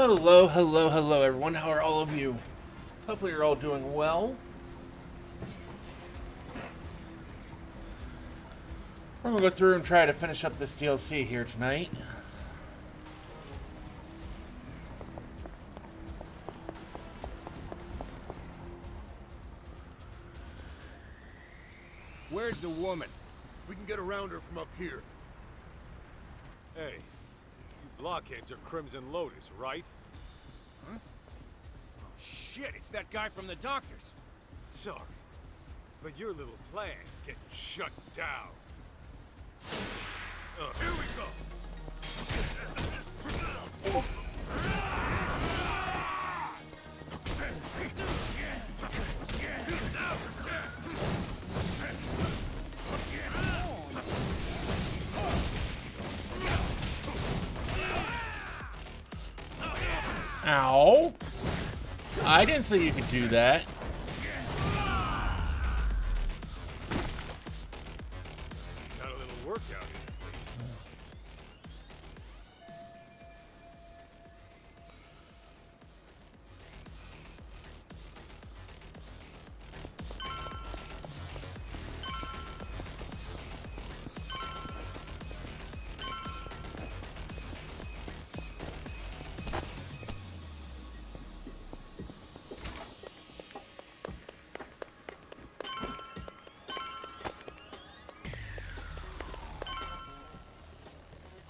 Hello, hello, hello, everyone. How are all of you? Hopefully you're all doing well. We're going to go through and try to finish up this DLC here tonight. Where's the woman? We can get around her from up here. Hey, you blockheads are Crimson Lotus, right? Huh? Oh shit, it's that guy from the doctors. Sorry, but your little plan's getting shut down. Here we go! Ow! I didn't say you could do that. Got a little workout in it, please.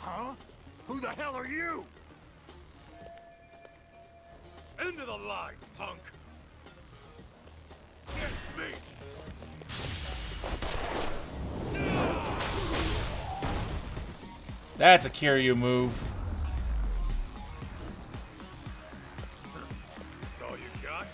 Huh? Who the hell are you? Into the line, punk! Get me! That's a Kiryu move. That's all you got?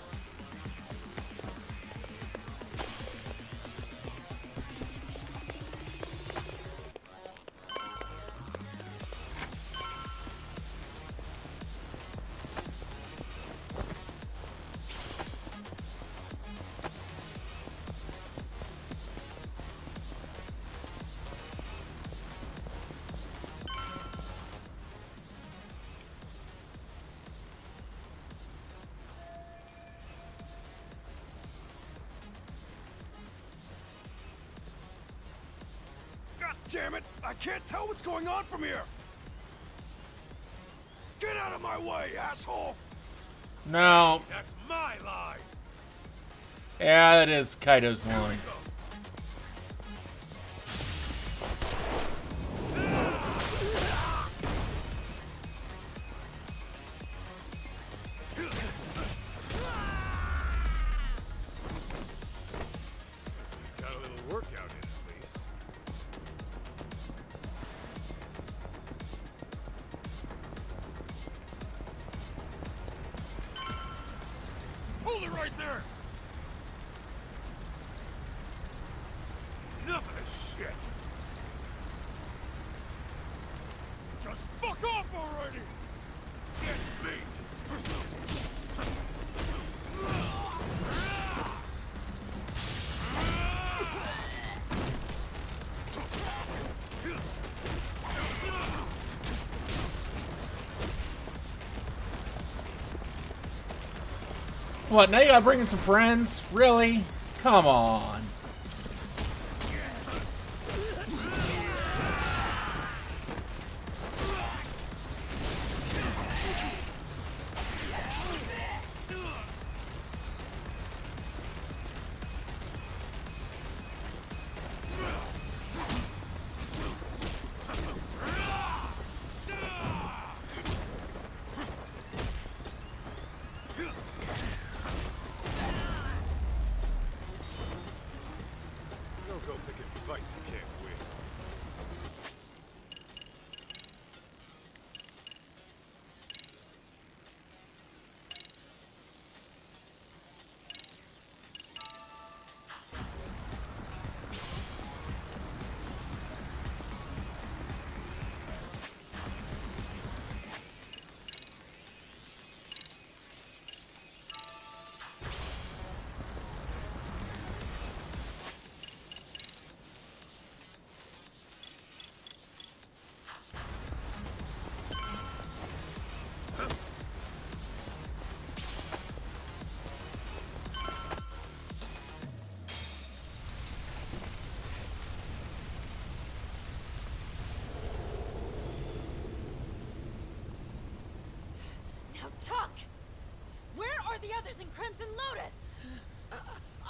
God damn it! I can't tell what's going on from here! Get out of my way, asshole! No. That's my line! Yeah, that is Kaito's line. Got a little workout in, at least. Hold it right there! Enough of this shit! Just fuck off already! Get me! What, now you gotta bring in some friends? Really? Come on. Now talk! Where are the others in Crimson Lotus?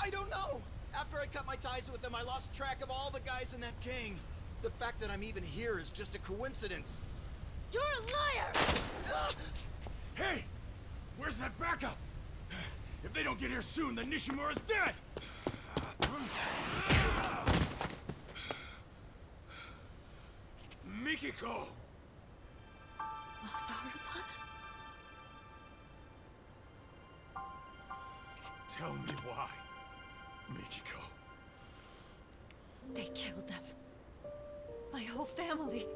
I don't know! After I cut my ties with them, I lost track of all the guys in that gang. The fact that I'm even here is just a coincidence. You're a liar! Hey! Where's that backup? If they don't get here soon, then Nishimura's dead! Mikiko! Masaharu-san? Tell me why, Mikiko. They killed them. My whole family.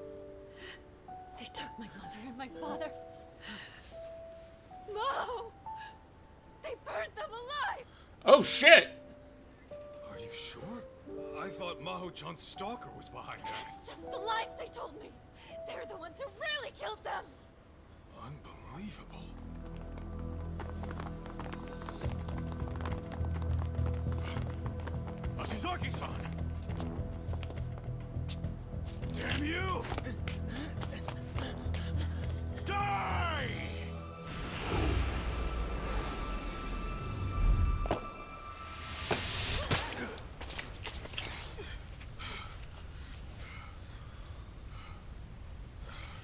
They took my mother and my father. No! They burnt them alive! Oh shit! Are you sure? I thought Maho-chan's stalker was behind that. It's just the lies they told me. They're the ones who really killed them. Unbelievable. Ashizaki-san! Damn you! Die!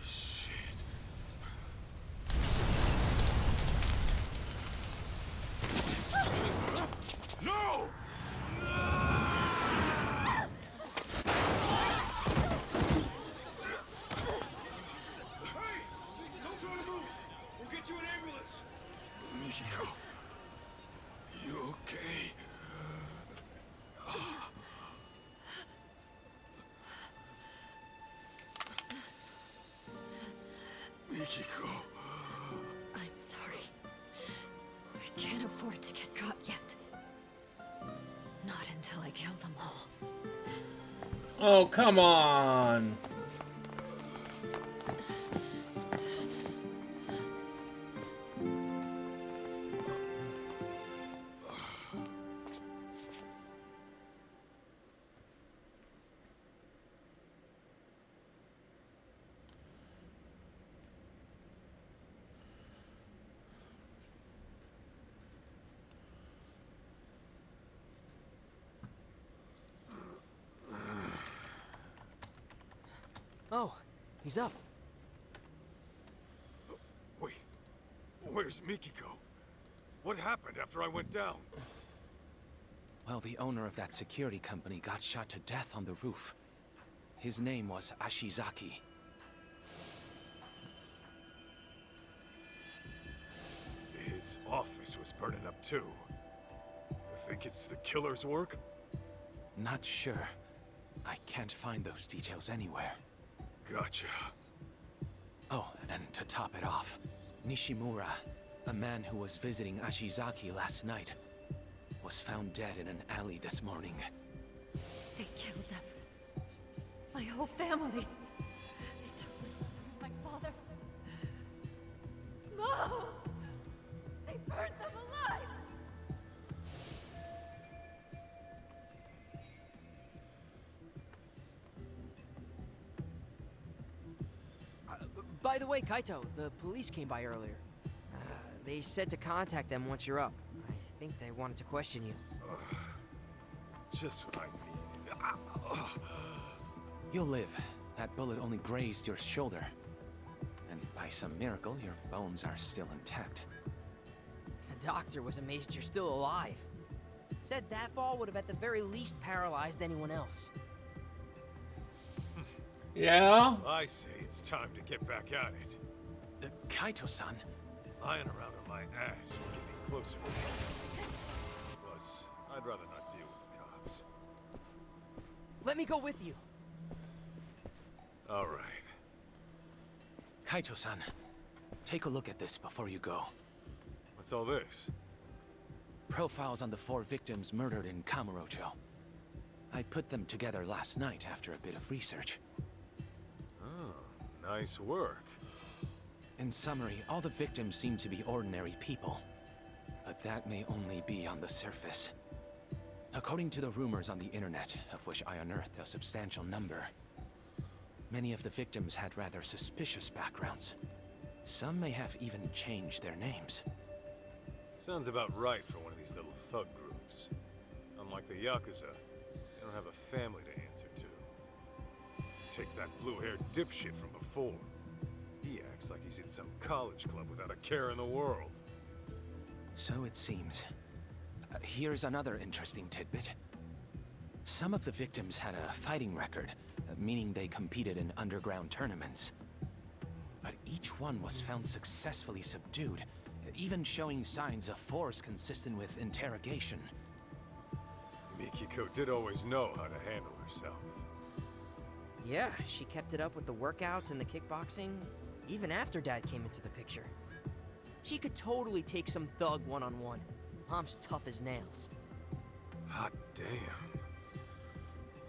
Shit. No! Hey! Don't try to move! We'll get you an ambulance! Mikiko, you okay? Mikiko. I'm sorry. I can't afford to get caught yet. Not until I kill them all. Oh, come on. Oh, he's up. Wait, where's Mikiko? What happened after I went down? Well, the owner of that security company got shot to death on the roof. His name was Ashizaki. His office was burning up too. You think it's the killer's work? Not sure. I can't find those details anywhere. Gotcha. Oh, and to top it off, Nishimura, a man who was visiting Ashizaki last night, was found dead in an alley this morning. They killed them. My whole family. They took my mother and my father. No! They burnt them alive! By the way, Kaito, the police came by earlier. They said to contact them once you're up. I think they wanted to question you. Just what I need. You'll live. That bullet only grazed your shoulder. And by some miracle, your bones are still intact. The doctor was amazed you're still alive. Said that fall would have at the very least paralyzed anyone else. Yeah? I say it's time to get back at it. Kaito-san. Lying around on my ass will get me closer to you. Plus, I'd rather not deal with the cops. Let me go with you. All right. Kaito-san, take a look at this before you go. What's all this? Profiles on the 4 victims murdered in Kamurocho. I put them together last night after a bit of research. Oh, nice work. In summary, all the victims seem to be ordinary people. But that may only be on the surface. According to the rumors on the internet, of which I unearthed a substantial number, many of the victims had rather suspicious backgrounds. Some may have even changed their names. Sounds about right for one of these little thug groups. Unlike the Yakuza, they don't have a family to answer to. Take that blue-haired dipshit from before. He acts like he's in some college club without a care in the world. So it seems. Here's another interesting tidbit. Some of the victims had a fighting record, meaning they competed in underground tournaments. But each one was found successfully subdued, even showing signs of force consistent with interrogation. Mikiko did always know how to handle herself. Yeah, she kept it up with the workouts and the kickboxing, even after Dad came into the picture. She could totally take some thug one-on-one. Mom's tough as nails. Hot damn.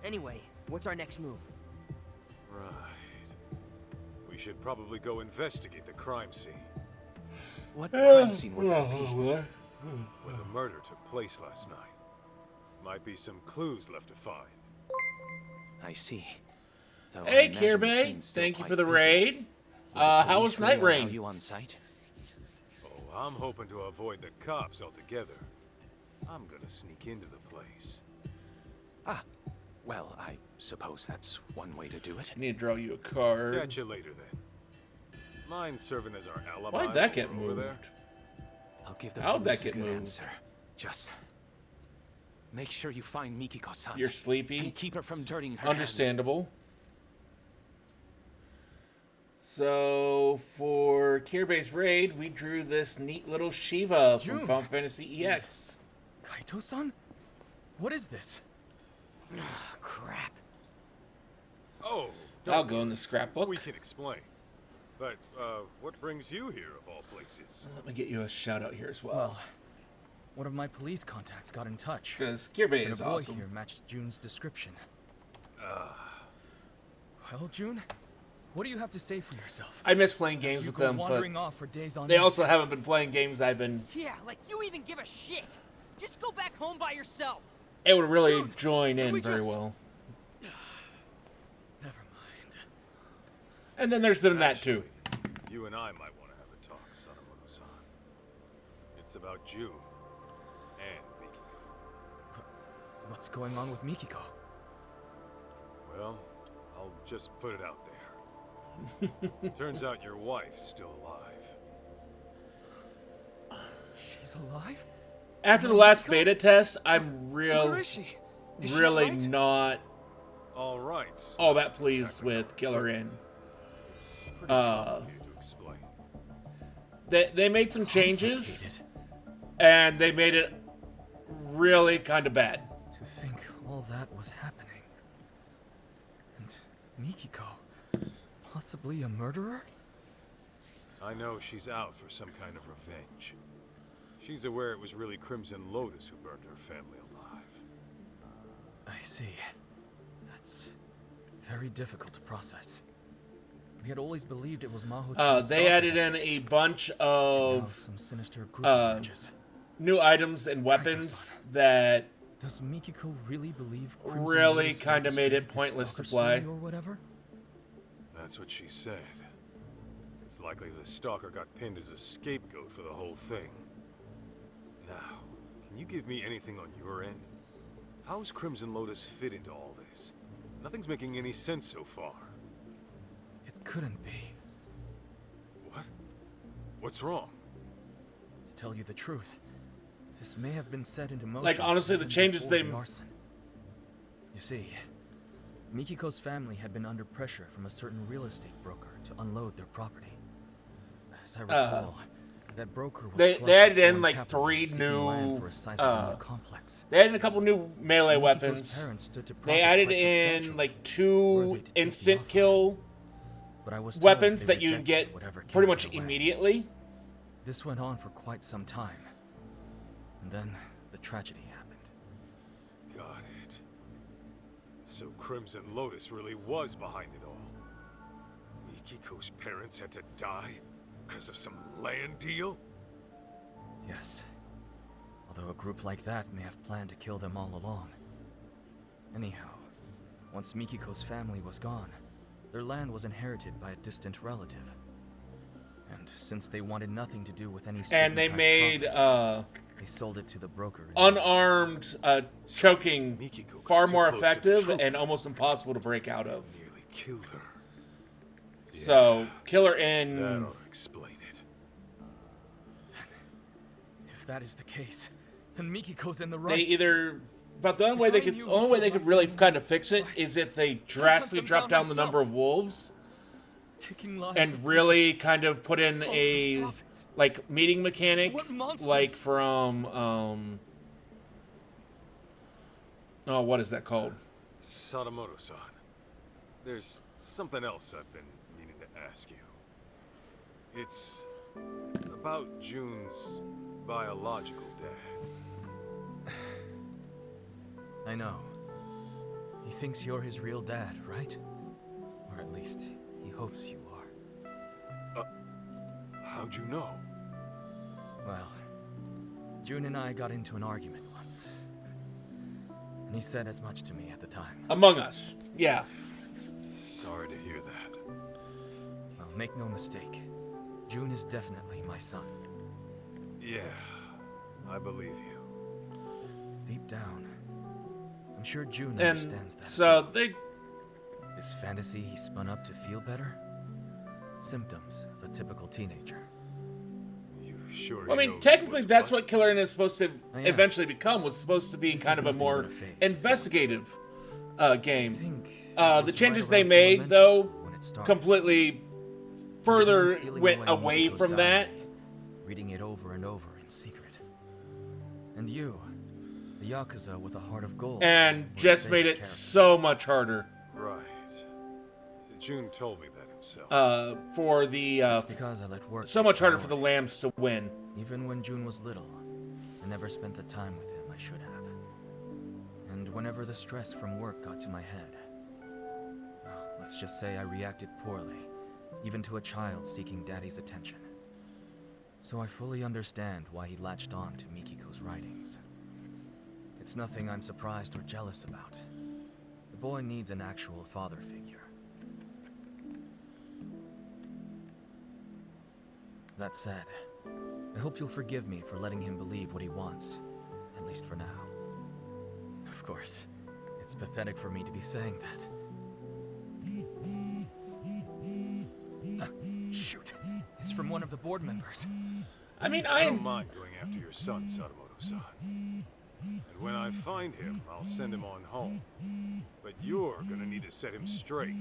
Anyway, what's our next move? Right. We should probably go investigate the crime scene. What crime scene would that be? Where the murder took place last night. Might be some clues left to find. I see. Though I Hey, imagine the Kirby. scene's still Thank you quite for the busy. raid. Would the How police was really Night allow Rain? you on site? Oh, I'm hoping to avoid the cops altogether. I'm gonna sneak into the place. Ah, well, I suppose that's one way to do it. I need to draw you a card. Catch you later then. Mind serving as our alibi? Why'd that get over moved? there? I'll give the How'd that police a get good moved? answer. Just make sure you find Mikiko-san. You're sleepy. And keep her from dirtying her hands. Understandable. So, for Kirby's raid, we drew this neat little Shiva from June. Final Fantasy EX. Kaito-san? What is this? Crap. Oh, I'll go in the scrapbook. we can explain. But, what brings you here of all places? Let me get you a shout out here as well. Well, one of my police contacts got in touch. Because Kirby Said is a boy awesome. here matched June's description. Well, June, what do you have to say for yourself? I miss playing games You with go them, but wandering off for days on they end. also haven't been playing games I've been Yeah, like you even give a shit. Just go back home by yourself. able to really Dude, join can in we very just- well. Never mind. And then there's them that too. You and I might want to have a talk, Sadamoto-san. It's about June and Mikiko. What's going on with Mikiko? Well, I'll just put it out there. Turns out your wife's still alive. She's alive? After the last beta test, I'm Where is she? Is she really alright? not All right. all that pleased with Killer In. It's pretty complicated to explain. They made some changes, Complicated. and they made it really kind of bad. To think all that was happening. And Mikiko, possibly a murderer? I know she's out for some kind of revenge. She's aware it was really Crimson Lotus who burned her family alive. I see. That's very difficult to process. We had always believed it was Maho-chan's They stalker added that in did a it. bunch Now of some sinister group emerges. new items and weapons that Does Mikiko really believe Crimson really Lotus kind of made it orchestrated the pointless to stalker play. story or whatever? That's what she said. It's likely the stalker got pinned as a scapegoat for the whole thing. Now, can you give me anything on your end? How's Crimson Lotus fit into all this? Nothing's making any sense so far. It couldn't be. What? What's wrong? To tell you the truth, this may have been set into motion. Like, honestly, the even changes before they- the arson. You see, Mikiko's family had been under pressure from a certain real estate broker to unload their property. As I recall, that broker was they flush added with in, foreign like, capital, 3 seeking new, land for a sizable new complex. they added a couple new melee Mikiko's weapons. parents stood to They profit added quite in substantially. like Worthy 2 to take the instant offer. kill But I was told weapons they that you can rejected get whatever came pretty much their way. immediately. This went on for quite some time. And then the tragedy happened. Got it. So Crimson Lotus really was behind it all. Mikiko's parents had to die because of some land deal? Yes. Although a group like that may have planned to kill them all along. Anyhow, once Mikiko's family was gone, their land was inherited by a distant relative. And since they wanted nothing to do with any And they stigmatized made property, they sold it to the broker. unarmed choking Mikiko far got too more close to the effective truth. and almost impossible to break out of. Nearly killed her. So, killer That in... ought to explain it. If that is the case, then Mikiko's in the right. They either... But the only way they could really kind of fix it is if they drastically drop down the number of wolves Taking lives and of really kind of put in for a profit. like meeting mechanic, What monsters? like from oh, what is that called? Sadamoto-san, there's something else I've been meaning to ask you. It's about June's biological dad. I know. He thinks you're his real dad, right? Or at least, he hopes you are. How'd you know? Well, June and I got into an argument once. And he said as much to me at the time. Among Us. Yeah. Sorry to hear that. Well, make no mistake. June is definitely my son. Yeah, I believe you. Deep down, I'm sure June And understands that. so they... This fantasy he spun up to feel better? Symptoms of a typical teenager. You sure Well, I he mean, knows technically what's that's what? what Killer is supposed to Oh, yeah. eventually become. Was supposed to be This kind is of a nothing more but a phase, it's investigative I game. think The it was changes right they around made, elementary though, school when it started. completely He began further stealing went away Mikiko's from that. diary, reading it over and over in secret. And you, the Yakuza with a heart of gold, And were a just safe made it character. so much harder Right. June told me that himself. for the It's because I let work so get much harder my for the way. lambs to win. Even when June was little, I never spent the time with him I should have. And whenever the stress from work got to my head, well, let's just say I reacted poorly, even to a child seeking daddy's attention. So I fully understand why he latched on to Mikiko's writings. It's nothing I'm surprised or jealous about. The boy needs an actual father figure. That said, I hope you'll forgive me for letting him believe what he wants, at least for now. Of course, it's pathetic for me to be saying that. Shoot, it's from one of the board members. I mean, I don't mind going after your son, Sadamoto-san. And when I find him, I'll send him on home. But you're gonna need to set him straight.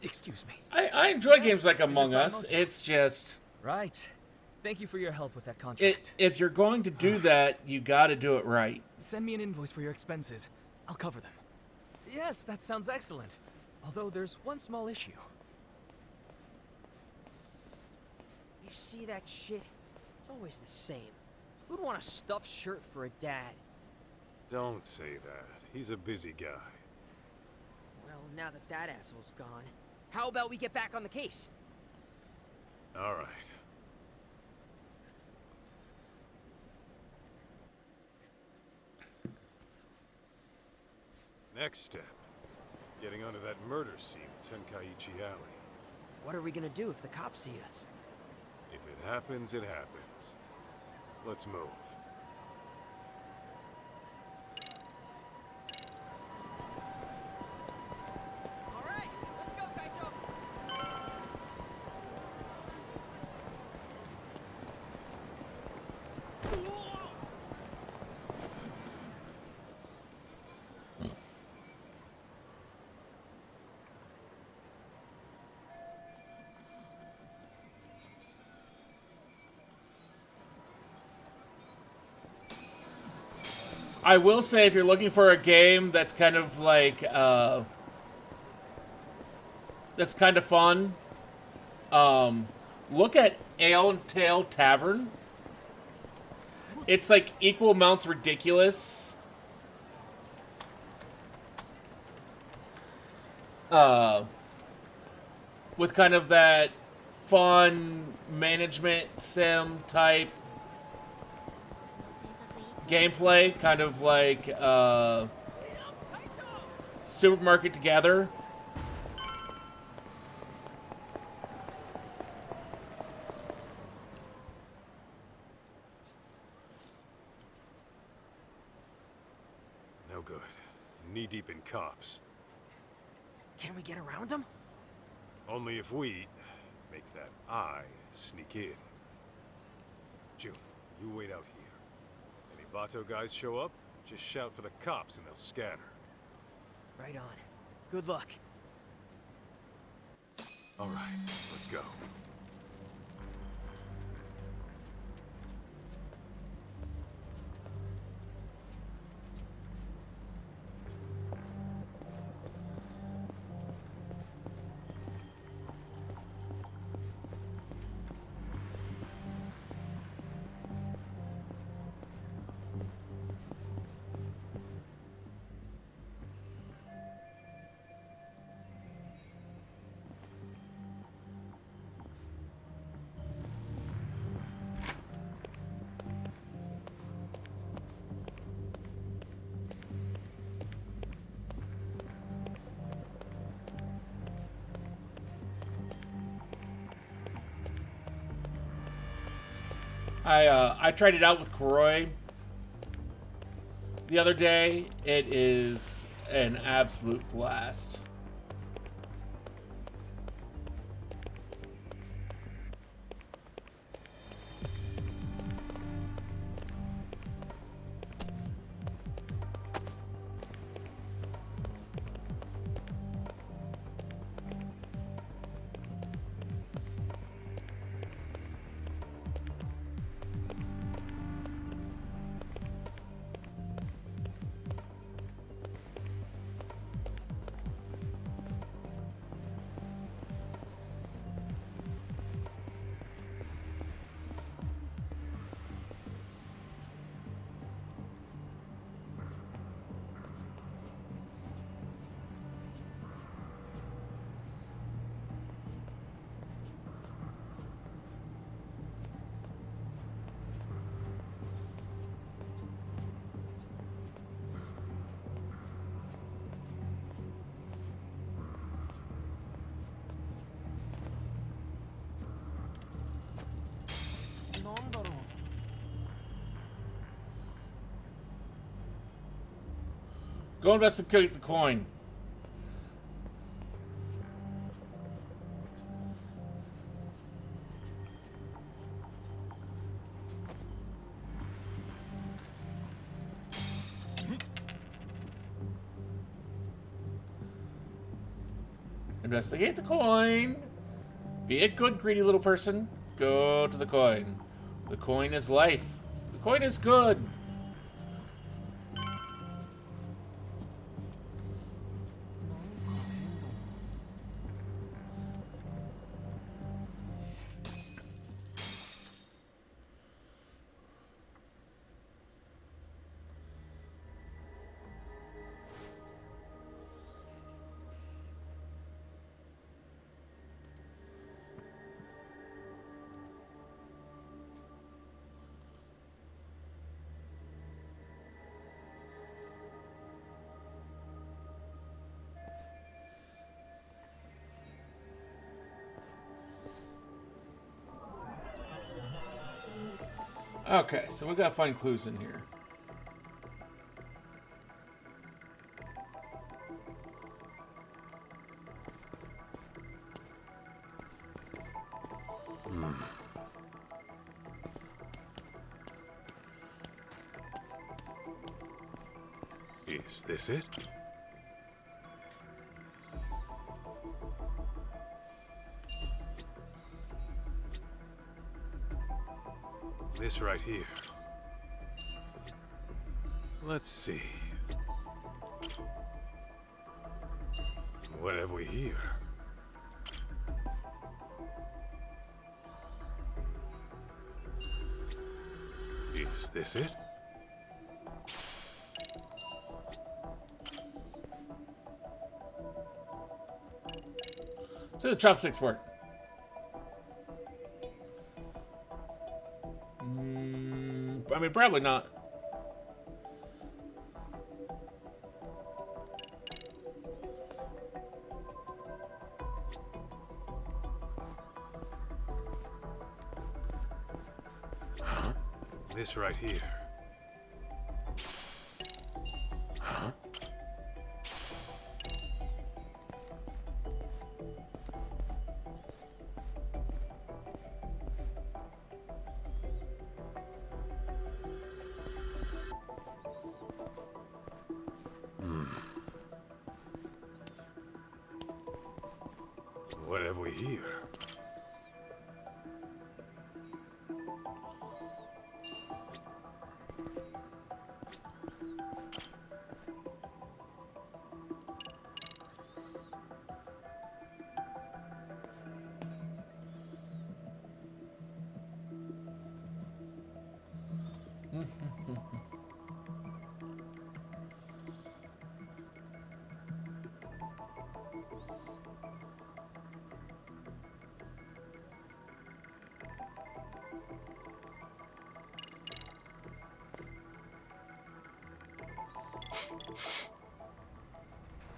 Excuse me. I enjoy Yes, games like is Among this Us. Motel? It's just Right. Thank you for your help with that contract. if you're going to do that, you got to do it right. Send me an invoice for your expenses. I'll cover them. Yes, that sounds excellent. Although there's one small issue. You see that shit? It's always the same. Who'd want a stuffed shirt for a dad? Don't say that. He's a busy guy. Well, now that that asshole's gone, how about we get back on the case? All right. Next step. Getting onto that murder scene at Tenkaichi Alley. What are we gonna do if the cops see us? If it happens, it happens. Let's move. All right, let's go, Kaito. I will say, if you're looking for a game that's kind of like that's kind of fun, look at Ale and Tail Tavern. It's like equal amounts ridiculous. With kind of that fun management sim type gameplay, kind of like Supermarket Together. No good. Knee-deep in cops. Can we get around them? Only if we make that eye sneak in. June, you wait out here. Any Bato guys show up, just shout for the cops and they'll scatter. Right on. Good luck. All right, let's go. I tried it out with Koroi the other day. It is an absolute blast. Go investigate the coin. Investigate the coin. Be a good, greedy little person. Go to the coin. The coin is life. The coin is good. Okay, so we gotta find clues in here. Is this it? This right here. Let's see. What have we here? Is this it? So the chopsticks work. I mean, probably not. This right here. Huh? What have we here?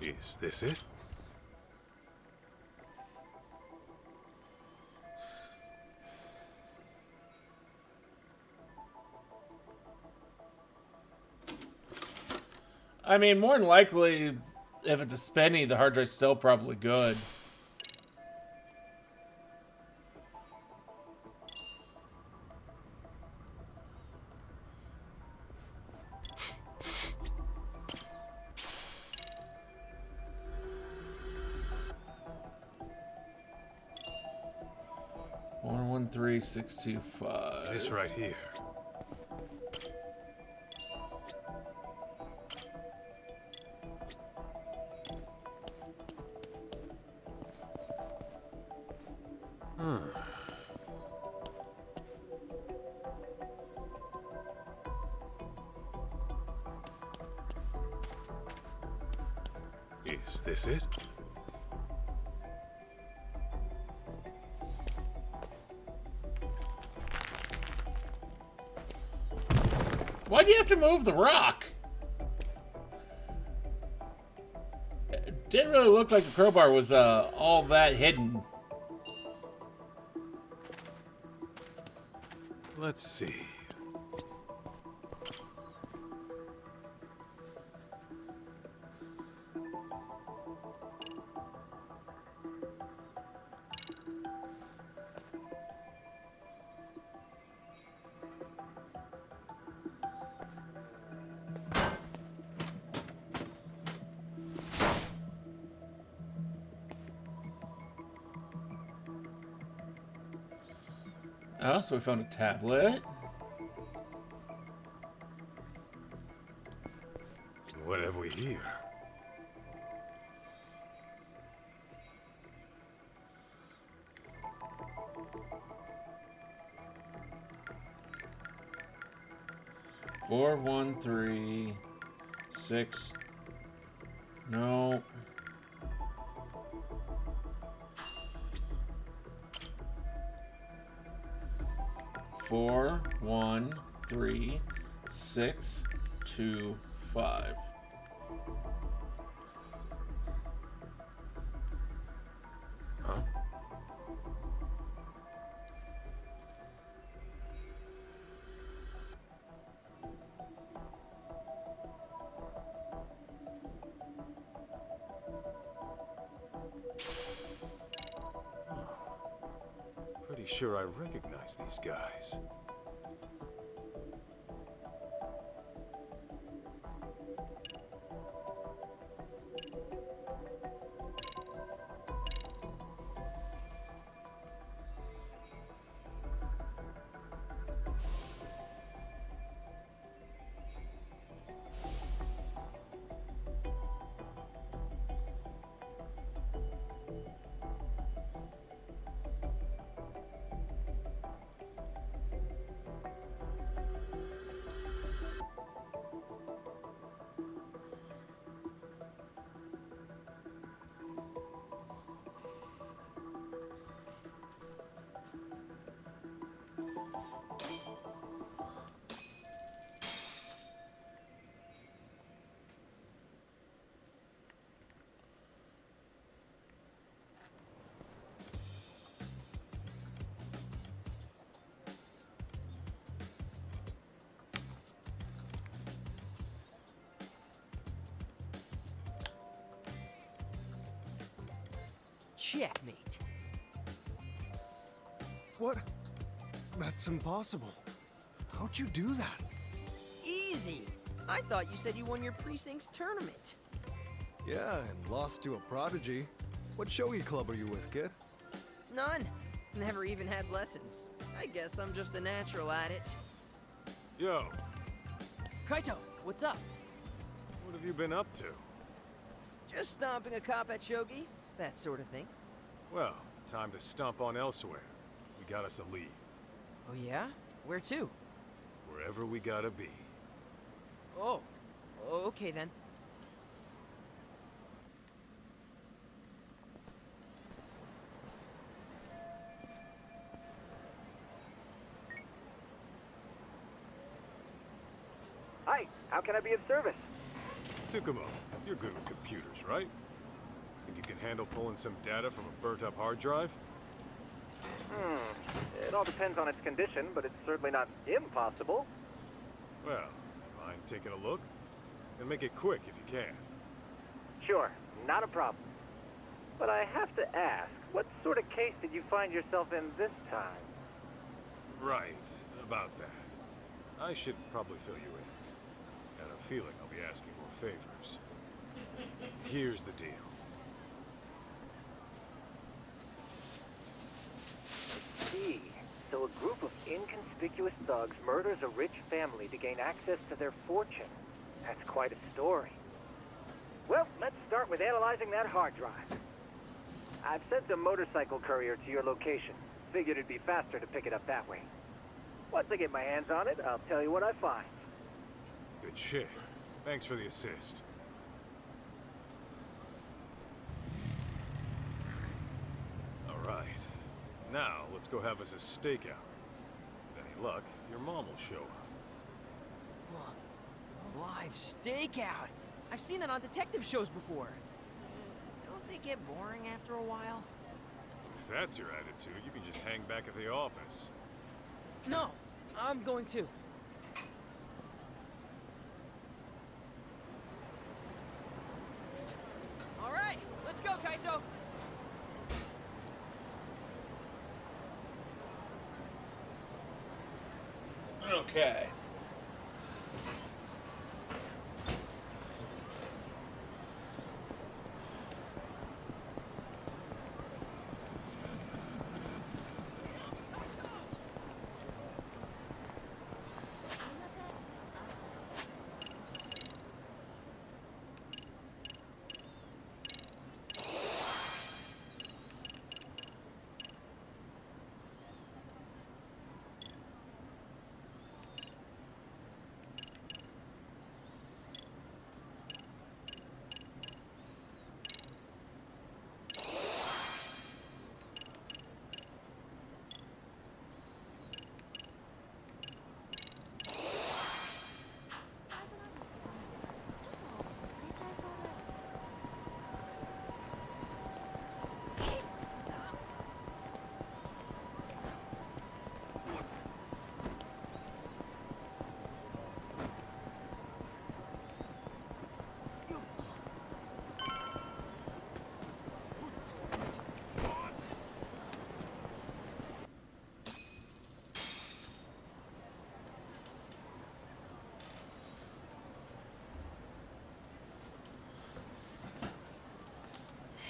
Is this it? I mean, more than likely, if it's a Spenny, the hard drive's still probably good. One 13625. This right here. Is this it? Why do you have to move the rock? It didn't really look like the crowbar was all that hidden. Let's see. Oh, so we found a tablet. What have we here? Four, 1, 3, 6. No. 4, 1, 3, 6, 2, 5. Huh? Pretty sure I recognize these guys. Checkmate. What? That's impossible. How'd you do that? Easy. I thought you said you won your precinct's tournament. Yeah, and lost to a prodigy. What shogi club are you with, kid? None. Never even had lessons. I guess I'm just a natural at it. Yo, Kaito, what's up? what have you been up to? Just stomping a cop at Shogi, that sort of thing. Well, time to stomp on elsewhere. We got us a lead. Oh yeah? Where to? Wherever we gotta be. Oh, okay then. Hi, how can I be of service? Tsukumo, you're good with computers, right? Think you can handle pulling some data from a burnt-up hard drive? It all depends on its condition, but it's certainly not impossible. Well, mind taking a look? And make it quick if you can. Sure, not a problem. But I have to ask, what sort of case did you find yourself in this time? Right, about that. I should probably fill you in. Got a feeling I'll be asking more favors. Here's the deal. See, so a group of inconspicuous thugs murders a rich family to gain access to their fortune. That's quite a story. Well, let's start with analyzing that hard drive. I've sent a motorcycle courier to your location. Figured it'd be faster to pick it up that way. Once I get my hands on it, I'll tell you what I find. Good shit. Thanks for the assist. Alright. Now, let's go have us a stakeout. With any luck, your mom will show up. Live stakeout. I've seen that on detective shows before. Don't they get boring after a while? If that's your attitude, you can just hang back at the office. No, I'm going to. All right, let's go, Kaito. Okay.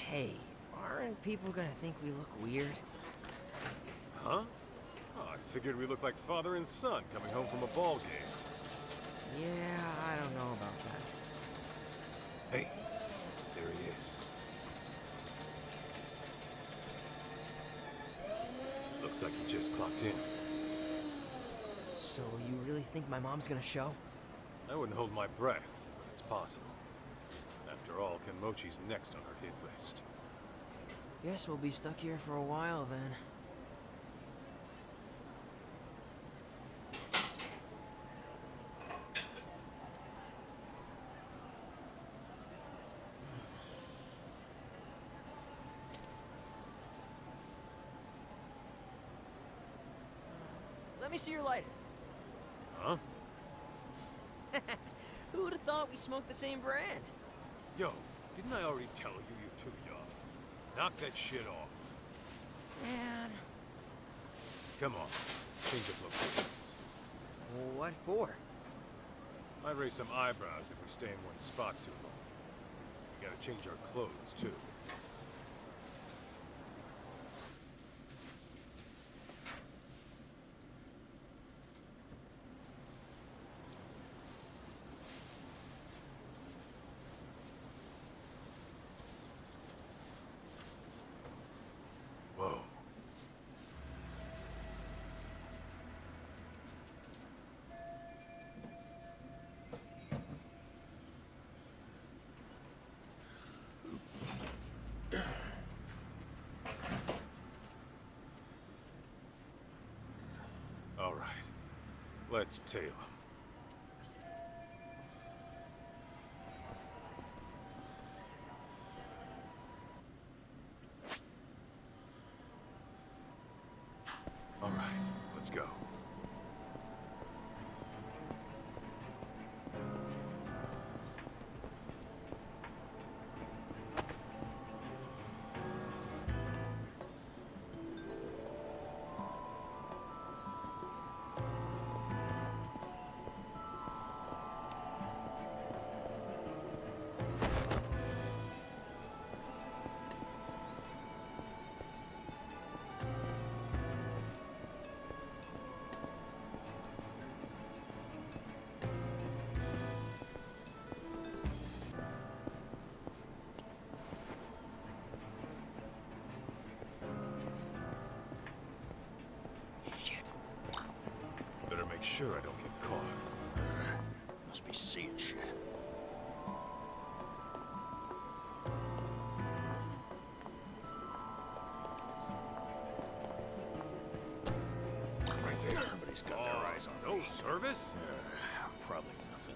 Hey, aren't people gonna think we look weird? Huh? Oh, I figured we looked like father and son coming home from a ball game. Yeah, I don't know about that. Hey, there he is. Looks like he just clocked in. So you really think my mom's gonna show? I wouldn't hold my breath, but it's possible. After all, Kenmochi's next on her hit list. Guess we'll be stuck here for a while then. Let me see your lighter. Huh? Who would have thought we smoked the same brand? Yo, didn't I already tell you you're too young? Knock that shit off. Man. Come on, let's change up locations. What for? Might raise some eyebrows if we stay in one spot too long. We gotta change our clothes, too. Let's tail him. All right, let's go. Better make sure I don't get caught. Must be seeing shit. Right there. Somebody's got their eyes on No me. service? Probably nothing.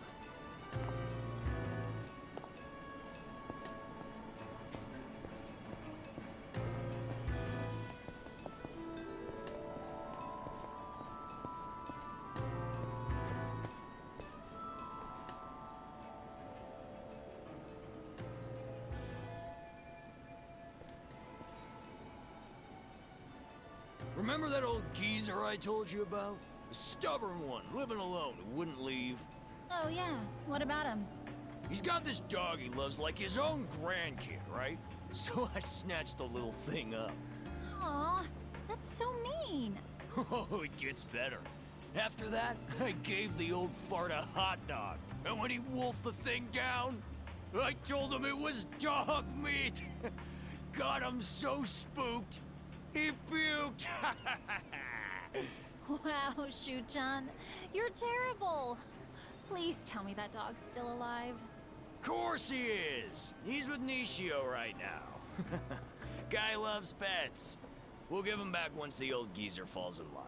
Remember that old geezer I told you about? The stubborn one, living alone, who wouldn't leave. Oh, yeah. What about him? He's got this dog he loves like his own grandkid, right? So I snatched the little thing up. Aw, that's so mean. Oh, it gets better. After that, I gave the old fart a hot dog. And when he wolfed the thing down, I told him it was dog meat. Got him so spooked, he puked. Wow, Shu-chan. You're terrible. Please tell me that dog's still alive. Course he is. He's with Nishio right now. Guy loves pets. We'll give him back once the old geezer falls in line.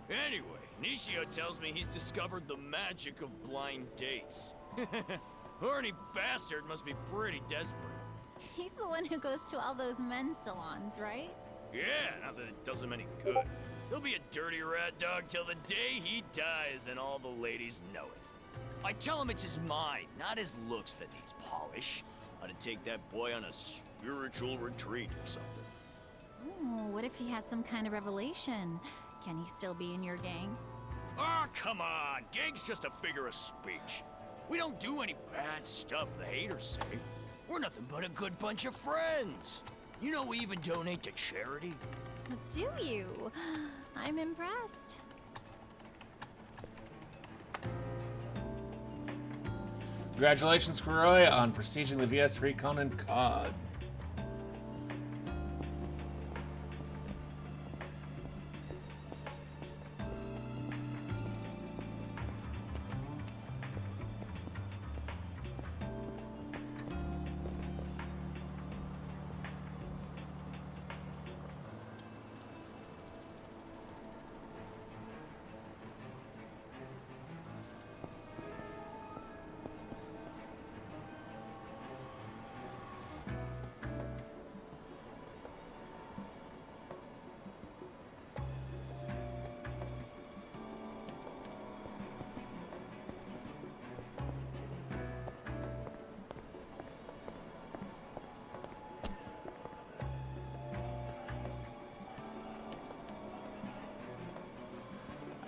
Anyway, Nishio tells me he's discovered the magic of blind dates. Horny bastard must be pretty desperate. He's the one who goes to all those men's salons, right? Yeah, not that it does him any good. He'll be a dirty rat dog till the day he dies, and all the ladies know it. I tell him it's his mind, not his looks that needs polish. Ought to take that boy on a spiritual retreat or something. Ooh, what if he has some kind of revelation? Can he still be in your gang? Oh, come on! Gang's just a figure of speech. We don't do any bad stuff the haters say. We're nothing but a good bunch of friends. You know we even donate to charity. Do you? I'm impressed. Congratulations, Kuroi, on prestiging the VS Recon and COD.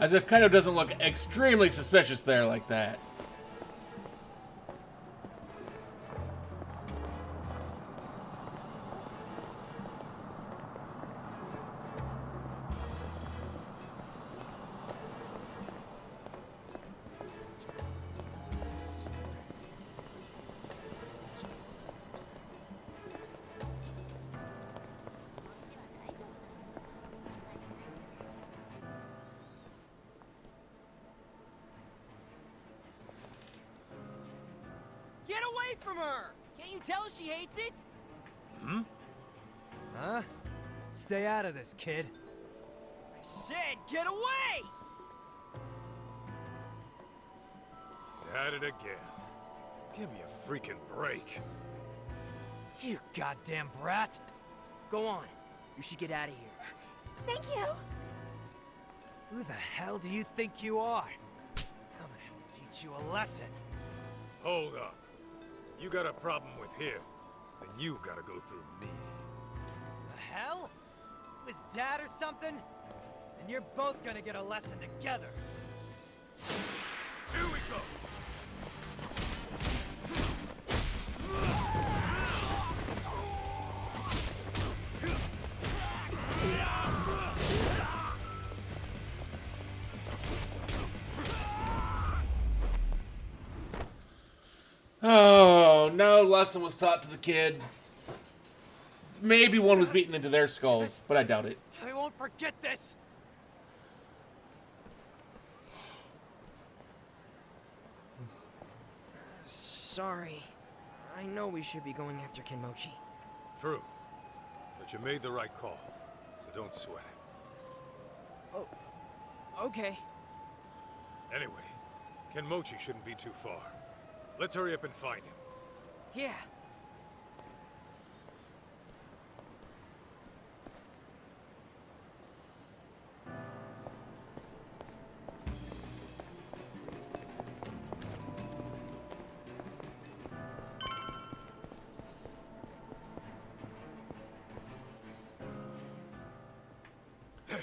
As if Kaito doesn't look extremely suspicious there like that. Get away from her! Can't you tell she hates it? Hmm? Huh? Stay out of this, kid. I said, get away! He's at it again. Give me a freaking break. You goddamn brat! Go on. You should get out of here. Thank you. Who the hell do you think you are? I'm gonna have to teach you a lesson. Hold up. You got a problem with him, then you gotta go through me. The hell? His dad or something? And you're both gonna get a lesson together. Here we go! Oh, no lesson was taught to the kid. Maybe one was beaten into their skulls, but I doubt it. I won't forget this! Sorry. I know we should be going after Kenmochi. True. But you made the right call, so don't sweat it. Oh. Okay. Anyway, Kenmochi shouldn't be too far. Let's hurry up and find him. Yeah. There,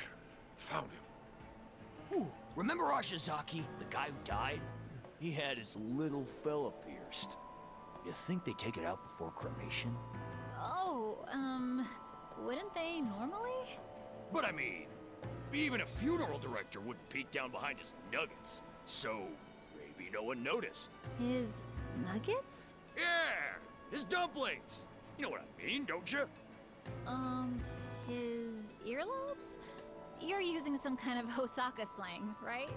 found him. Ooh, remember Ashizaki, the guy who died? He had his little fella pierced. You think they take it out before cremation? Oh, wouldn't they normally? But I mean, even a funeral director wouldn't peek down behind his nuggets. So, maybe no one noticed. His nuggets? Yeah, his dumplings. You know what I mean, don't you? His earlobes? You're using some kind of Osaka slang, right?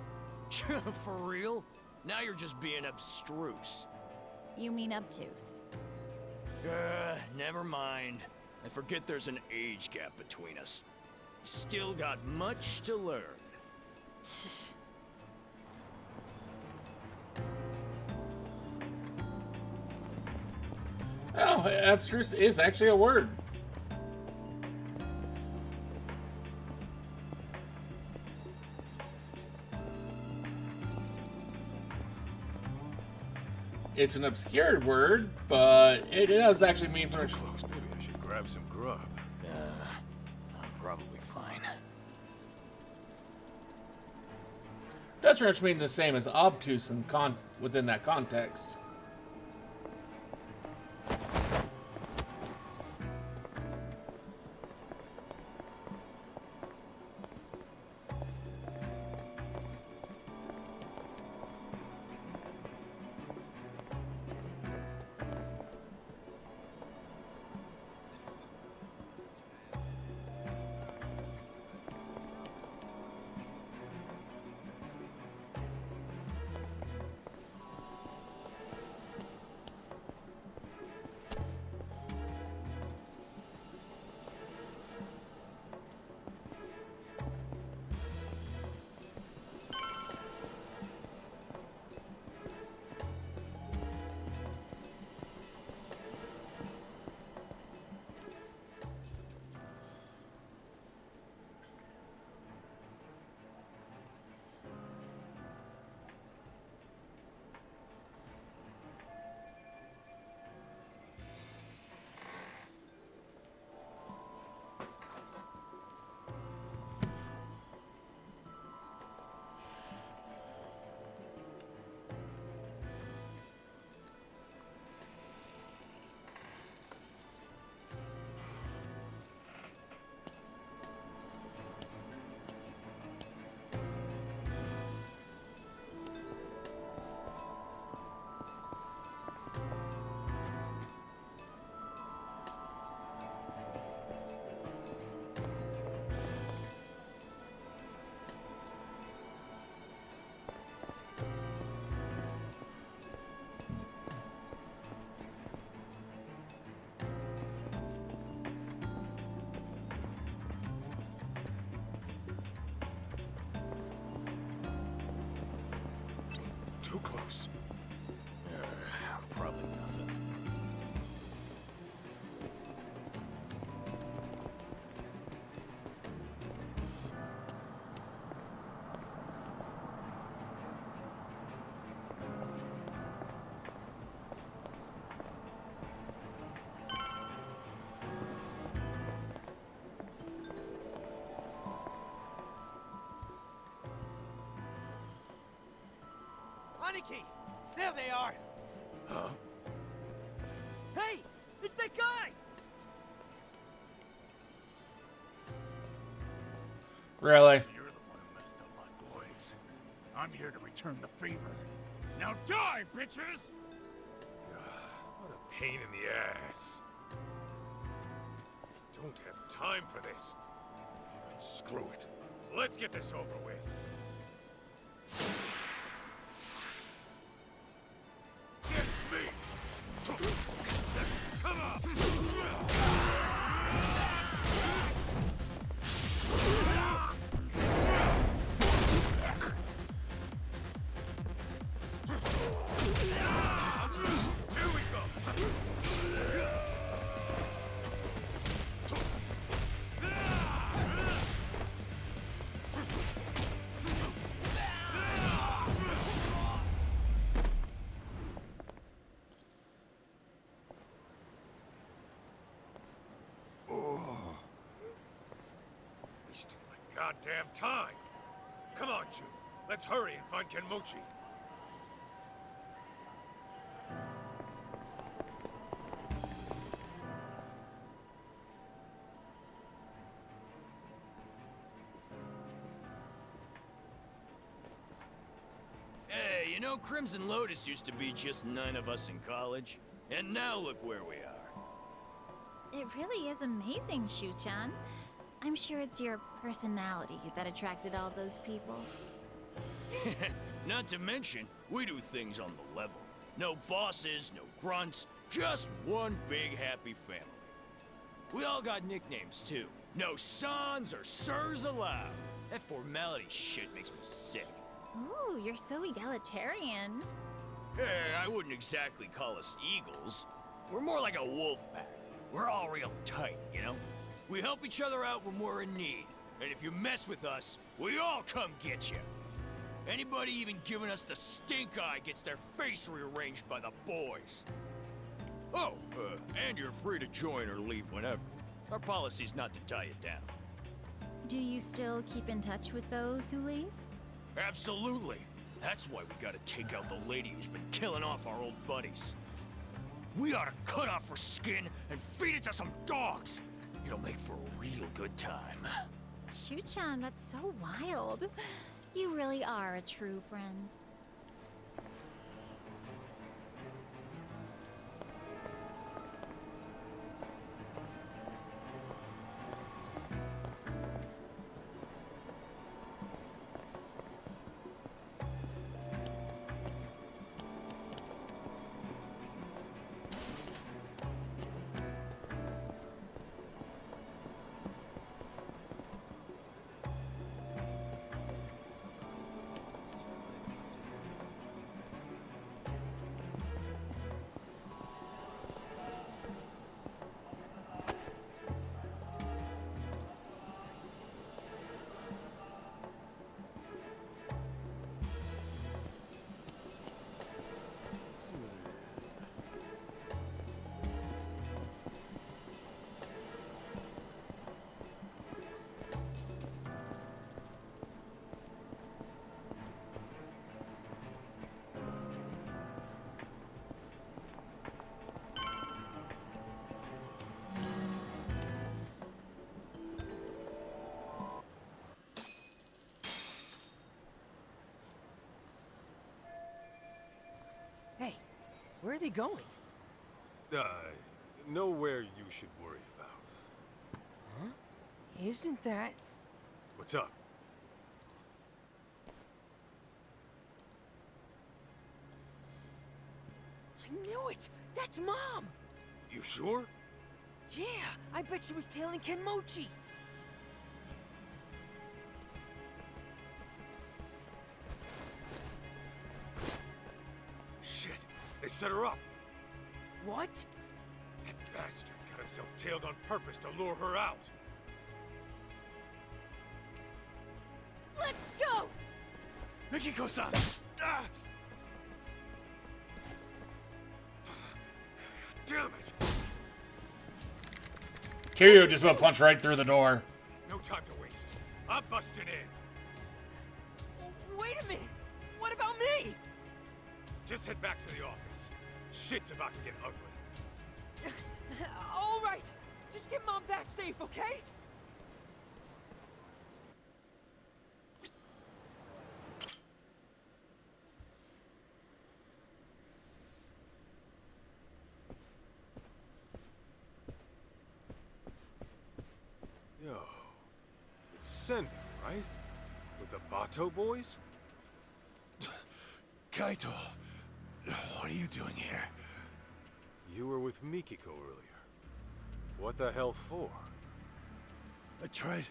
For real? Now you're just being abstruse. You mean obtuse. Never mind. I forget there's an age gap between us. Still got much to learn. Oh, abstruse is actually a word. It's an obscured word, but it does actually mean for. Maybe I should grab some grub. I'm probably fine. Does pretty much mean the same as obtuse within that context. too close. Probably nothing. Aniki! There they are! Huh? Hey! It's that guy! Really? You're the one who messed up my boys. I'm here to return the favor. Now die, bitches! What a pain in the ass. I don't have time for this. Screw it. Let's get this over with. Get me! Come on! Here we go! Wasting my goddamn time. Come on, Jun. Let's hurry and find Kenmochi. Hey, you know Crimson Lotus used to be just 9 of us in college? And now look where we are. It really is amazing, Shu-chan. I'm sure it's your personality that attracted all those people. Not to mention, we do things on the level. No bosses, no grunts, just one big happy family. We all got nicknames too. No sans or sirs allowed. That formality shit makes me sick. Ooh, you're so egalitarian. Hey, I wouldn't exactly call us eagles. We're more like a wolf pack. We're all real tight, you know? We help each other out when we're in need. And if you mess with us, we all come get you. Anybody even giving us the stink eye gets their face rearranged by the boys. Oh, and you're free to join or leave whenever. Our policy's not to tie you down. Do you still keep in touch with those who leave? Absolutely. That's why we gotta take out the lady who's been killing off our old buddies. We ought to cut off her skin and feed it to some dogs. It'll make for a real good time. Shu-chan, that's so wild. You really are a true friend. Hey, where are they going? Nowhere you should worry about. Huh? Isn't that... What's up? I knew it! That's Mom! You sure? Yeah, I bet she was tailing Kenmochi. They set her up. What? That bastard got himself tailed on purpose to lure her out. Let's go! Mikiko-san! Ah! Damn it! Kiryu just about punched right through the door. No time to waste. I'm busting in. Wait a minute! What about me? Just head back to the office. Shit's about to get ugly. All right. Just get Mom back safe, okay? Yo, it's Senda, right? With the Bato boys? Kaito, what are you doing here? You were with Mikiko earlier. What the hell for? I tried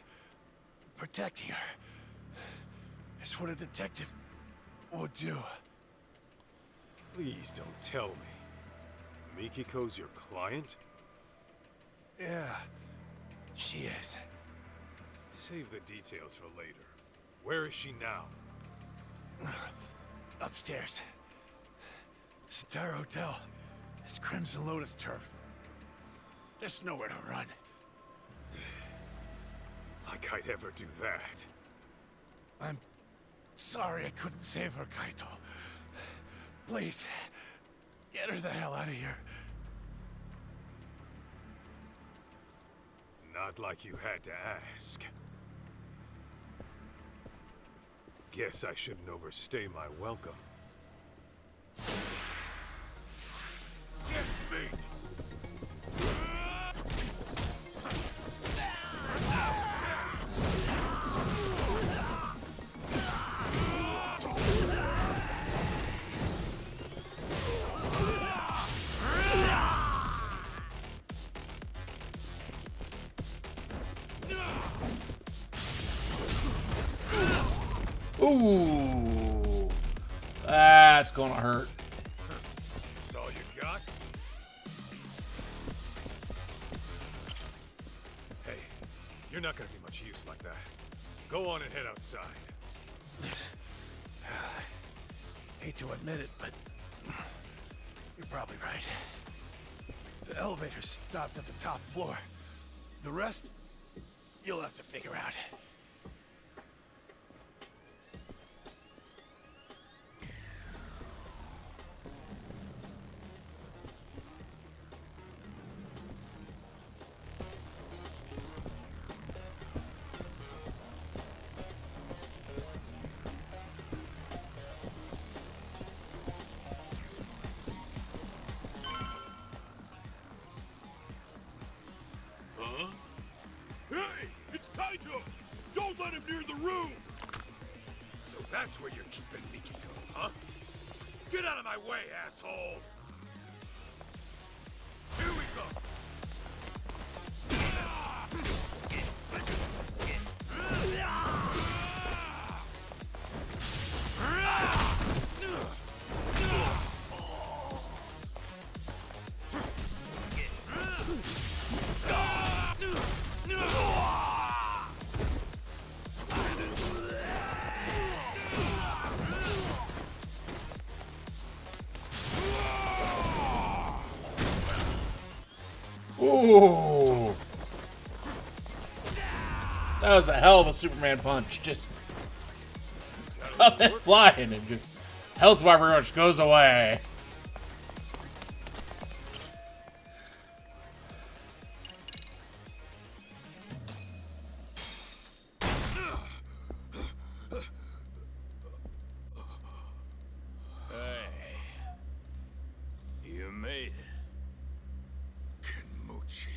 protecting her. It's what a detective would do. Please don't tell me. Mikiko's your client? Yeah, she is. Save the details for later. Where is she now? Upstairs. This entire hotel is Crimson Lotus turf. There's nowhere to run. Like I'd ever do that. I'm sorry I couldn't save her, Kaito. Please, get her the hell out of here. Not like you had to ask. Guess I shouldn't overstay my welcome. Get me! Ooh, that's gonna hurt. That's all you got? Hey, you're not gonna be much use like that. Go on and head outside. Hate to admit it, but you're probably right. The elevator stopped at the top floor. The rest, you'll have to figure out. Hey, it's Kaito! Don't let him near the room! So that's where you're keeping Mikiko, huh? Get out of my way, asshole! Here we go! Ooh, that was a hell of a Superman punch. Just up and flying, and just health bar pretty much goes away. You made it. Kenmuchi,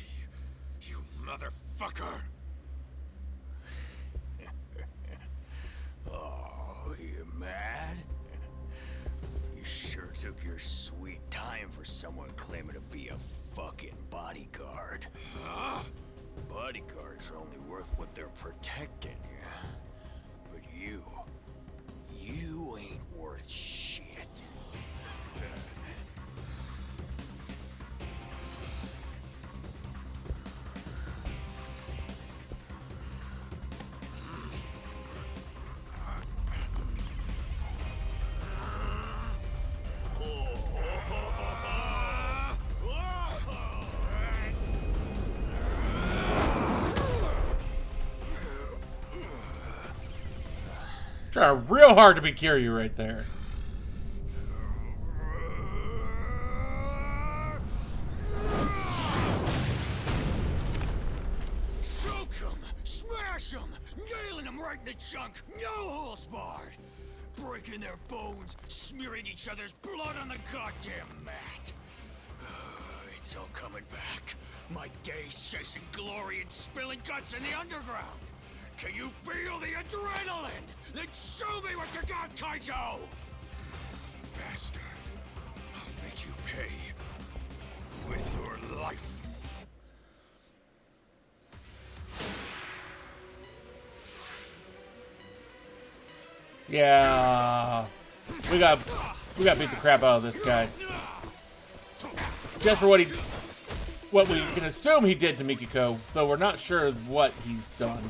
you motherfucker! Oh, you mad? You sure took your sweet time for someone claiming to be a fucking bodyguard. Huh? Bodyguards are only worth what they're protecting you. But you ain't worth shit. Trying real hard to be Kiryu right there. Choke him! Smash him! Nailing him right in the chunk! No holds barred! Breaking their bones, smearing each other's blood on the goddamn mat. It's all coming back. My days chasing glory and spilling guts in the underground. Can you feel the adrenaline? Then show me what you got, Kaito! Bastard. I'll make you pay. With your life. Yeah. We got beat the crap out of this guy. Just for what we can assume he did to Mikiko, though we're not sure what he's done.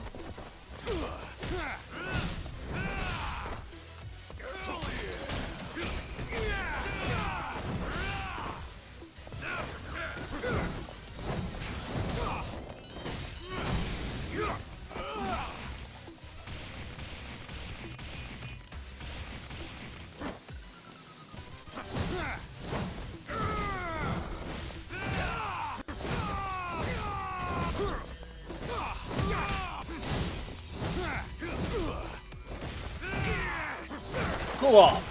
Cool off.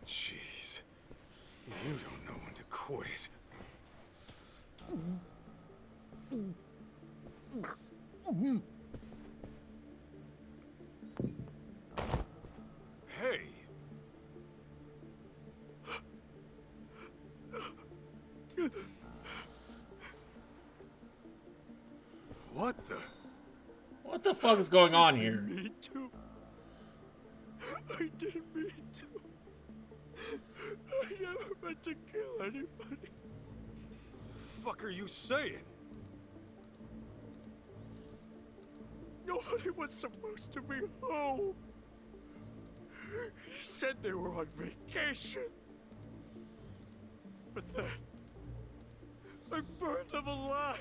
Jeez. You don't know when to quit. Hey! What the? What the fuck is going on here? Me too. I didn't mean to. I never meant to kill anybody. The fuck are you saying? Nobody was supposed to be home. He said they were on vacation. But then, I burned them alive.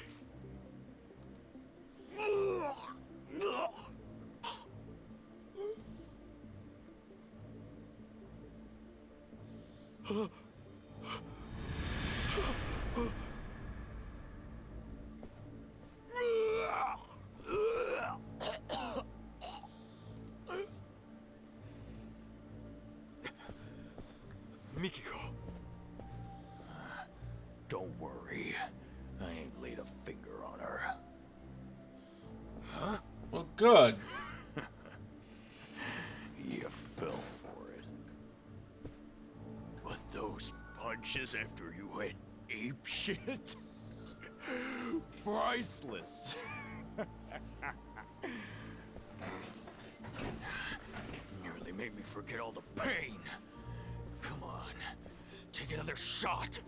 Mikiko. Don't worry. I ain't laid a finger on her. Huh? Well, good. You fell for it. But those punches after you went ape shit? Priceless. Nearly made me forget all the pain. Come on, take another shot.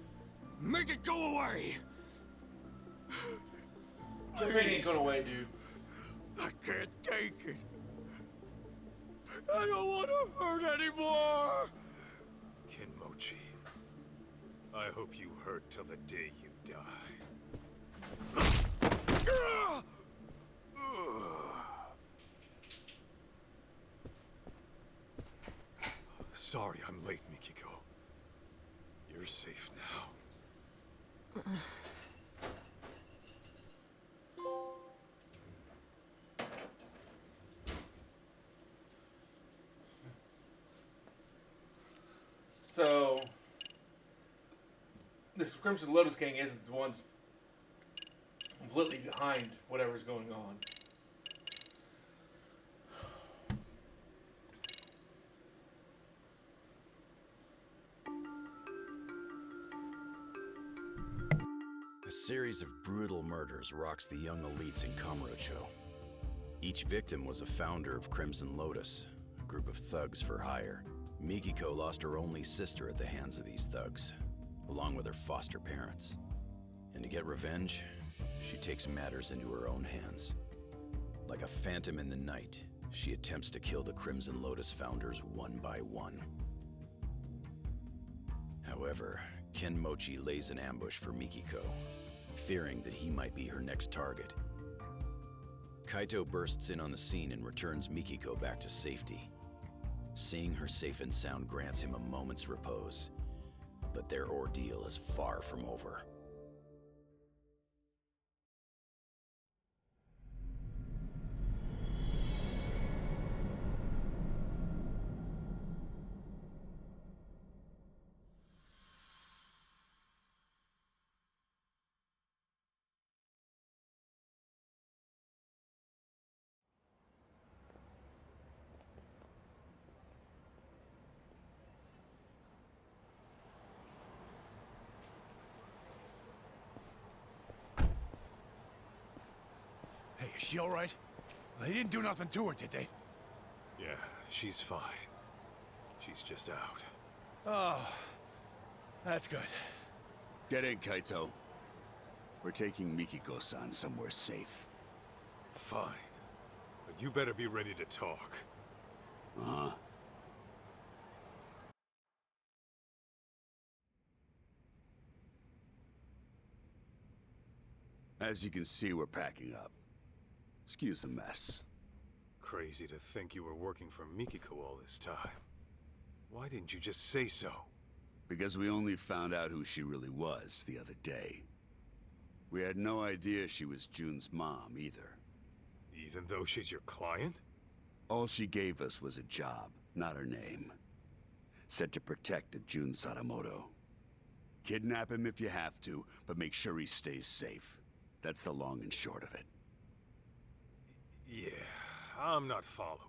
Make it go away. The pain ain't going away, dude. I can't take it. I don't want to hurt anymore. Mochi. I hope you hurt till the day you die. Sorry I'm late, Mikiko. You're safe now. So, this Crimson Lotus gang isn't the ones completely behind whatever's going on. A series of brutal murders rocks the young elites in Kamurocho. Each victim was a founder of Crimson Lotus, a group of thugs for hire. Mikiko lost her only sister at the hands of these thugs, along with her foster parents. And to get revenge, she takes matters into her own hands. Like a phantom in the night, she attempts to kill the Crimson Lotus founders one by one. However, Ken Mochi lays an ambush for Mikiko, fearing that he might be her next target. Kaito bursts in on the scene and returns Mikiko back to safety. Seeing her safe and sound grants him a moment's repose, but their ordeal is far from over. Hey, is she all right? They didn't do nothing to her, did they? Yeah, she's fine. She's just out. Oh, that's good. Get in, Kaito. We're taking Mikiko-san somewhere safe. Fine. But you better be ready to talk. Uh-huh. As you can see, we're packing up. Excuse the mess. Crazy to think you were working for Mikiko all this time. Why didn't you just say so? Because we only found out who she really was the other day. We had no idea she was June's mom, either. Even though she's your client? All she gave us was a job, not her name. Said to protect Jun Sadamoto. Kidnap him if you have to, but make sure he stays safe. That's the long and short of it. Yeah, I'm not following.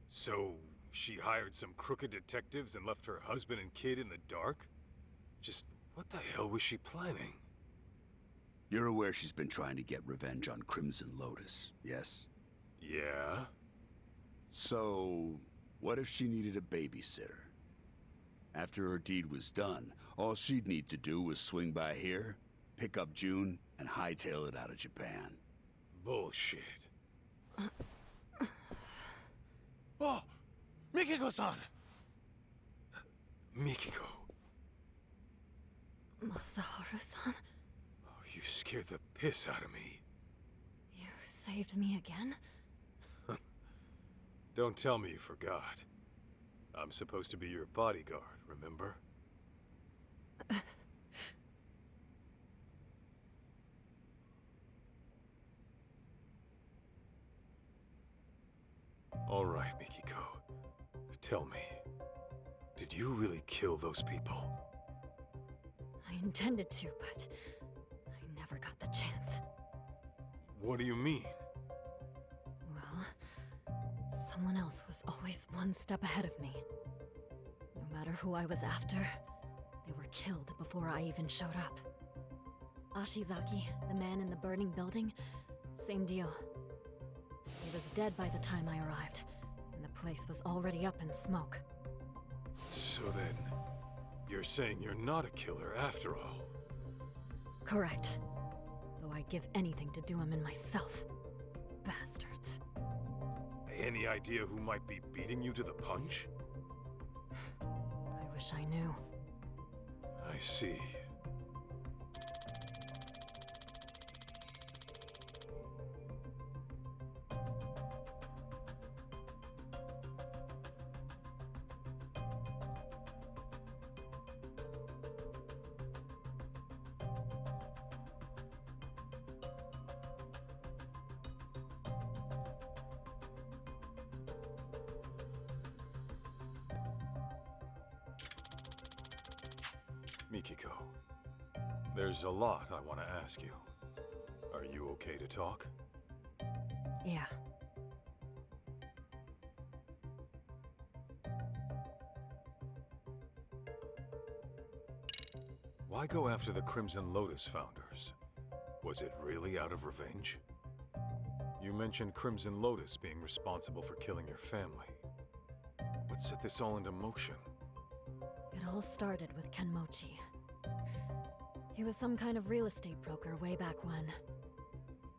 So, she hired some crooked detectives and left her husband and kid in the dark? Just, what the hell was she planning? You're aware she's been trying to get revenge on Crimson Lotus, yes? Yeah? So, what if she needed a babysitter? After her deed was done, all she'd need to do was swing by here, pick up June, and hightail it out of Japan. Bullshit. Oh! Mikiko-san! Mikiko. Masaharu-san, Oh, you scared the piss out of me. you saved me again? Don't tell me you forgot. I'm supposed to be your bodyguard, remember? All right, Mikiko. Tell me, did you really kill those people? I intended to, but I never got the chance. What do you mean? Well, someone else was always one step ahead of me. No matter who I was after, they were killed before I even showed up. Ashizaki, the man in the burning building, same deal. He was dead by the time I arrived, and the place was already up in smoke. So then, you're saying you're not a killer after all? Correct. Though I'd give anything to do him in myself. Bastards. Any idea who might be beating you to the punch? I wish I knew. I see. Mikiko, there's a lot I want to ask you. Are you okay to talk? Yeah. Why go after the Crimson Lotus founders? Was it really out of revenge? You mentioned Crimson Lotus being responsible for killing your family. What set this all into motion? It all started with Kenmochi. He was some kind of real estate broker way back when.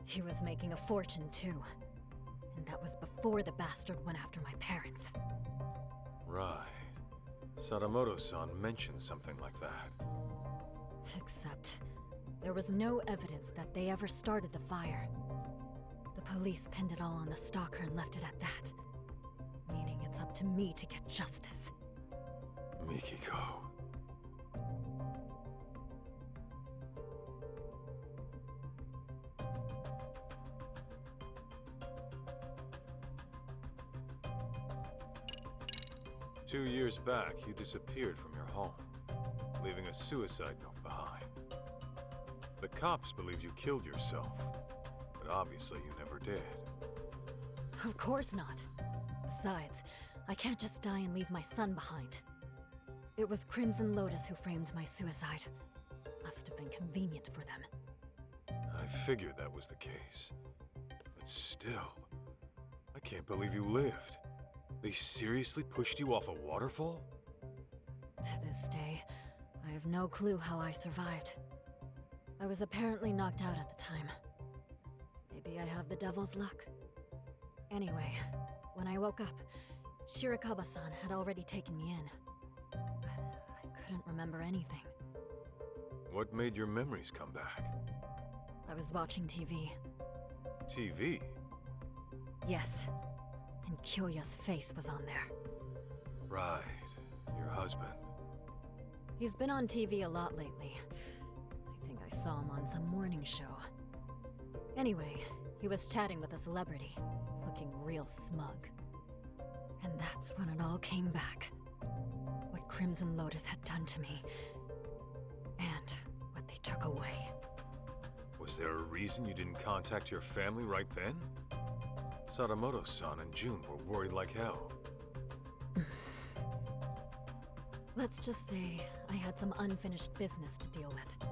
He was making a fortune too. And that was before the bastard went after my parents. Right. Sadamoto-san mentioned something like that. Except, there was no evidence that they ever started the fire. The police pinned it all on the stalker and left it at that. Meaning it's up to me to get justice. Mikiko. 2 years back, you disappeared from your home, leaving a suicide note behind. The cops believe you killed yourself, but obviously you never did. Of course not. Besides, I can't just die and leave my son behind. It was Crimson Lotus who framed my suicide. Must have been convenient for them. I figured that was the case. But still, I can't believe you lived. They seriously pushed you off a waterfall? To this day, I have no clue how I survived. I was apparently knocked out at the time. Maybe I have the devil's luck. Anyway, when I woke up, Shirakawa-san had already taken me in. But I couldn't remember anything. What made your memories come back? I was watching TV. TV? Yes. And Kyoya's face was on there. Right. Your husband. He's been on TV a lot lately. I think I saw him on some morning show. Anyway, he was chatting with a celebrity, looking real smug. And that's when it all came back. What Crimson Lotus had done to me. And what they took away. Was there a reason you didn't contact your family right then? Sadamoto-san and June were worried like hell. Let's just say I had some unfinished business to deal with.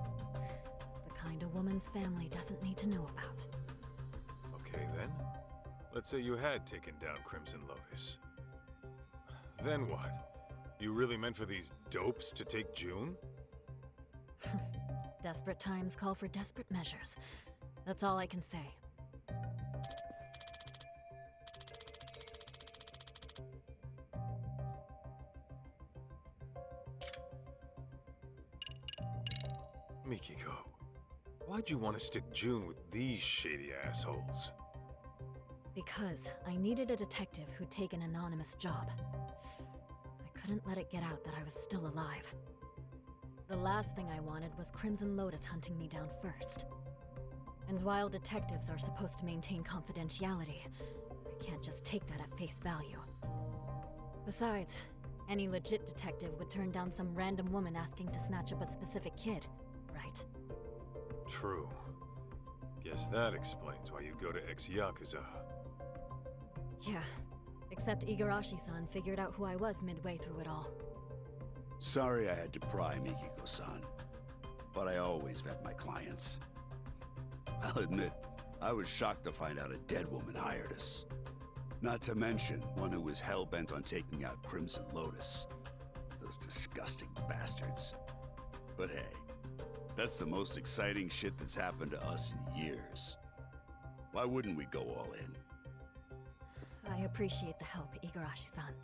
The kind a woman's family doesn't need to know about. Okay then. Let's say you had taken down Crimson Lotus. Then what? You really meant for these dopes to take June? Desperate times call for desperate measures. That's all I can say. Mikiko, why'd you want to stick June with these shady assholes? Because I needed a detective who'd take an anonymous job. I couldn't let it get out that I was still alive. The last thing I wanted was Crimson Lotus hunting me down first. And while detectives are supposed to maintain confidentiality, I can't just take that at face value. Besides, any legit detective would turn down some random woman asking to snatch up a specific kid, right? True. Guess that explains why you'd go to ex-Yakuza. Yeah, except Igarashi-san figured out who I was midway through it all. Sorry I had to pry, Mikiko-san. But I always vet my clients. I'll admit, I was shocked to find out a dead woman hired us. Not to mention, one who was hell-bent on taking out Crimson Lotus. Those disgusting bastards. But hey, that's the most exciting shit that's happened to us in years. Why wouldn't we go all in? I appreciate the help, Igarashi-san.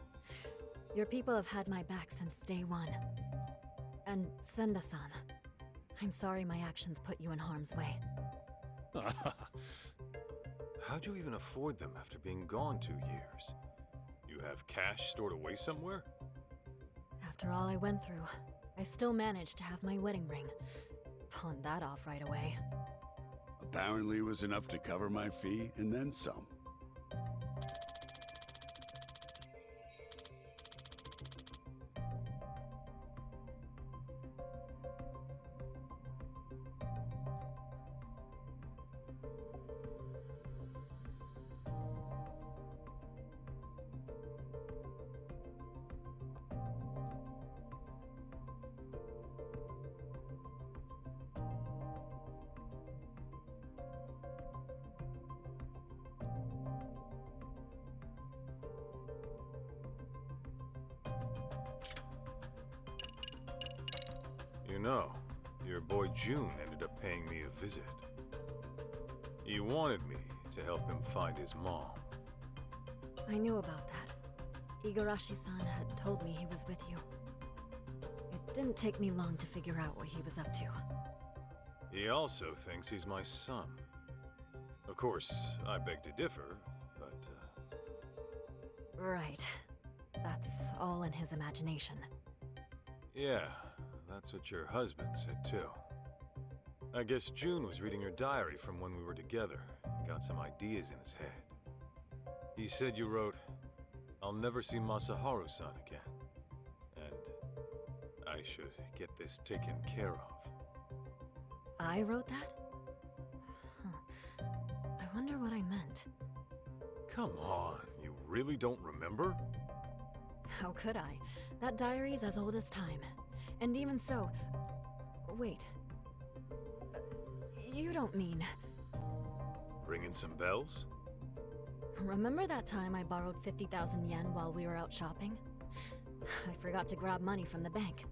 Your people have had my back since day one. And Senda-san. I'm sorry my actions put you in harm's way. How'd you even afford them after being gone 2 years? You have cash stored away somewhere? After all I went through, I still managed to have my wedding ring. Pawned that off right away. Apparently it was enough to cover my fee and then some. You know, your boy June ended up paying me a visit. He wanted me to help him find his mom. I knew about that. Igarashi-san had told me he was with you. It didn't take me long to figure out what he was up to. He also thinks he's my son. Of course, I beg to differ, but, Right. That's all in his imagination. yeah, that's what your husband said too. I guess June was reading your diary from when we were together and got some ideas in his head. He said you wrote, "I'll never see Masaharu-san again, and I should get this taken care of." I wrote that? Huh. I wonder what I meant. Come on, you really don't remember? How could I? That diary's as old as time. And even so... Wait. You don't mean... Ringing some bells? Remember that time I borrowed 50,000 yen while we were out shopping? I forgot to grab money from the bank.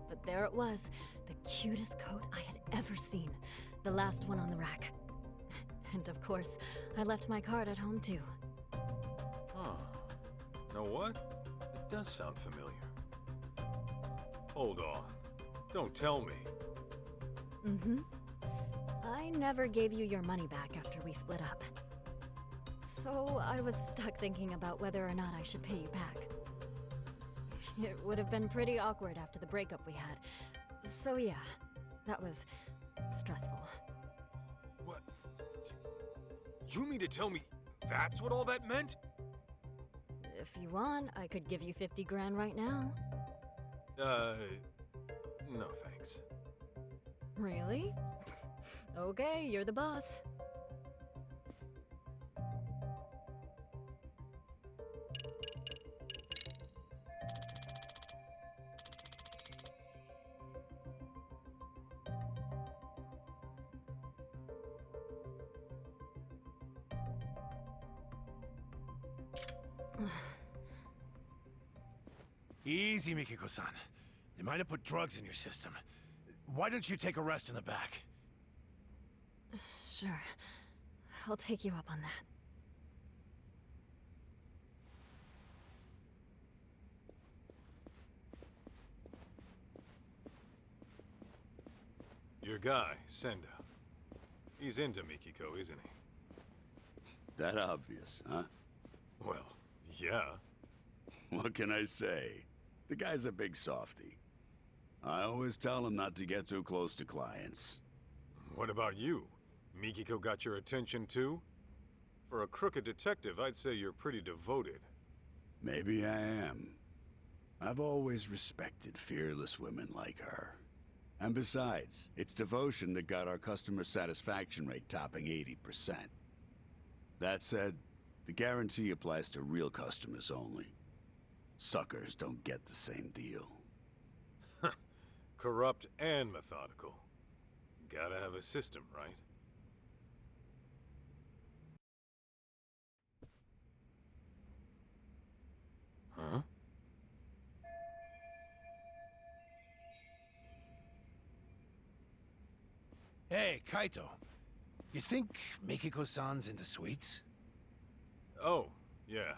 But there it was, the cutest coat I had ever seen. The last one on the rack. And of course, I left my card at home too. Huh. Know what? It does sound familiar. Hold on. Don't tell me. Mm-hmm. I never gave you your money back after we split up. So I was stuck thinking about whether or not I should pay you back. It would have been pretty awkward after the breakup we had. So yeah, that was stressful. What? You mean to tell me that's what all that meant? If you want, I could give you 50 grand right now. No thanks. Really? Okay, you're the boss. Easy, Mikiko-san. They might have put drugs in your system. Why don't you take a rest in the back? Sure. I'll take you up on that. Your guy, Senda. He's into Mikiko, isn't he? That obvious, huh? Well, yeah. What can I say? The guy's a big softy. I always tell him not to get too close to clients. What about you? Mikiko got your attention too? For a crooked detective, I'd say you're pretty devoted. Maybe I am. I've always respected fearless women like her. And besides, it's devotion that got our customer satisfaction rate topping 80%. That said, the guarantee applies to real customers only. Suckers don't get the same deal. Corrupt and methodical. Gotta have a system, right? Huh? Hey, Kaito. You think Mikiko-san's into sweets? Oh, yeah.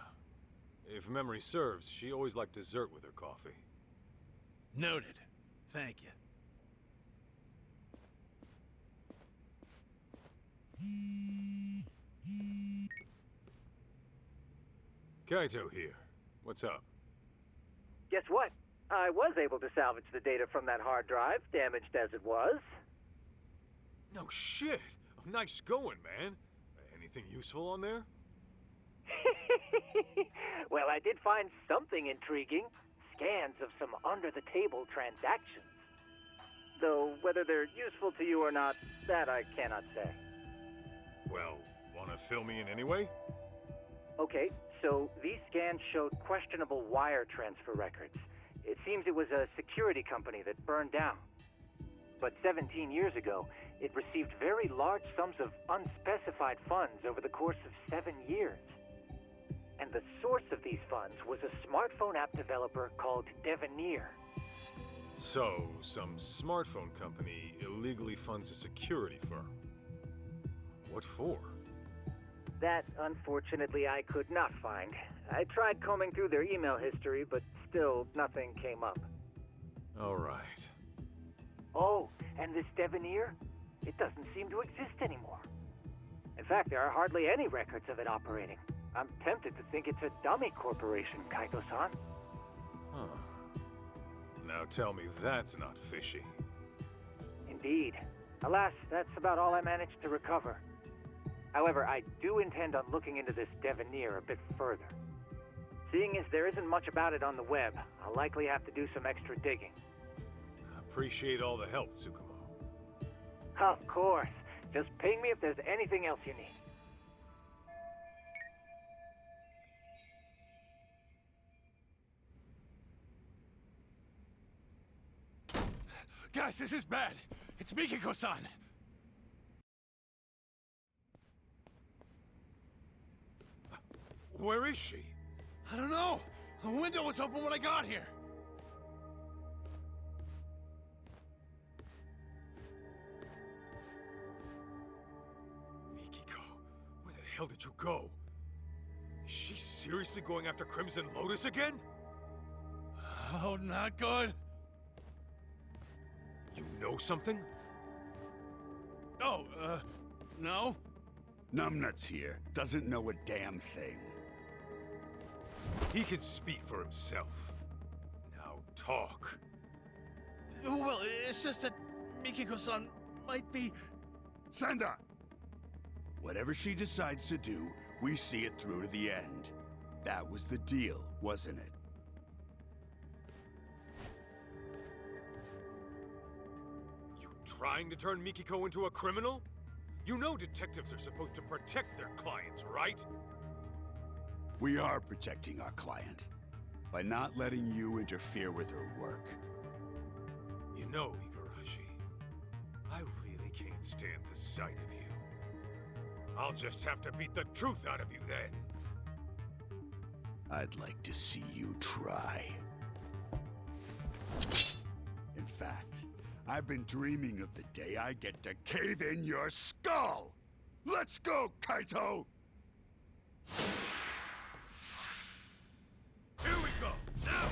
If memory serves, she always liked dessert with her coffee. Noted. Thank you. Kaito here. What's up? Guess what? I was able to salvage the data from that hard drive, damaged as it was. No shit! Nice going, man. Anything useful on there? Well, I did find something intriguing. Scans of some under-the-table transactions. Though, whether they're useful to you or not, that I cannot say. Well, wanna fill me in anyway? Okay, so these scans showed questionable wire transfer records. It seems it was a security company that burned down. But 17 years ago, it received very large sums of unspecified funds over the course of 7 years. And the source of these funds was a smartphone app developer called Devenir. So, some smartphone company illegally funds a security firm. What for? That, unfortunately, I could not find. I tried combing through their email history, but still nothing came up. Alright. Oh, and this Devenir? It doesn't seem to exist anymore. In fact, there are hardly any records of it operating. I'm tempted to think it's a dummy corporation, Kaito-san. Huh. Now tell me that's not fishy. Indeed. Alas, that's about all I managed to recover. However, I do intend on looking into this Devenir a bit further. Seeing as there isn't much about it on the web, I'll likely have to do some extra digging. Appreciate all the help, Tsukumo. Of course. Just ping me if there's anything else you need. Guys, this is bad. It's Mikiko-san. Where is she? I don't know. The window was open when I got here. Mikiko, where the hell did you go? Is she seriously going after Crimson Lotus again? Oh, not good. You know something? Oh, no? Numbnuts here doesn't know a damn thing. He can speak for himself. Now talk. Well, it's just that Mikiko-san might be... Senda! Whatever she decides to do, we see it through to the end. That was the deal, wasn't it? You trying to turn Mikiko into a criminal? You know detectives are supposed to protect their clients, right? We are protecting our client by not letting you interfere with her work. You know, Igarashi, I really can't stand the sight of you. I'll just have to beat the truth out of you then. I'd like to see you try. In fact, I've been dreaming of the day I get to cave in your skull! Let's go, Kaito! Here we go! Now!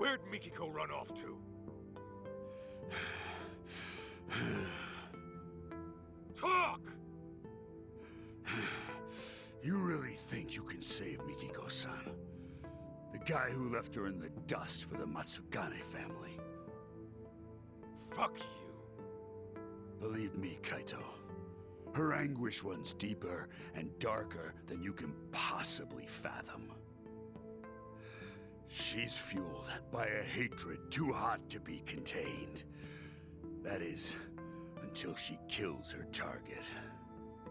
Where'd Mikiko run off to? Talk! You really think you can save Mikiko-san? The guy who left her in the dust for the Matsukane family. Fuck you. Believe me, Kaito. Her anguish runs deeper and darker than you can possibly fathom. She's fueled by a hatred too hot to be contained. That is, until she kills her target.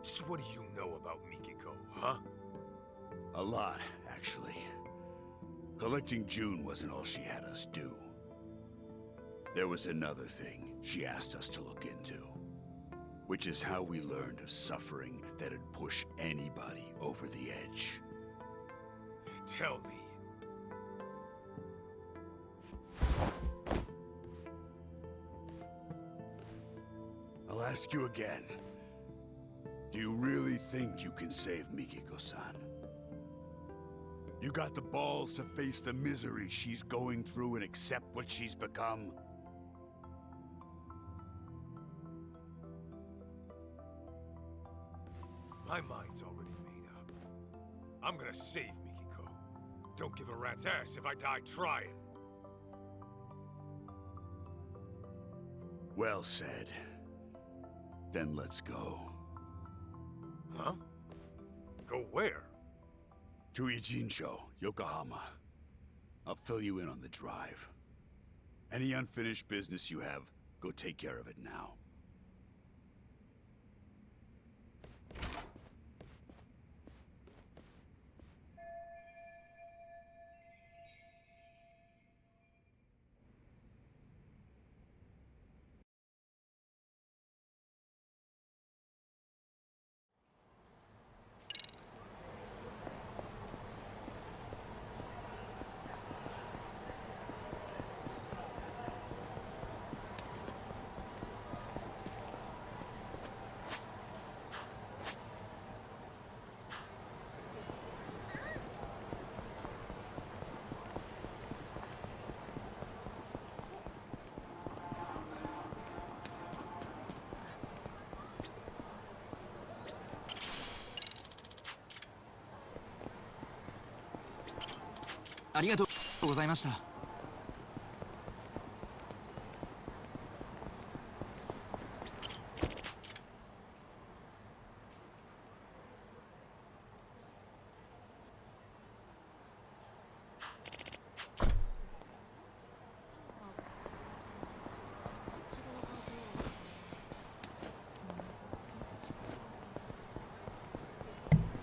So what do you know about Mikiko, huh? A lot, actually. Collecting June wasn't all she had us do. There was another thing she asked us to look into, which is how we learned of suffering that'd push anybody over the edge. Tell me. I'll ask you again. Do you really think you can save Mikiko-san? You got the balls to face the misery she's going through and accept what she's become? My mind's already made up. I'm gonna save Mikiko. Don't give a rat's ass if I die trying. Well said. Then let's go. Huh? Go where? To Ijincho, Yokohama. I'll fill you in on the drive. Any unfinished business you have, go take care of it now.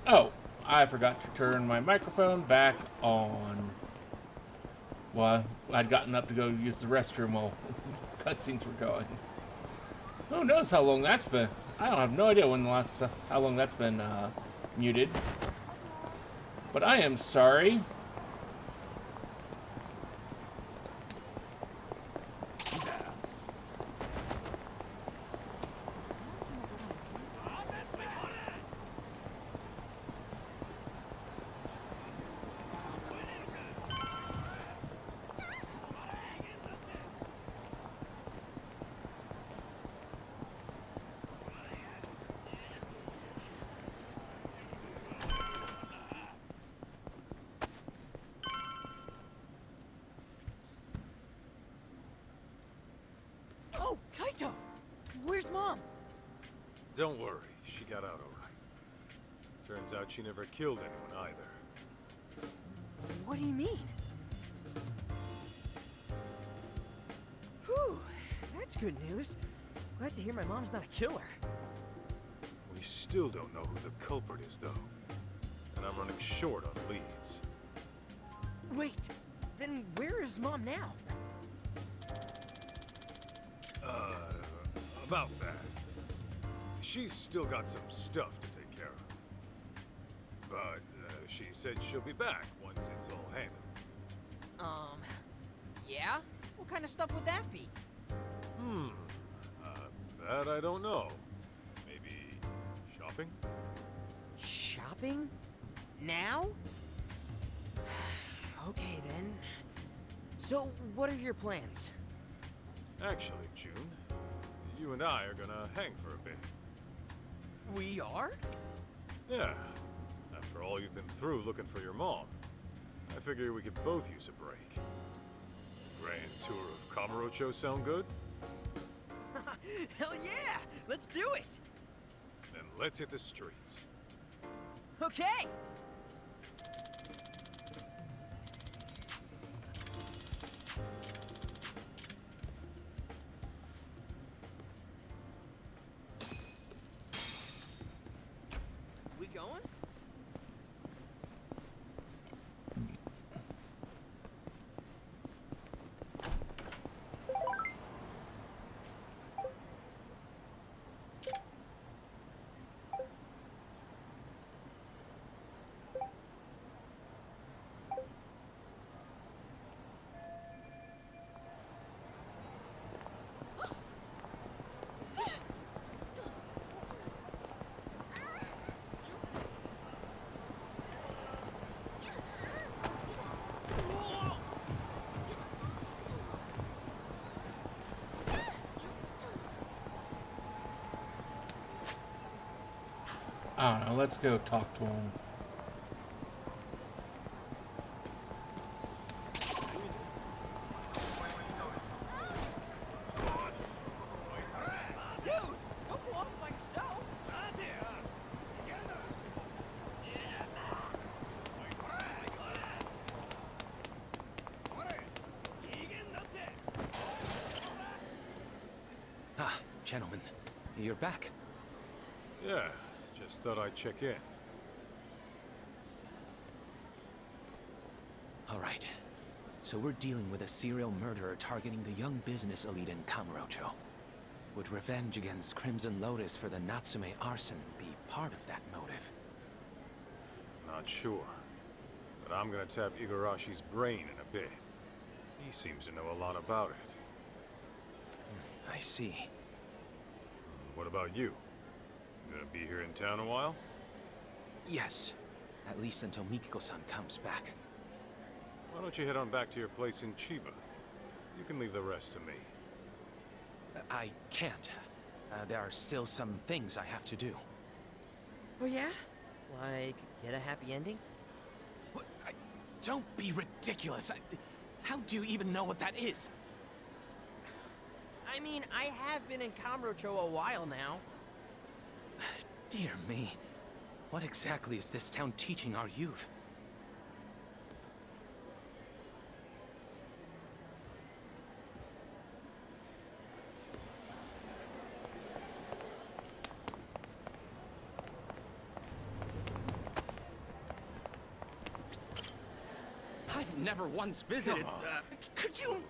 Oh, I forgot to turn my microphone back on. Well, I'd gotten up to go use the restroom while cutscenes were going. Who knows how long that's been? I don't have no idea when the last how long that's been muted. But I am sorry. Oh, Kaito! Where's Mom? Don't worry, she got out all right. Turns out she never killed anyone either. What do you mean? Whew, that's good news. Glad to hear my mom's not a killer. We still don't know who the culprit is, though. And I'm running short on leads. Wait, then where is Mom now? About that. She's still got some stuff to take care of. But she said she'll be back once it's all handled. Yeah? What kind of stuff would that be? That I don't know. Maybe shopping? Shopping? Now? Okay then. So, what are your plans? Actually, June, you and I are gonna hang for a bit. We are? Yeah. After all you've been through looking for your mom, I figure we could both use a break. Grand tour of Kamurocho sound good? Hell yeah! Let's do it! Then let's hit the streets. Okay! We going? I don't know, let's go talk to him. Dude! Don't go off by yourself! Ah, gentlemen, you're back. Yeah, just thought I'd check in. All right. So we're dealing with a serial murderer targeting the young business elite in Kamurocho. Would revenge against Crimson Lotus for the Natsume arson be part of that motive? Not sure. But I'm gonna tap Igarashi's brain in a bit. He seems to know a lot about it. I see. What about you? You gonna be here in town a while? Yes. At least until Mikiko-san comes back. Why don't you head on back to your place in Chiba? You can leave the rest to me. I can't. There are still some things I have to do. Oh yeah? Like, get a happy ending? What? Don't be ridiculous. How do you even know what that is? I mean, I have been in Kamurocho a while now. Dear me. What exactly is this town teaching our youth? I've never once visited. Could you?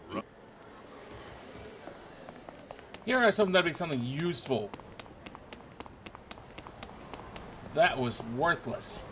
Here are something that'd be something useful. That was worthless.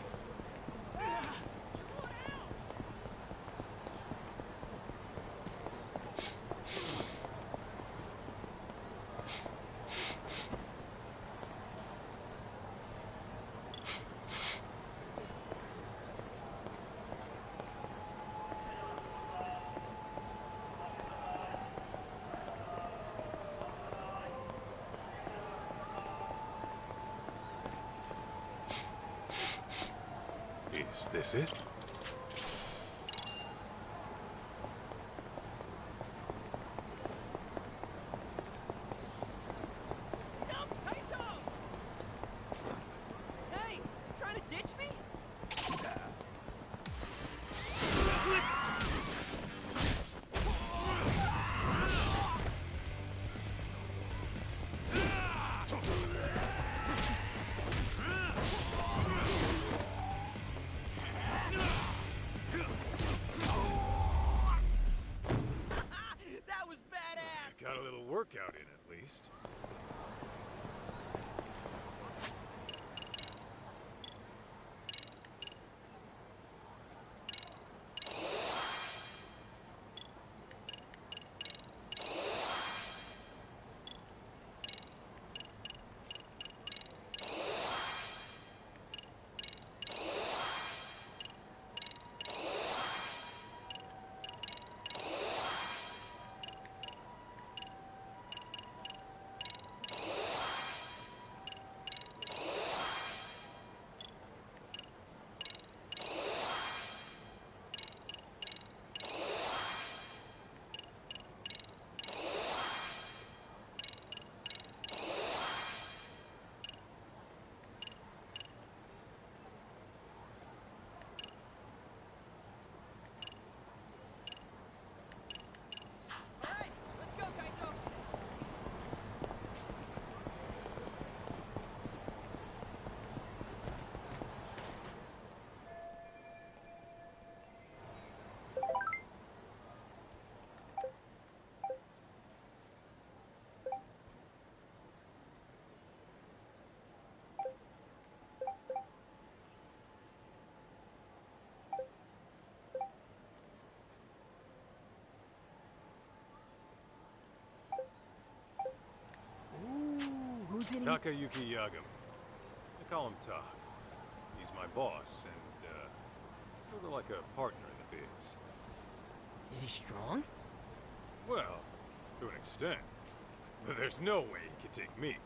Is this it? Kaito! Hey, trying to ditch me? That was badass! Got a little workout in at least. kidding? Takayuki Yagami. I call him Tak. He's my boss, and, sort of like a partner in the biz. Is he strong? Well, to an extent. But there's no way he could take me.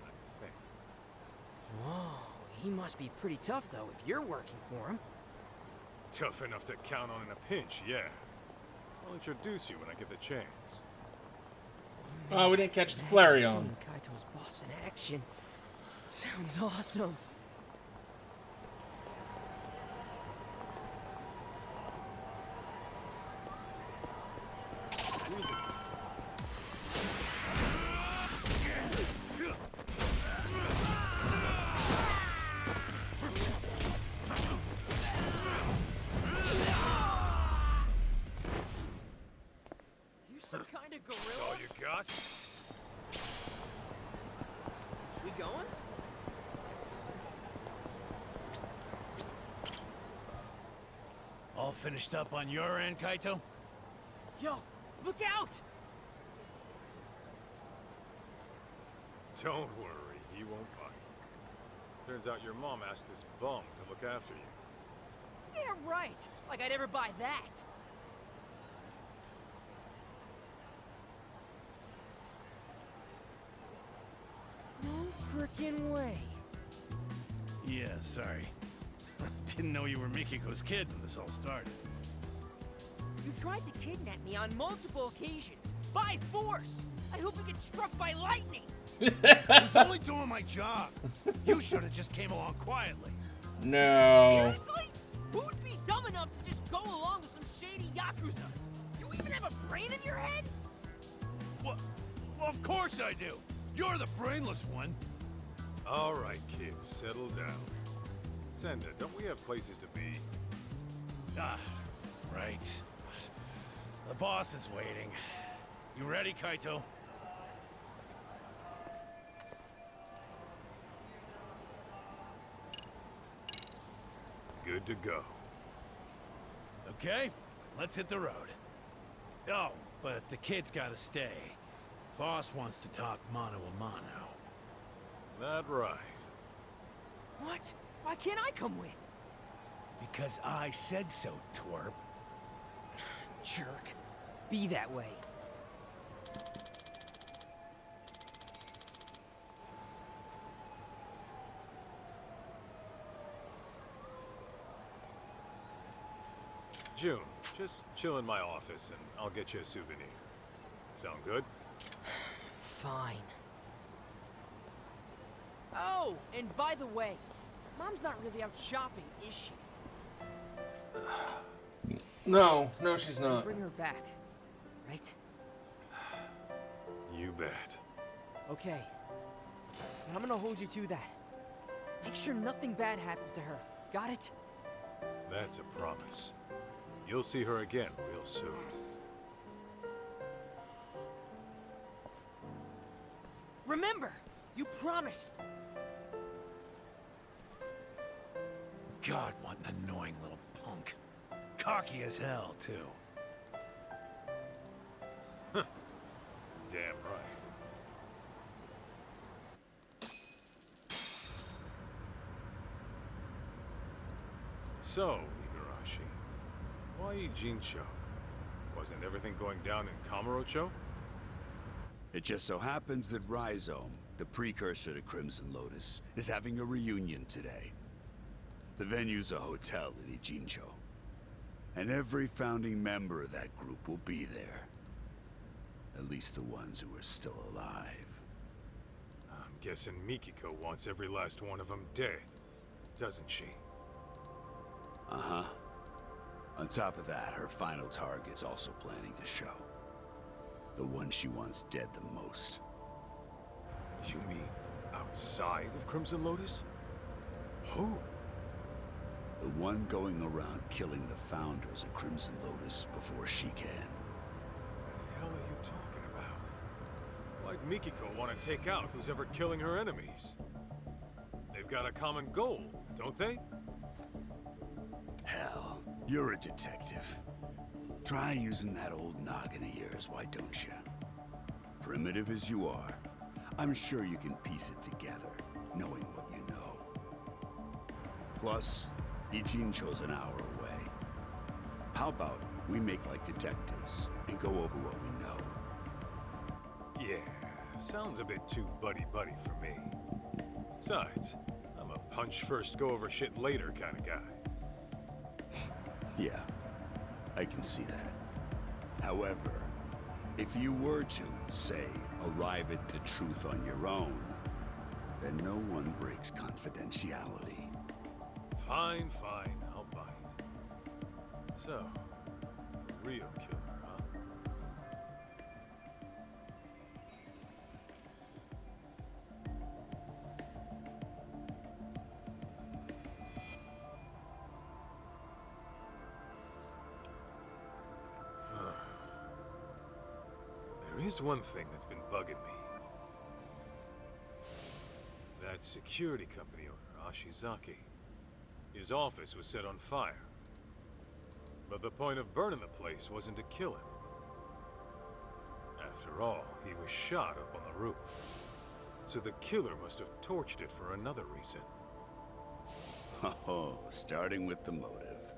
I think. Whoa, he must be pretty tough, though, if you're working for him. Tough enough to count on in a pinch, yeah. I'll introduce you when I get the chance. Oh, we didn't catch the Flareon. Seeing Kaito's boss in action sounds awesome. You some kind of gorilla? All you got? We going? All finished up on your end, Kaito? Yo, look out! Don't worry, he won't bite. Turns out your mom asked this bum to look after you. Yeah, right. Like I'd ever buy that. No frickin' way. Yeah, sorry. Didn't know you were Mikiko's kid when this all started. You tried to kidnap me on multiple occasions. By force! I hope you get struck by lightning! I was only doing my job. You should have just came along quietly. No. Seriously? Who'd be dumb enough to just go along with some shady Yakuza? You even have a brain in your head? What? Well, of course I do. You're the brainless one. All right, kids, settle down. Senda, don't we have places to be? Ah, right. The boss is waiting. You ready, Kaito? Good to go. Okay, let's hit the road. Oh, but the kid's gotta stay. Boss wants to talk mano a mano. That right. What? Why can't I come with? Because I said so, twerp. Jerk. Be that way. June, just chill in my office and I'll get you a souvenir. Sound good? Fine. Oh, and by the way, Mom's not really out shopping, is she? No, she's not. Bring her back, right? You bet. Okay. And I'm gonna hold you to that. Make sure nothing bad happens to her. Got it? That's a promise. You'll see her again real soon. Remember, you promised. God, what an annoying little punk. Cocky as hell, too. Damn right. So, Igarashi, why Jincho? Wasn't everything going down in Kamurocho? It just so happens that Rhizome, the precursor to Crimson Lotus, is having a reunion today. The venue's a hotel in Ijincho. And every founding member of that group will be there. At least the ones who are still alive. I'm guessing Mikiko wants every last one of them dead, doesn't she? Uh-huh. On top of that, her final target's also planning to show. The one she wants dead the most. You mean outside of Crimson Lotus? Who? The one going around killing the founders of Crimson Lotus before she can. What the hell are you talking about? Why'd Mikiko want to take out who's ever killing her enemies? They've got a common goal, don't they? Hell, you're a detective. Try using that old noggin of yours, why don't you? Primitive as you are, I'm sure you can piece it together, knowing what you know. Plus, Ijin chose an hour away. How about we make like detectives and go over what we know? Yeah, sounds a bit too buddy-buddy for me. Besides, I'm a punch first, go over shit later kind of guy. Yeah, I can see that. However, if you were to, say, arrive at the truth on your own, then no one breaks confidentiality. Fine, fine, I'll bite. So, the real killer, huh? There is one thing that's been bugging me. That security company owner, Ashizaki. His office was set on fire. But the point of burning the place wasn't to kill him. After all, he was shot up on the roof. So the killer must have torched it for another reason. Oh, starting with the motive.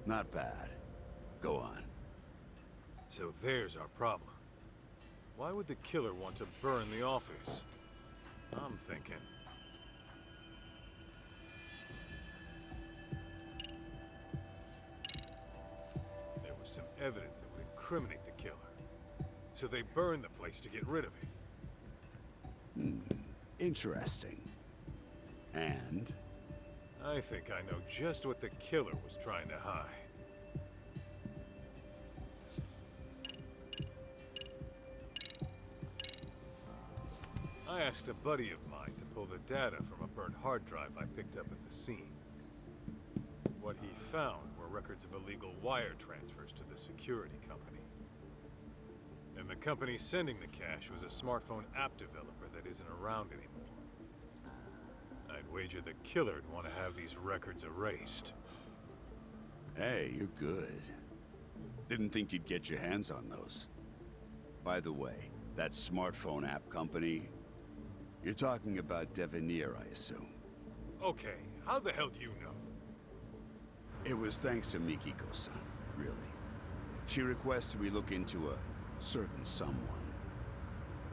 Not bad. Go on. So there's our problem. Why would the killer want to burn the office? I'm thinking. There was some evidence that would incriminate the killer. So they burned the place to get rid of it. Interesting. And? I think I know just what the killer was trying to hide. I asked a buddy of mine to pull the data from a burned hard drive I picked up at the scene. What he found were records of illegal wire transfers to the security company. And the company sending the cash was a smartphone app developer that isn't around anymore. I'd wager the killer'd want to have these records erased. Hey, you're good. Didn't think you'd get your hands on those. By the way, that smartphone app company, you're talking about Devenir, I assume. Okay, how the hell do you know? It was thanks to Mikiko-san, really. She requested we look into a certain someone.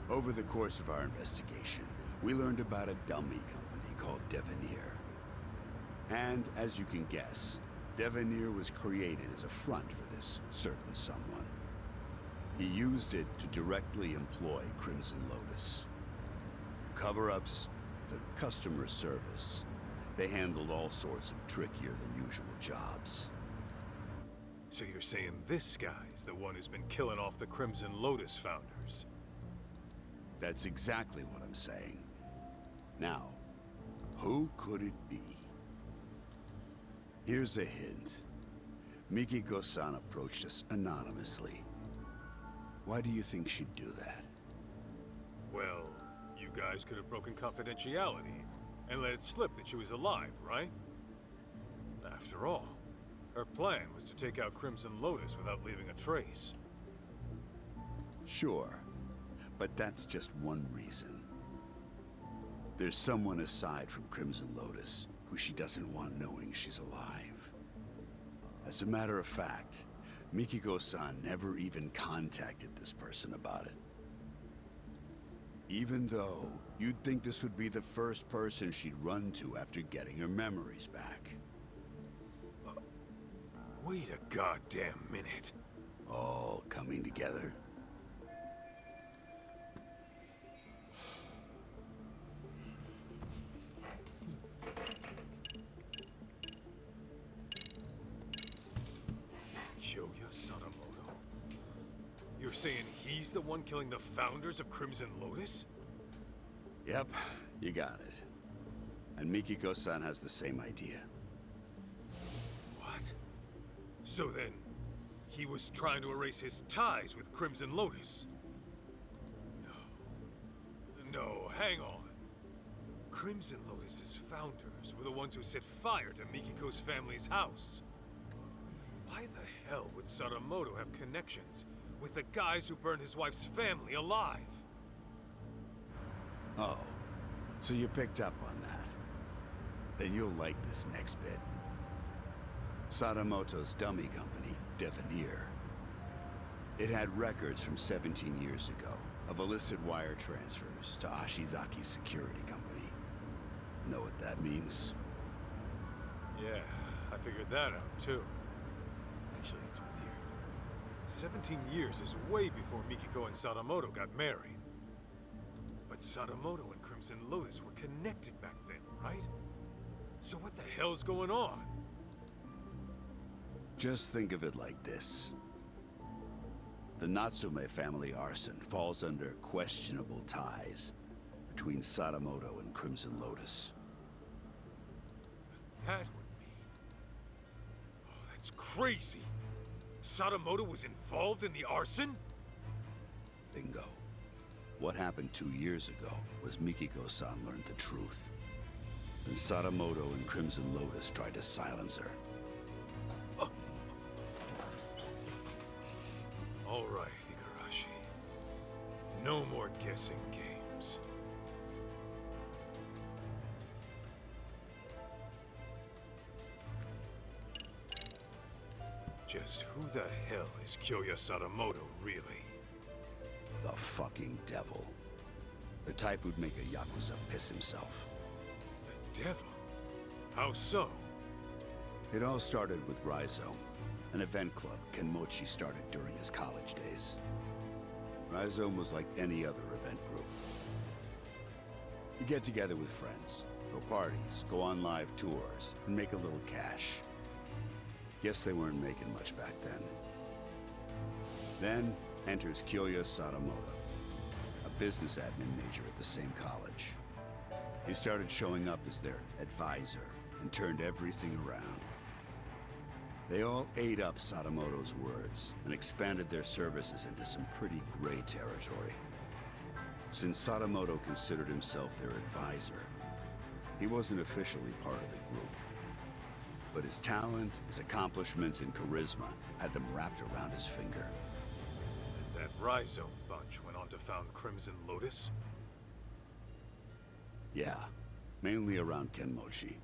Over the course of our investigation, we learned about a dummy company called Devenir. And as you can guess, Devenir was created as a front for this certain someone. He used it to directly employ Crimson Lotus. Cover-ups to customer service. They handled all sorts of trickier than usual jobs. So you're saying this guy's the one who's been killing off the Crimson Lotus founders? That's exactly what I'm saying. Now, who could it be? Here's a hint. Mikiko-san approached us anonymously. Why do you think she'd do that? Well, you guys could have broken confidentiality and let it slip that she was alive, right? After all, her plan was to take out Crimson Lotus without leaving a trace. Sure, but that's just one reason. There's someone aside from Crimson Lotus who she doesn't want knowing she's alive. As a matter of fact, Mikiko-san never even contacted this person about it. Even though you'd think this would be the first person she'd run to after getting her memories back. Wait a goddamn minute. All coming together. You're saying he's the one killing the founders of Crimson Lotus? Yep, you got it. And Mikiko-san has the same idea. What? So then, he was trying to erase his ties with Crimson Lotus? No, hang on. Crimson Lotus's founders were the ones who set fire to Mikiko's family's house. Why the hell would Sadamoto have connections with the guys who burned his wife's family alive? Oh, so you picked up on that. Then you'll like this next bit. Sadamoto's dummy company, Devenir. It had records from 17 years ago of illicit wire transfers to Ashizaki's security company. Know what that means? Yeah, I figured that out too. Actually, it's weird. 17 years is way before Mikiko and Sadamoto got married. But Sadamoto and Crimson Lotus were connected back then, right? So what the hell's going on? Just think of it like this. The Natsume family arson falls under questionable ties between Sadamoto and Crimson Lotus. That would mean... Oh, that's crazy! Sadamoto was involved in the arson? Bingo. What happened 2 years ago was Mikiko-san learned the truth. And Sadamoto and Crimson Lotus tried to silence her. All right, Igarashi. No more guessing games. Just who the hell is Kyoya Sadamoto, really? The fucking devil. The type who'd make a Yakuza piss himself. The devil? How so? It all started with Rhizome, an event club Kenmochi started during his college days. Rhizome was like any other event group. You get together with friends, throw parties, go on live tours, and make a little cash. Guess they weren't making much back then. Then enters Kyoya Sadamoto, a business admin major at the same college. He started showing up as their advisor and turned everything around. They all ate up Sadamoto's words and expanded their services into some pretty gray territory. Since Sadamoto considered himself their advisor, he wasn't officially part of the group. But his talent, his accomplishments, and charisma had them wrapped around his finger. And that Rhizome bunch went on to found Crimson Lotus? Yeah, mainly around Kenmochi.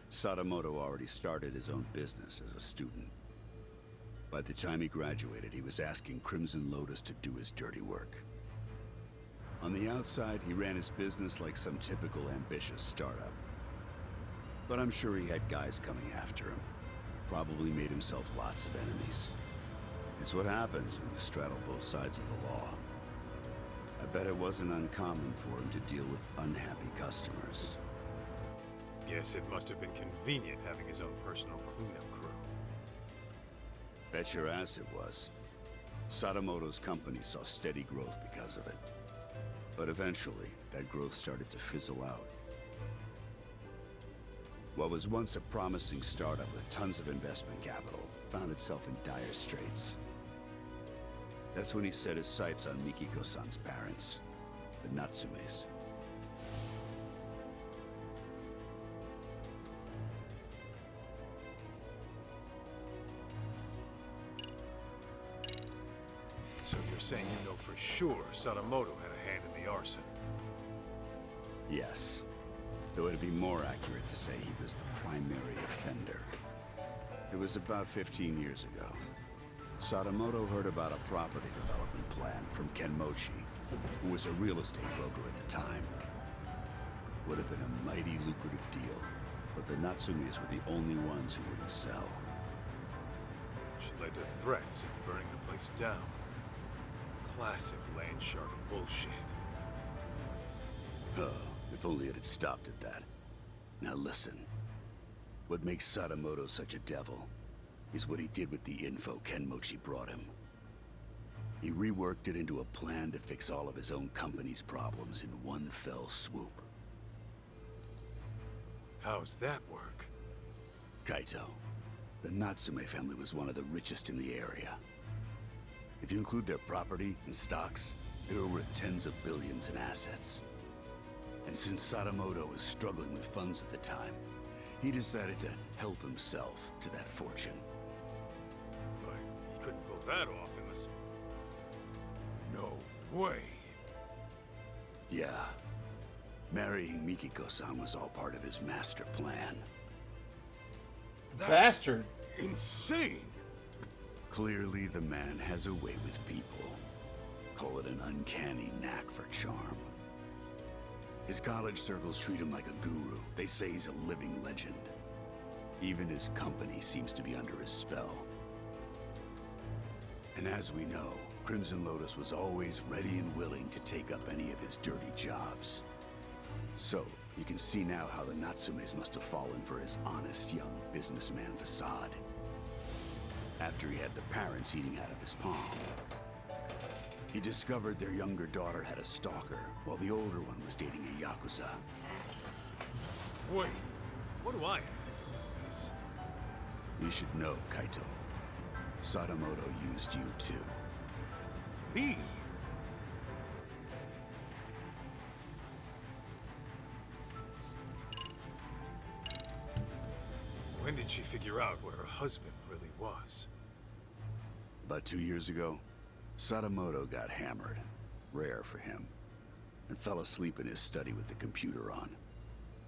Sadamoto already started his own business as a student. By the time he graduated, he was asking Crimson Lotus to do his dirty work. On the outside, he ran his business like some typical ambitious startup. But I'm sure he had guys coming after him. Probably made himself lots of enemies. It's what happens when you straddle both sides of the law. I bet it wasn't uncommon for him to deal with unhappy customers. Guess it must have been convenient having his own personal cleanup crew. Bet your ass it was. Sadamoto's company saw steady growth because of it. But eventually, that growth started to fizzle out. What was once a promising startup with tons of investment capital found itself in dire straits. That's when he set his sights on Mikiko-san's parents, the Natsumes. So you're saying you know for sure Sadamoto had a hand in the arson? Yes. Though it'd be more accurate to say he was the primary offender. It was about 15 years ago. Sadamoto heard about a property development plan from Kenmochi, who was a real estate broker at the time. Would have been a mighty lucrative deal, but the Natsumes were the only ones who wouldn't sell. Which led to threats and burning the place down. Classic land shark bullshit. Oh, if only it had stopped at that. Now listen. What makes Sadamoto such a devil is what he did with the info Kenmochi brought him. He reworked it into a plan to fix all of his own company's problems in one fell swoop. How's that work? Kaito, the Natsume family was one of the richest in the area. If you include their property and stocks, they were worth tens of billions in assets. And since Sadamoto was struggling with funds at the time, he decided to help himself to that fortune. But he couldn't pull that off unless... No way! Yeah. Marrying Mikiko-san was all part of his master plan. That's Bastard. insane! Clearly, the man has a way with people. Call it an uncanny knack for charm. His college circles treat him like a guru. They say he's a living legend. Even his company seems to be under his spell. And as we know, Crimson Lotus was always ready and willing to take up any of his dirty jobs. So, you can see now how the Natsumes must have fallen for his honest young businessman facade. After he had the parents eating out of his palm, he discovered their younger daughter had a stalker, while the older one was dating a Yakuza. Wait, what do I have to do with this? You should know, Kaito. Sadamoto used you too. Me? When did she figure out what her husband really was? About 2 years ago, Sadamoto got hammered, rare for him, and fell asleep in his study with the computer on.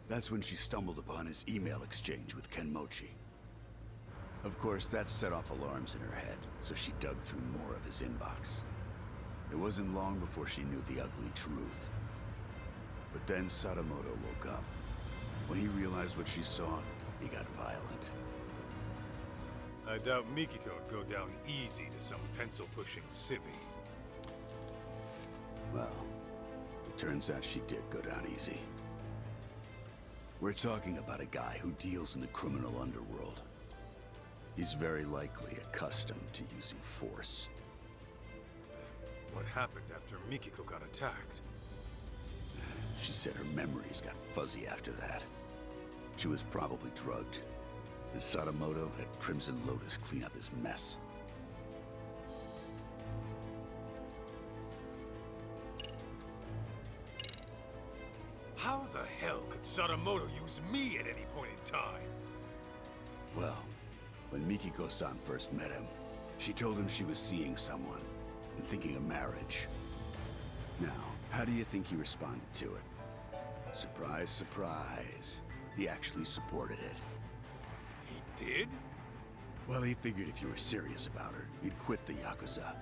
That's when she stumbled upon his email exchange with Kenmochi. Of course, that set off alarms in her head, so she dug through more of his inbox. It wasn't long before she knew the ugly truth. But then Sadamoto woke up. When he realized what she saw, he got violent. I doubt Mikiko would go down easy to some pencil-pushing civvy. Well, it turns out she did go down easy. We're talking about a guy who deals in the criminal underworld. He's very likely accustomed to using force. What happened after Mikiko got attacked? She said her memories got fuzzy after that. She was probably drugged, and Sadamoto had Crimson Lotus clean up his mess. How the hell could Sadamoto use me at any point in time? Well, when Mikiko-san first met him, she told him she was seeing someone and thinking of marriage. Now, how do you think he responded to it? Surprise, surprise. He actually supported it. He did? Well, he figured if you were serious about her, you'd quit the Yakuza.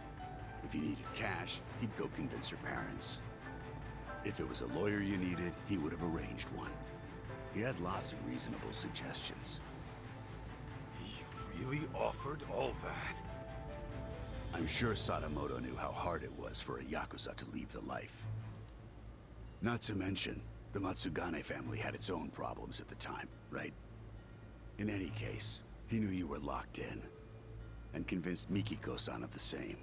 If you needed cash, he'd go convince her parents. If it was a lawyer you needed, he would have arranged one. He had lots of reasonable suggestions. He really offered all that? I'm sure Sadamoto knew how hard it was for a Yakuza to leave the life. Not to mention, the Matsugane family had its own problems at the time, right? In any case, he knew you were locked in, and convinced Mikiko-san of the same.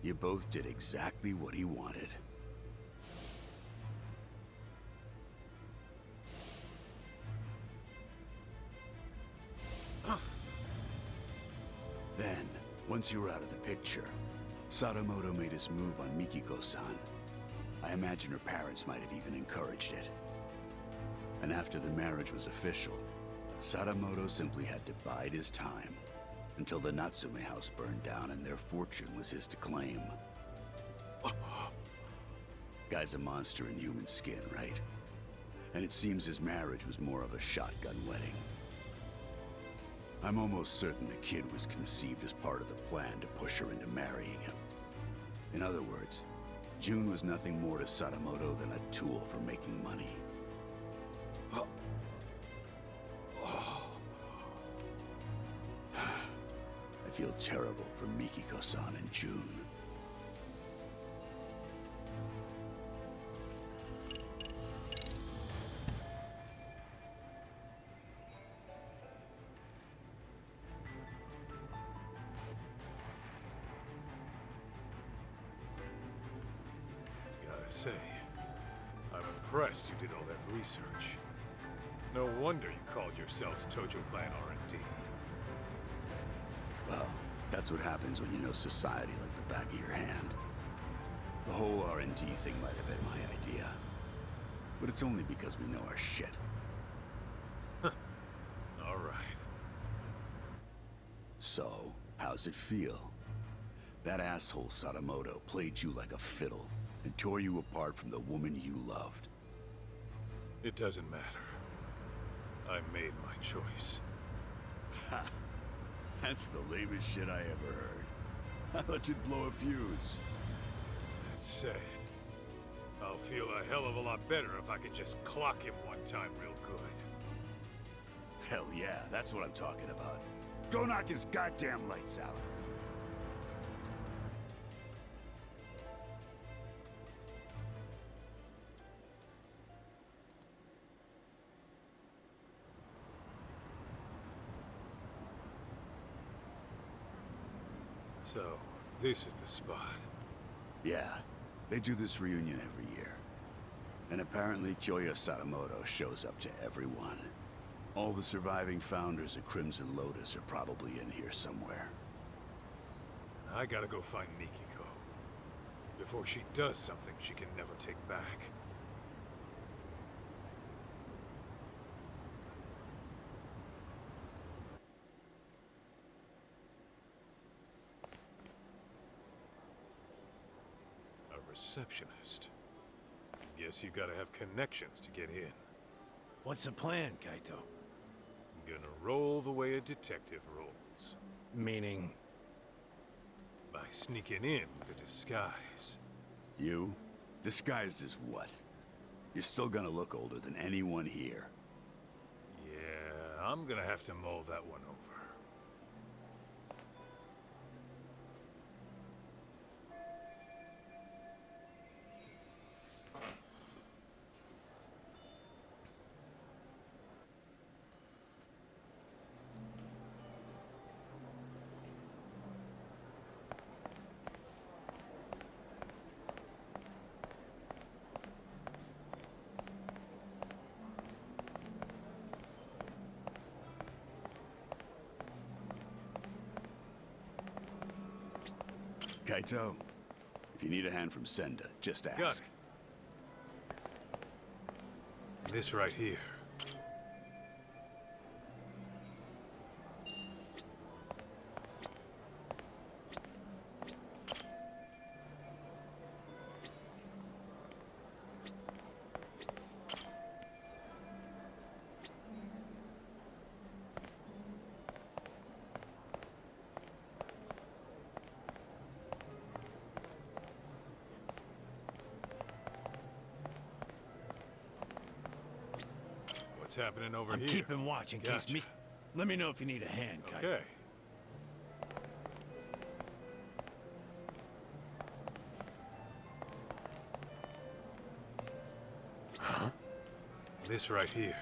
You both did exactly what he wanted. Then, once you were out of the picture, Sadamoto made his move on Mikiko-san. I imagine her parents might have even encouraged it. And after the marriage was official, Sadamoto simply had to bide his time until the Natsume house burned down and their fortune was his to claim. Guy's a monster in human skin, right? And it seems his marriage was more of a shotgun wedding. I'm almost certain the kid was conceived as part of the plan to push her into marrying him. In other words, June was nothing more to Sadamoto than a tool for making money. I feel terrible for Mikiko-san and June. Gotta say, I'm impressed you did all that research. No wonder you called yourselves Tojo Clan R&D. Well, that's what happens when you know society like the back of your hand. The whole R&D thing might have been my idea. But it's only because we know our shit. All right. So, how's it feel? That asshole Sadamoto played you like a fiddle. and tore you apart from the woman you loved. It doesn't matter. I made my choice. Ha! That's the lamest shit I ever heard. I thought you'd blow a fuse. That said, I'll feel a hell of a lot better if I can just clock him one time real good. Hell yeah, that's what I'm talking about. Go knock his goddamn lights out. So, this is the spot. Yeah, they do this reunion every year. And apparently Kyoya Sadamoto shows up to every one. All the surviving founders of Crimson Lotus are probably in here somewhere. I gotta go find Mikiko. Before she does something she can never take back. A receptionist. Guess you gotta have connections to get in. What's the plan, Kaito? Gonna roll the way a detective rolls. Meaning? By sneaking in with a disguise. You? Disguised as what? You're still gonna look older than anyone here. Yeah, I'm gonna have to mull that one over. Kaito, if you need a hand from Senda, just ask. Got it. This right here. What's happening over here? I'm keeping watch in case Gotcha. me. Let me know if you need a hand, Kaito. Okay. Huh? This right here.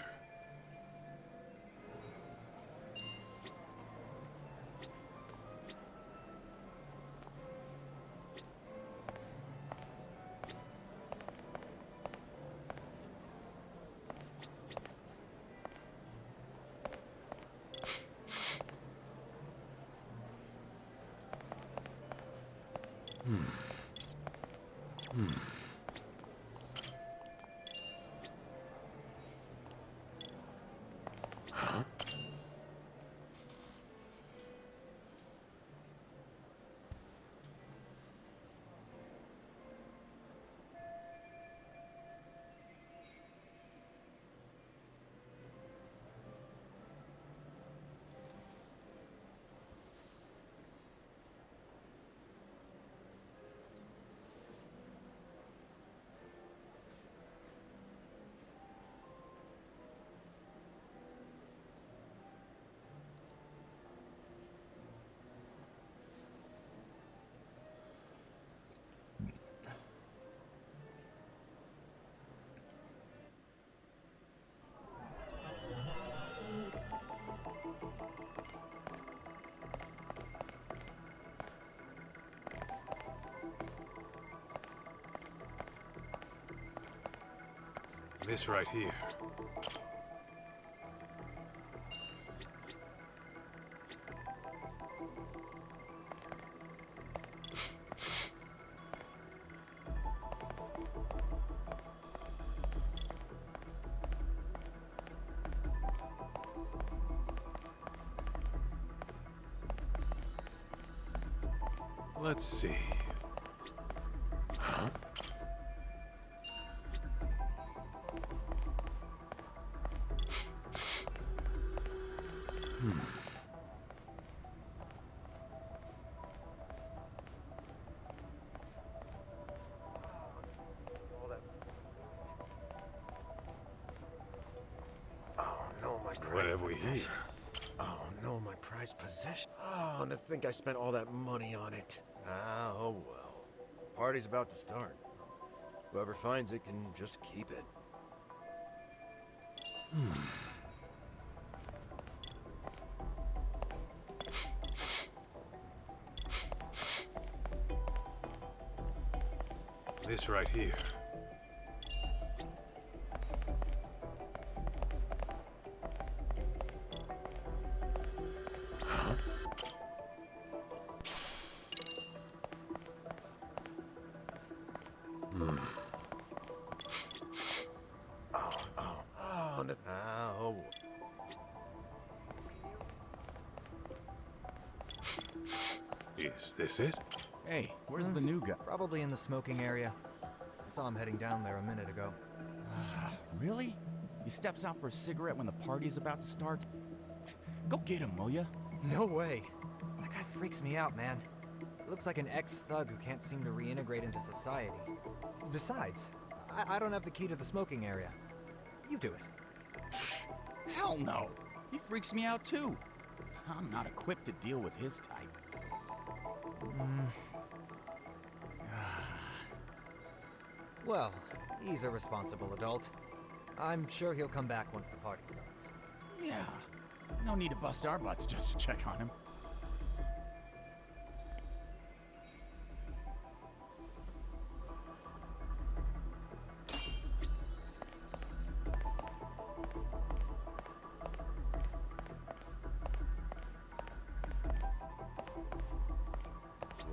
Huh? This right here. Let's see. Huh? What have we here? Oh no, my prized possession. Oh, and to think I spent all that money on it. Ah, oh well. Party's about to start. Whoever finds it can just keep it. This right here. Huh? Oh, no. Ah, oh. Is this it? Hey, where's the new guy? Probably in the smoking area. I saw him heading down there a minute ago. Really? He steps out for a cigarette when the party's about to start? Go get him, will ya? No way. That guy freaks me out, man. He looks like an ex-thug who can't seem to reintegrate into society. Besides, I don't have the key to the smoking area. You do it. Hell no! He freaks me out too. I'm not equipped to deal with his type. Well, he's a responsible adult. I'm sure he'll come back once the party starts. Yeah. No need to bust our butts just to check on him.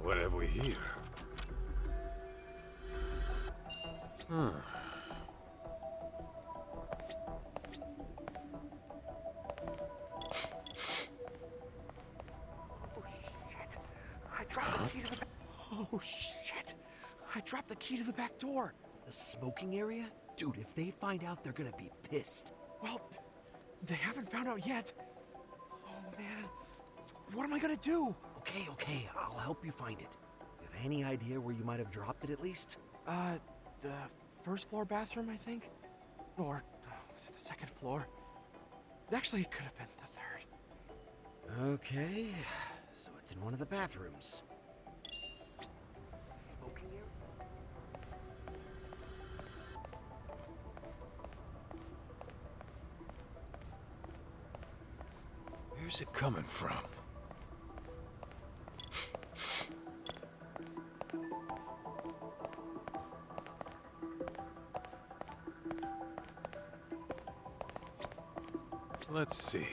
What have we here? Huh. Oh shit! I dropped the key to the back door. The smoking area? Dude, if they find out, they're gonna be pissed. Well, they haven't found out yet. Oh man, what am I gonna do? Okay, I'll help you find it. You have any idea where you might have dropped it at least? The first floor bathroom, I think? Or was it the second floor? Actually, it could have been the third. Okay, so it's in one of the bathrooms. Smoking area? Where's it coming from? Let's see.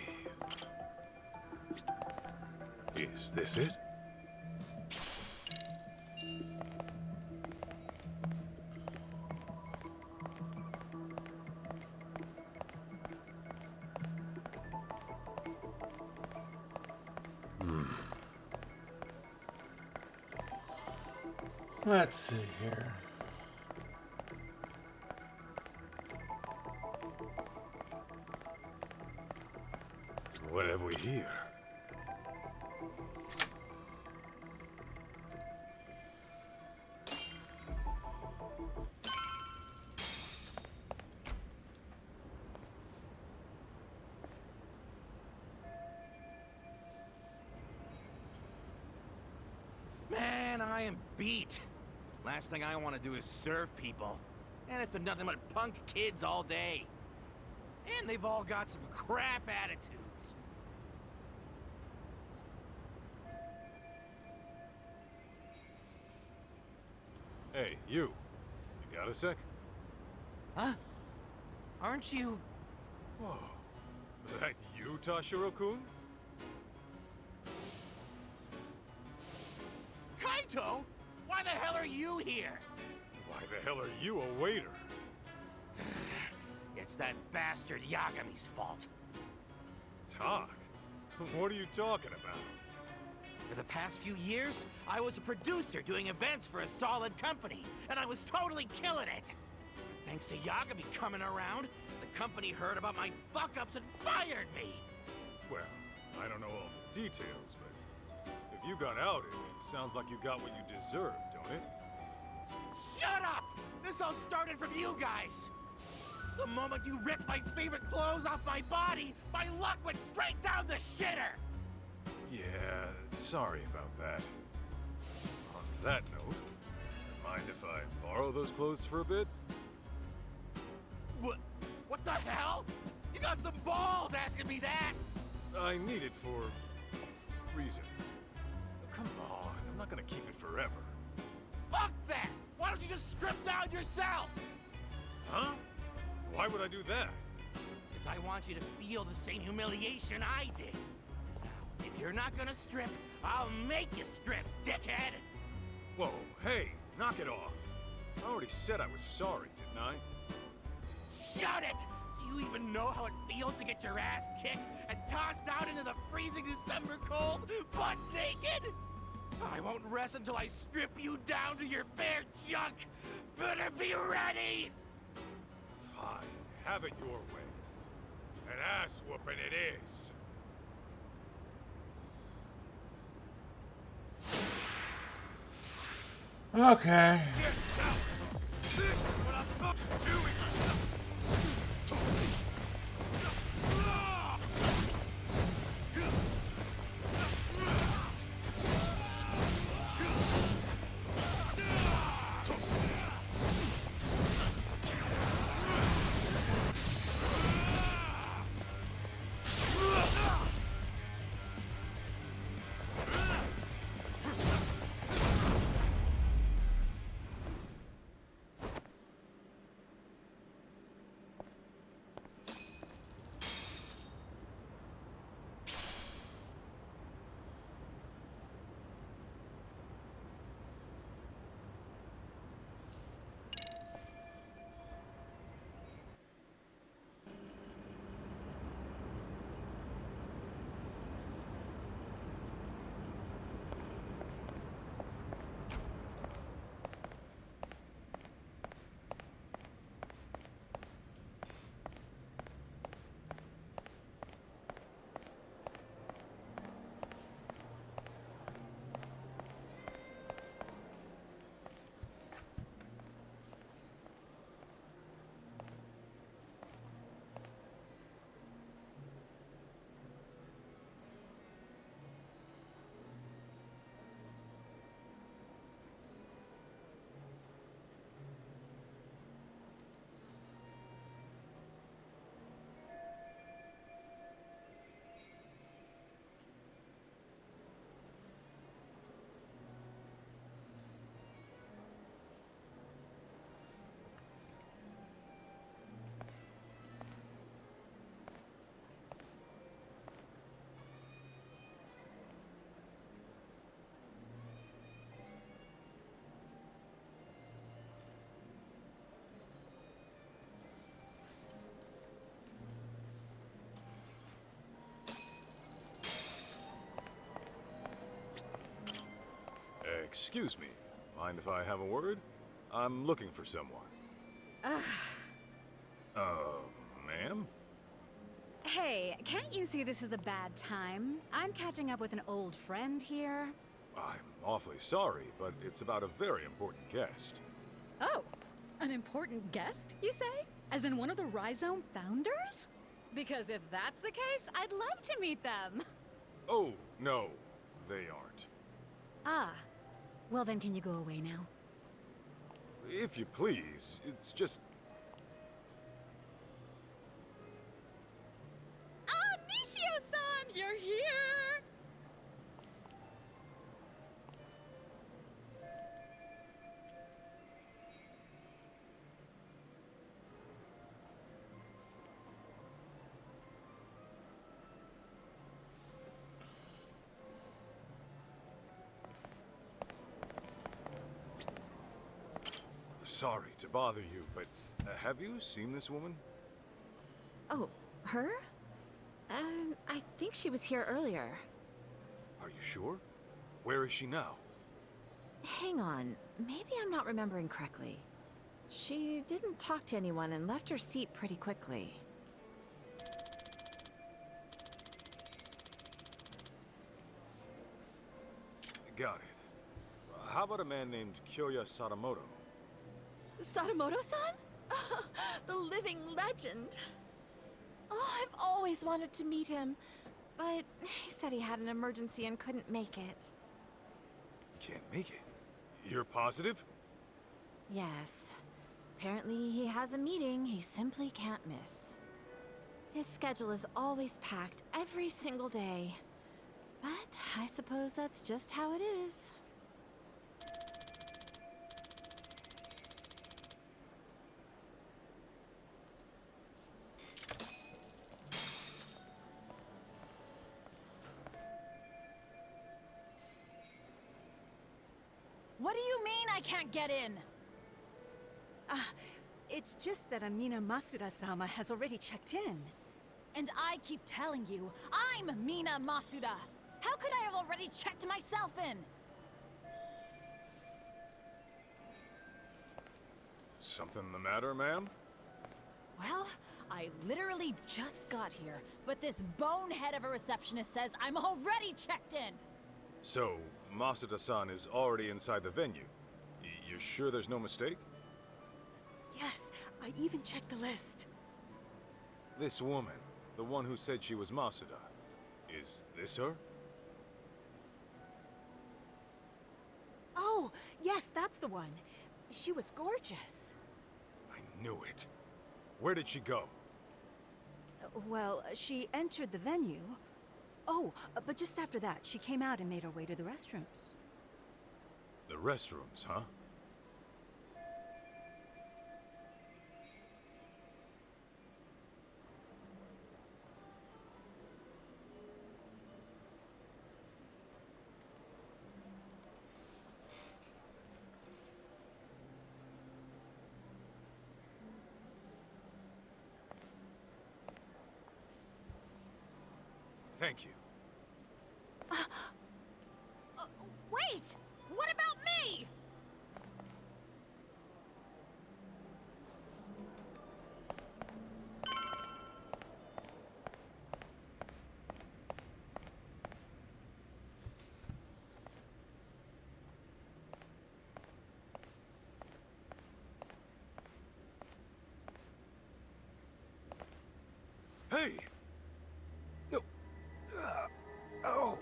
Is this it? Let's see here. What have we here? Man, I am beat. Last thing I want to do is serve people. And it's been nothing but punk kids all day. And they've all got some crap attitudes. Hey, you. You got a sec? Huh? Aren't you... Whoa. That you, Tashiro-kun? Kaito? Why the hell are you here? Why the hell are you a waiter? It's that bastard Yagami's fault. Talk? What are you talking about? For the past few years, I was a producer doing events for a solid company, and I was totally killing it. Thanks to Yagami coming around, the company heard about my fuck-ups and fired me. Well, I don't know all the details, but if you got outed, it sounds like you got what you deserved, don't it? Shut up! This all started from you guys! The moment you ripped my favorite clothes off my body, my luck went straight down the shitter! Yeah, sorry about that. On that note, mind if I borrow those clothes for a bit? What the hell? You got some balls asking me that! I need it for reasons. Come on, I'm not gonna keep it forever. Fuck that! Why don't you just strip down yourself? Huh? Why would I do that? Because I want you to feel the same humiliation I did. Now, if you're not gonna strip, I'll make you strip, dickhead! Whoa, hey, knock it off. I already said I was sorry, didn't I? Shut it! Do you even know how it feels to get your ass kicked and tossed out into the freezing December cold, butt naked? I won't rest until I strip you down to your bare junk! Better be ready! Fine, have it your way. An ass whooping it is. Okay. Get out! This is what I'm fucking doing! Excuse me. Mind if I have a word? I'm looking for someone. Ma'am? Hey, can't you see this is a bad time? I'm catching up with an old friend here. I'm awfully sorry, but it's about a very important guest. Oh, an important guest, you say? As in one of the Rhizome founders? Because if that's the case, I'd love to meet them. Oh, no, they aren't. Ah, well then can you go away now? If you please, it's just... Oh, Nishio-san, you're here! Sorry to bother you, but have you seen this woman? Oh, her? I think she was here earlier. Are you sure? Where is she now? Hang on, maybe I'm not remembering correctly. She didn't talk to anyone and left her seat pretty quickly. Got it. How about a man named Kyoya Sadamoto? Sadamoto-san? The living legend. Oh, I've always wanted to meet him, but he said he had an emergency and couldn't make it. You can't make it. You're positive? Yes. Apparently he has a meeting he simply can't miss. His schedule is always packed every single day. But I suppose that's just how it is. What do you mean I can't get in? It's just that Amina Masuda-sama has already checked in. And I keep telling you, I'm Mina Masuda. How could I have already checked myself in? Something the matter, ma'am? Well, I literally just got here, but this bonehead of a receptionist says I'm already checked in. So, Masuda-san is already inside the venue. You sure there's no mistake? Yes, I even checked the list. This woman, the one who said she was Masuda, is this her? Oh, yes, that's the one. She was gorgeous. I knew it. Where did she go? Well, she entered the venue. Oh, but just after that, she came out and made her way to the restrooms. The restrooms, huh? Thank you. Wait! What about me? Hey! No. Oh.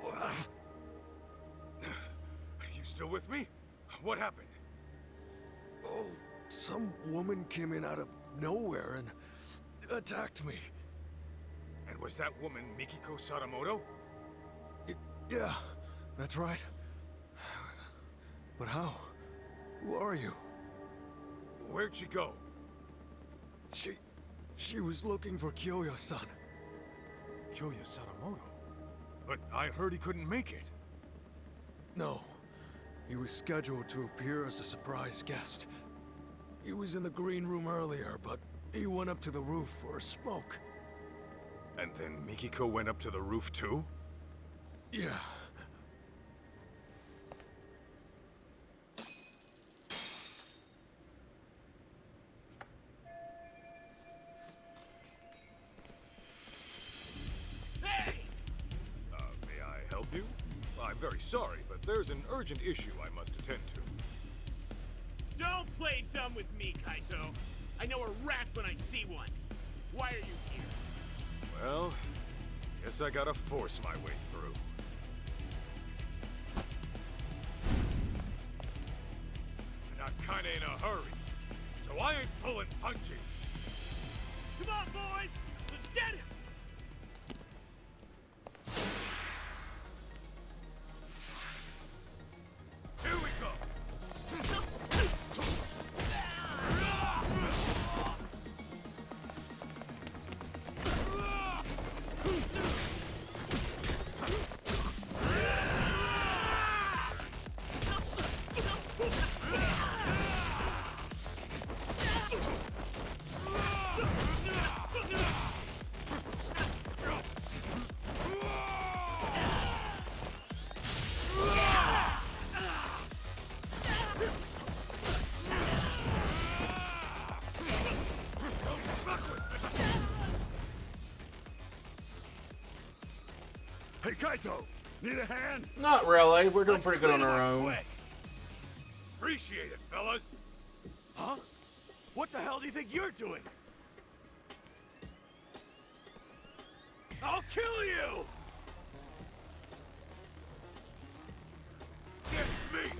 You still with me? What happened? Oh, some woman came in out of nowhere and attacked me. And was that woman Mikiko Sadamoto? Yeah, that's right. But how? Who are you? Where'd she go? She was looking for Kyoya-san. Kyoya Sadamoto? But I heard he couldn't make it. No. He was scheduled to appear as a surprise guest. He was in the green room earlier, but he went up to the roof for a smoke. And then Mikiko went up to the roof too? Yeah. May I help you? I'm very sorry, but there's an urgent issue I must attend to. Don't play dumb with me, Kaito. I know a rat when I see one. Why are you here? Well, guess I gotta force my way through. And I'm kinda in a hurry, so I ain't pulling punches. Come on, boys! Let's get him! Here we go! Hey, Kaito! Need a hand? Not really. We're doing pretty good on our own. Appreciate it, fellas. Huh? What the hell do you think you're doing? I'll kill you! Get me!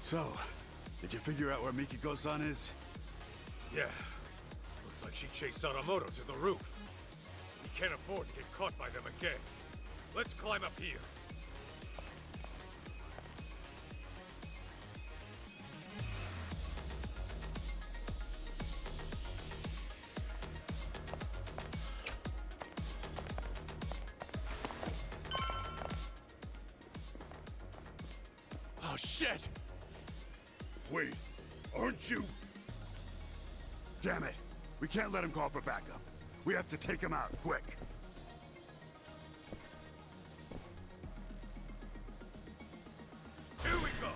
So, did you figure out where Mikiko-san is? Yeah. Looks like she chased Sadamoto to the roof. We can't afford to get caught by them again. Let's climb up here. Oh, shit! Wait, aren't you? Damn it! We can't let him call for backup. We have to take him out, quick. Here we go!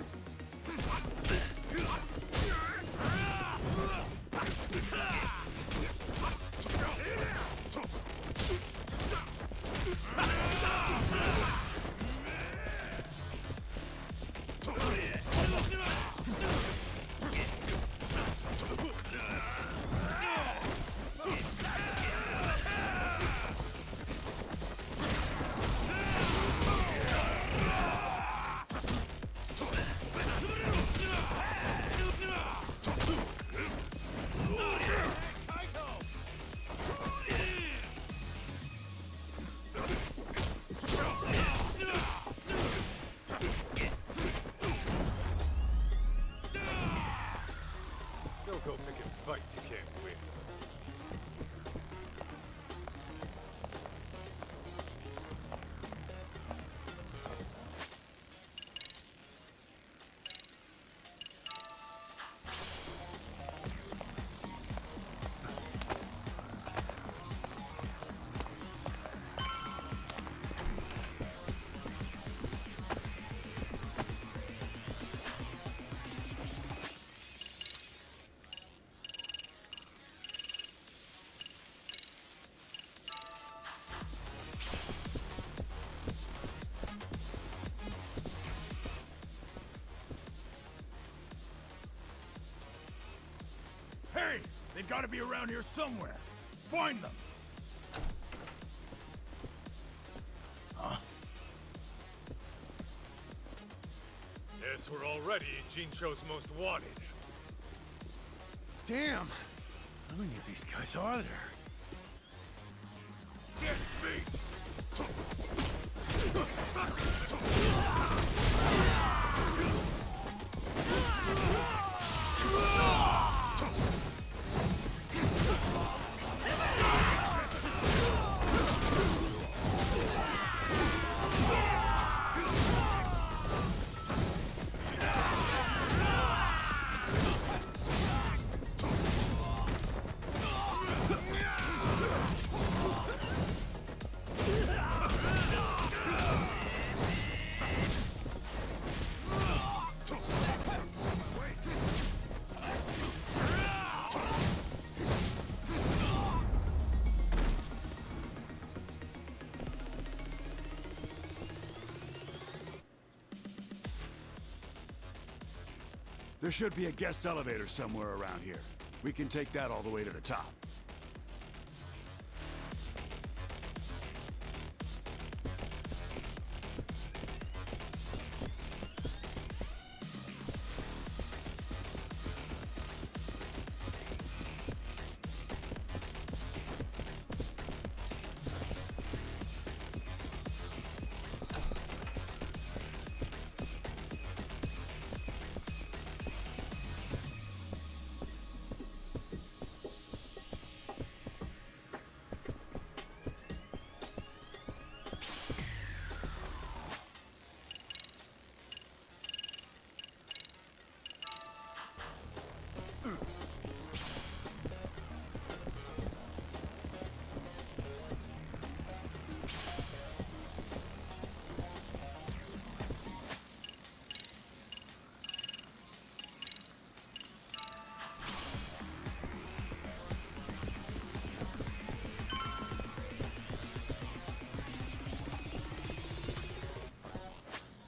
Don't go picking fights you can't win. Hey! They've got to be around here somewhere. Find them! Huh? Guess we're already Jincho's most wanted. Damn! How many of these guys are there? Get me! There should be a guest elevator somewhere around here. We can take that all the way to the top.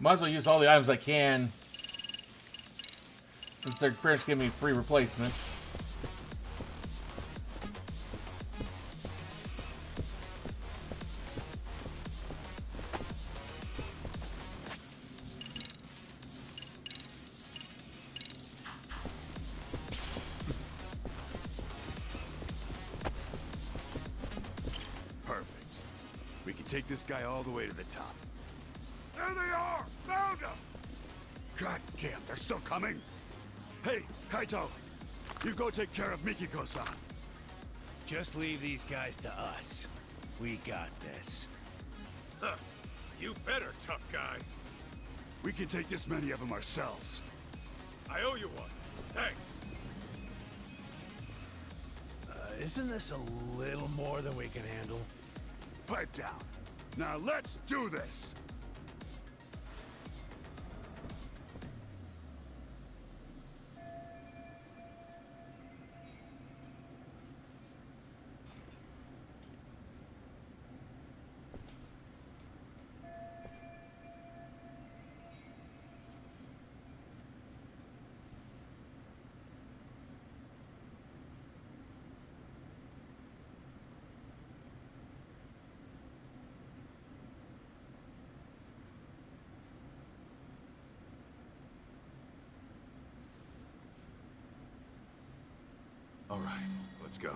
Might as well use all the items I can, since they're pretty much giving me free replacements. Perfect. We can take this guy all the way to the top. There they are! Found them! God damn, they're still coming? Hey, Kaito! You go take care of Mikiko-san. Just leave these guys to us. We got this. Huh. You better, tough guy. We can take this many of them ourselves. I owe you one. Thanks. Isn't this a little more than we can handle? Pipe down. Now let's do this! All right, let's go.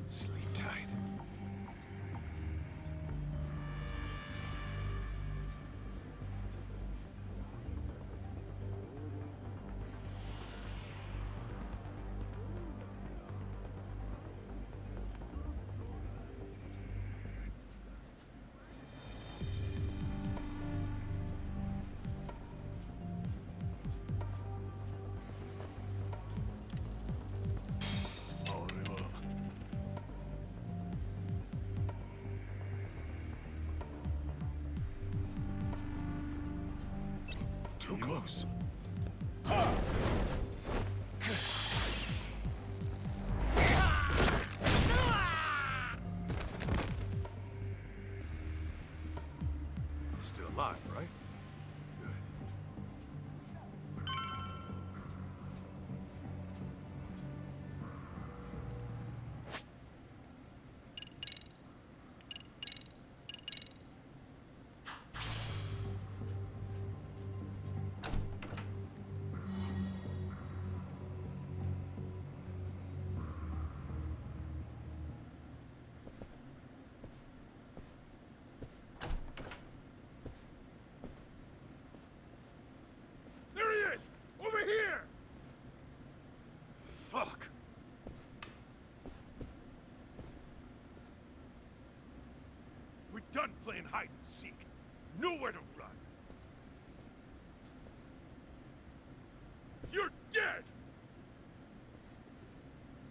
Sleep tight. Too close. Still alive, right? Good. There he is! Over here! Fuck! We're done playing hide and seek. Nowhere to run. You're dead!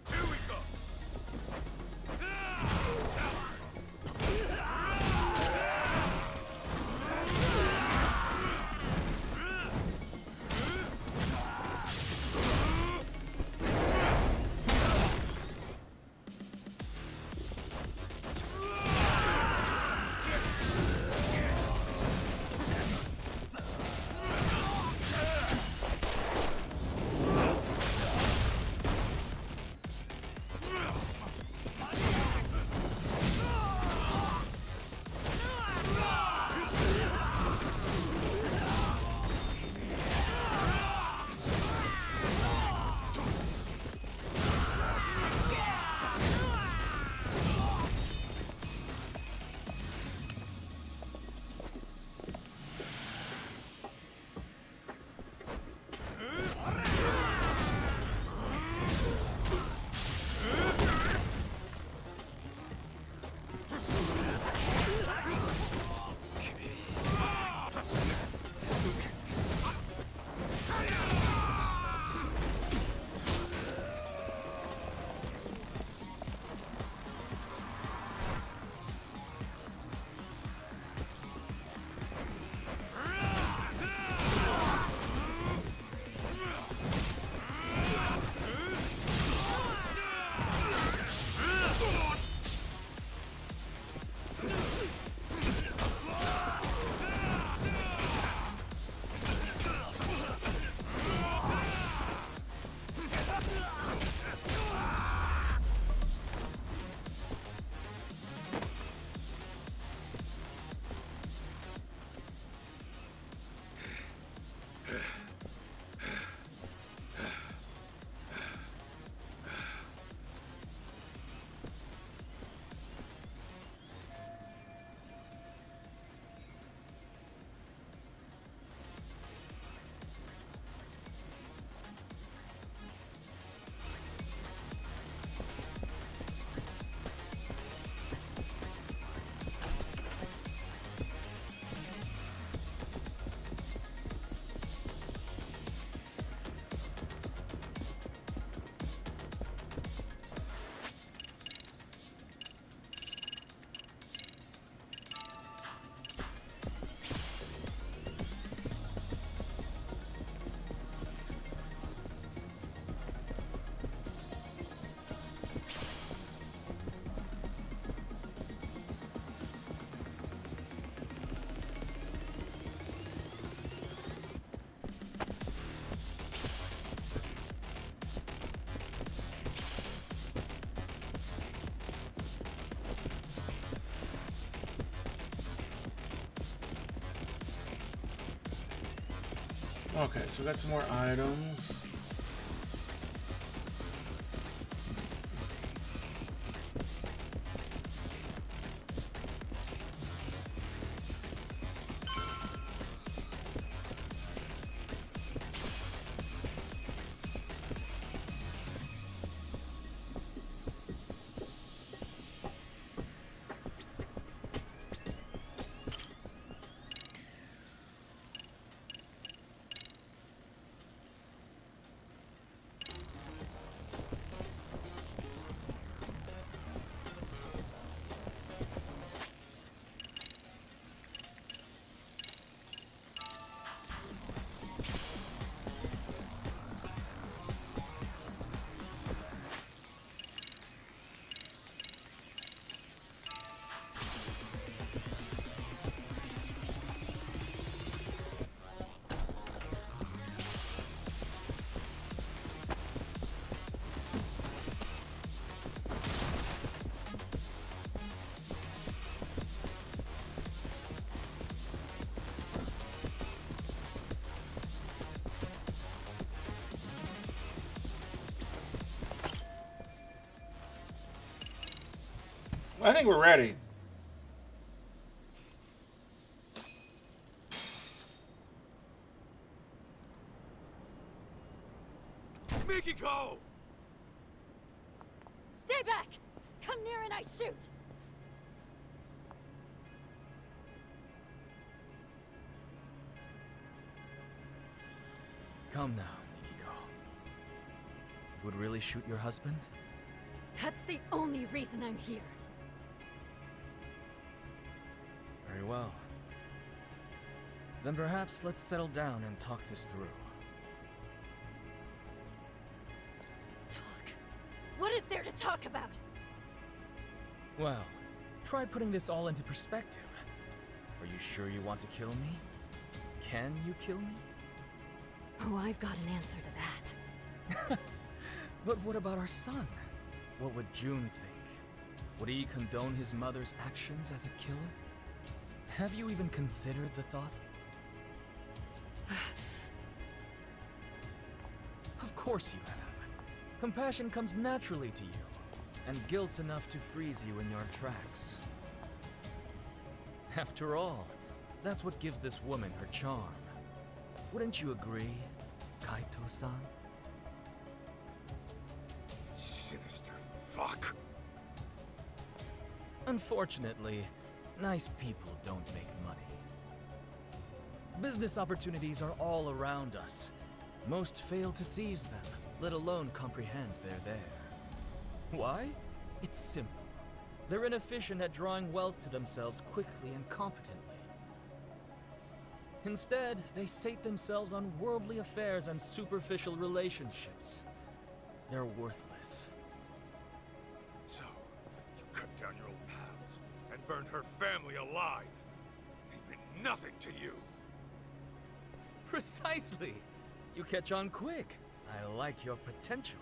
Here we go! Okay, so we got some more items. I think we're ready. Mikiko! Stay back! Come near and I shoot! Come now, Mikiko. You would really shoot your husband? That's the only reason I'm here. Very well. Then perhaps let's settle down and talk this through. What is there to talk about? Well, try putting this all into perspective. Are you sure you want to kill me? Can you kill me? Oh, I've got an answer to that. But what about our son? What would June think? Would he condone his mother's actions as a killer? Have you even considered the thought? Of course you have. Compassion comes naturally to you, and guilt's enough to freeze you in your tracks. After all, that's what gives this woman her charm. Wouldn't you agree, Kaito-san? Sinister fuck. Unfortunately, nice people don't make money. Business opportunities are all around us. Most fail to seize them, let alone comprehend they're there. Why? It's simple. They're inefficient at drawing wealth to themselves quickly and competently. Instead, they sate themselves on worldly affairs and superficial relationships. They're worthless. So, you cut down your old pals and burned her family alive. They meant nothing to you. Precisely! You catch on quick. I like your potential.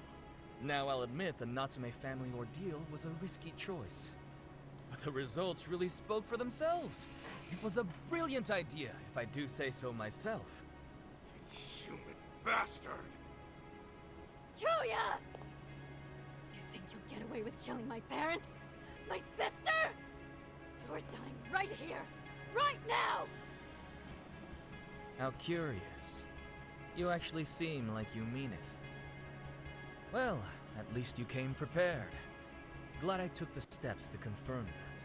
Now I'll admit the Natsume family ordeal was a risky choice. But the results really spoke for themselves. It was a brilliant idea, if I do say so myself. You human bastard! Julia! You think you'll get away with killing my parents? My sister? You're dying right here, right now! How curious. You actually seem like you mean it. Well, at least you came prepared. Glad I took the steps to confirm that.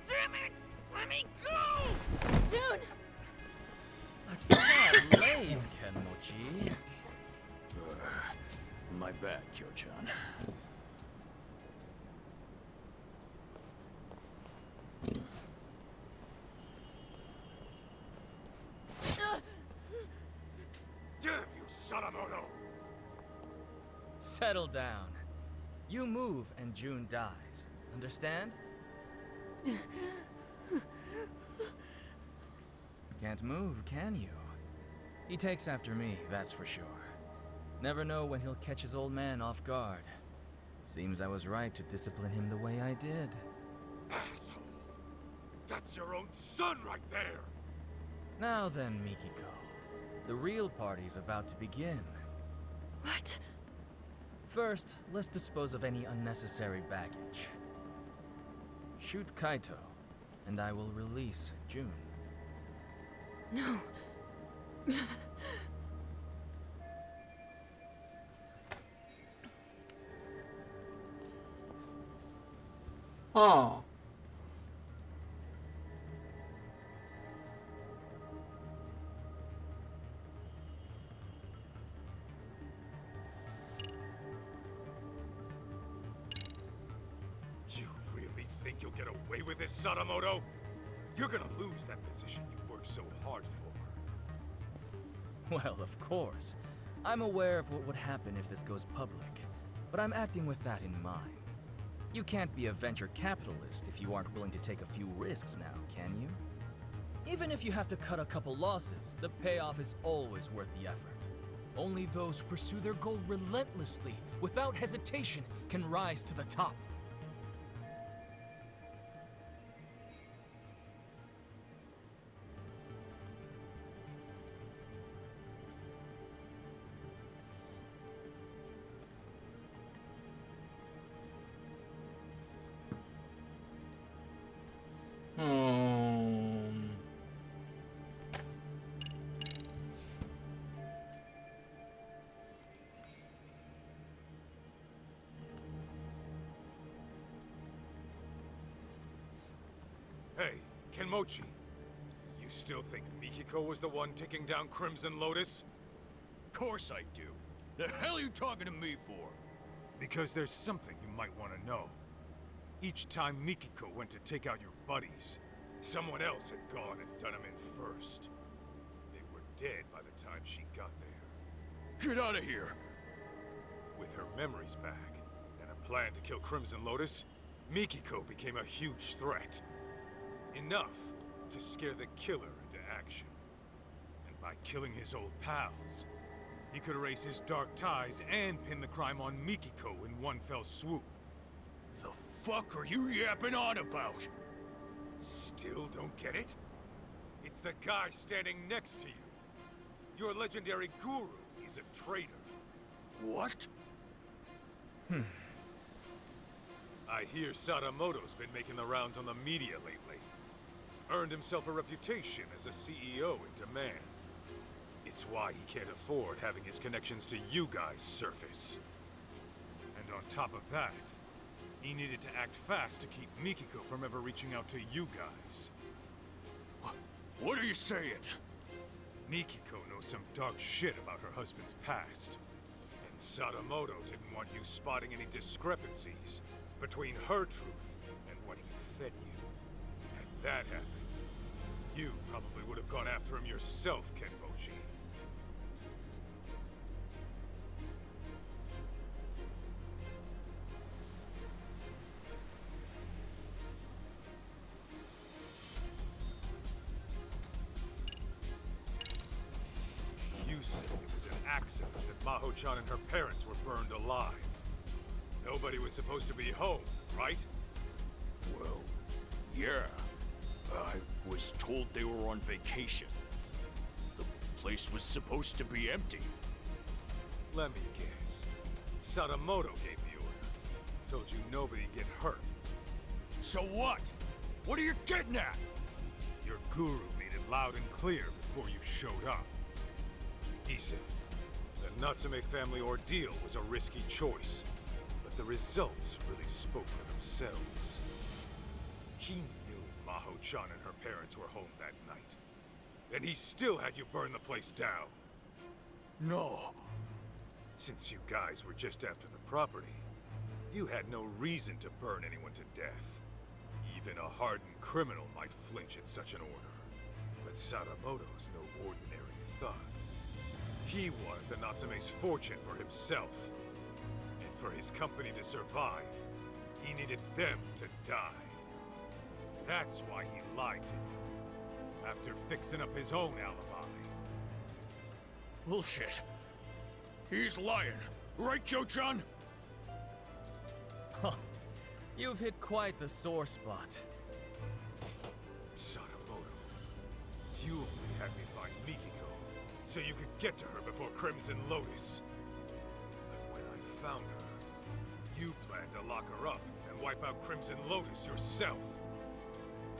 Damn it! Let me go! June! Not late, Kenmochi. My bad, Kyo-chan. Damn you, Sadamoto! Settle down. You move and June dies. Understand? Can't move, can you? He takes after me, that's for sure. Never know when he'll catch his old man off guard. Seems I was right to discipline him the way I did. Asshole! That's your own son right there! Now then, Mikiko. The real party's about to begin. What? First, let's dispose of any unnecessary baggage. Shoot Kaito, and I will release June. No. Huh. You really think you'll get away with this, Sadamoto? You're gonna lose that position you worked so hard for. Well, of course. I'm aware of what would happen if this goes public, but I'm acting with that in mind. You can't be a venture capitalist if you aren't willing to take a few risks now, can you? Even if you have to cut a couple losses, the payoff is always worth the effort. Only those who pursue their goal relentlessly, without hesitation, can rise to the top. Hey, Kenmochi. You still think Mikiko was the one taking down Crimson Lotus? Course I do. The hell are you talking to me for? Because there's something you might want to know. Each time Mikiko went to take out your buddies, someone else had gone and done him in first. They were dead by the time she got there. Get out of here! With her memories back, and a plan to kill Crimson Lotus, Mikiko became a huge threat. Enough to scare the killer into action. And by killing his old pals, he could erase his dark ties and pin the crime on Mikiko in one fell swoop. The fuck are you yapping on about? Still don't get it? It's the guy standing next to you. Your legendary guru is a traitor. What? I hear Sadamoto's been making the rounds on the media lately. Earned himself a reputation as a CEO in demand. It's why he can't afford having his connections to you guys surface. And on top of that, he needed to act fast to keep Mikiko from ever reaching out to you guys. What are you saying? Mikiko knows some dark shit about her husband's past. And Sadamoto didn't want you spotting any discrepancies between her truth and what he fed you. And that happened. You probably would have gone after him yourself, Kenmochi. You said it was an accident that Maho-chan and her parents were burned alive. Nobody was supposed to be home, right? Well, yeah. I was told they were on vacation. The place was supposed to be empty. Let me guess. Sadamoto gave the order. Told you nobody'd get hurt. So what? What are you getting at? Your guru made it loud and clear before you showed up. He said the Natsume family ordeal was a risky choice, but the results really spoke for themselves. He knew Maho-chan and her parents were home that night. And he still had you burn the place down. No. Since you guys were just after the property, you had no reason to burn anyone to death. Even a hardened criminal might flinch at such an order. But Sadamoto's no ordinary thug. He wanted the Natsume's fortune for himself. And for his company to survive, he needed them to die. That's why he lied to you, after fixing up his own alibi. Bullshit. He's lying. Right, Joe-chan? You've hit quite the sore spot. Sadamoto, you only had me find Mikiko, so you could get to her before Crimson Lotus. But when I found her, you planned to lock her up and wipe out Crimson Lotus yourself.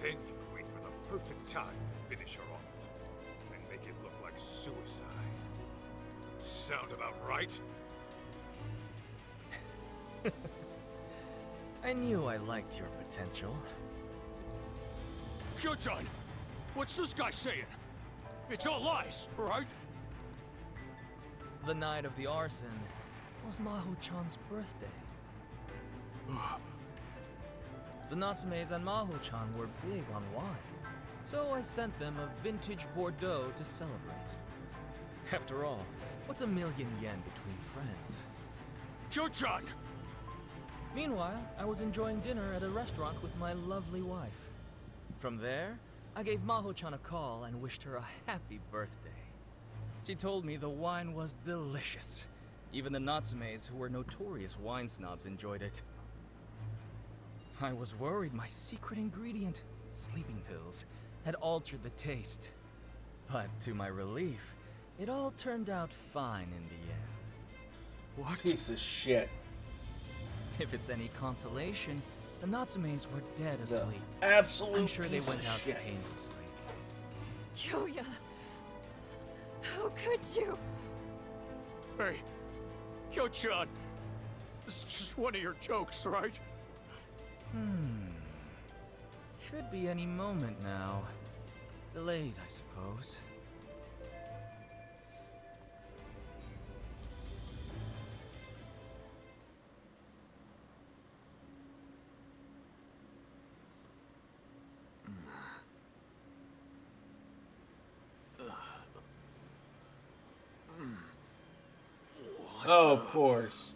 Then you'd wait for the perfect time to finish her off, and make it look like suicide. Sound about right? I knew I liked your potential. Kyo-chan, what's this guy saying? It's all lies, right? The night of the arson was Maho-chan's birthday. The Natsumes and Maho-chan were big on wine, so I sent them a vintage Bordeaux to celebrate. After all, what's a million yen between friends? Kyo-chan! Meanwhile, I was enjoying dinner at a restaurant with my lovely wife. From there, I gave Maho-chan a call and wished her a happy birthday. She told me the wine was delicious. Even the Natsumes, who were notorious wine snobs, enjoyed it. I was worried my secret ingredient, sleeping pills, had altered the taste. But to my relief, it all turned out fine in the end. What? Piece of shit. If it's any consolation, the Natsumes were dead asleep. Absolute I'm sure they piece went of out shit. painlessly. Kyoya! How could you? Hey, Kyo-chan, this is just one of your jokes, right? Should be any moment now. Delayed, I suppose. Oh, of course.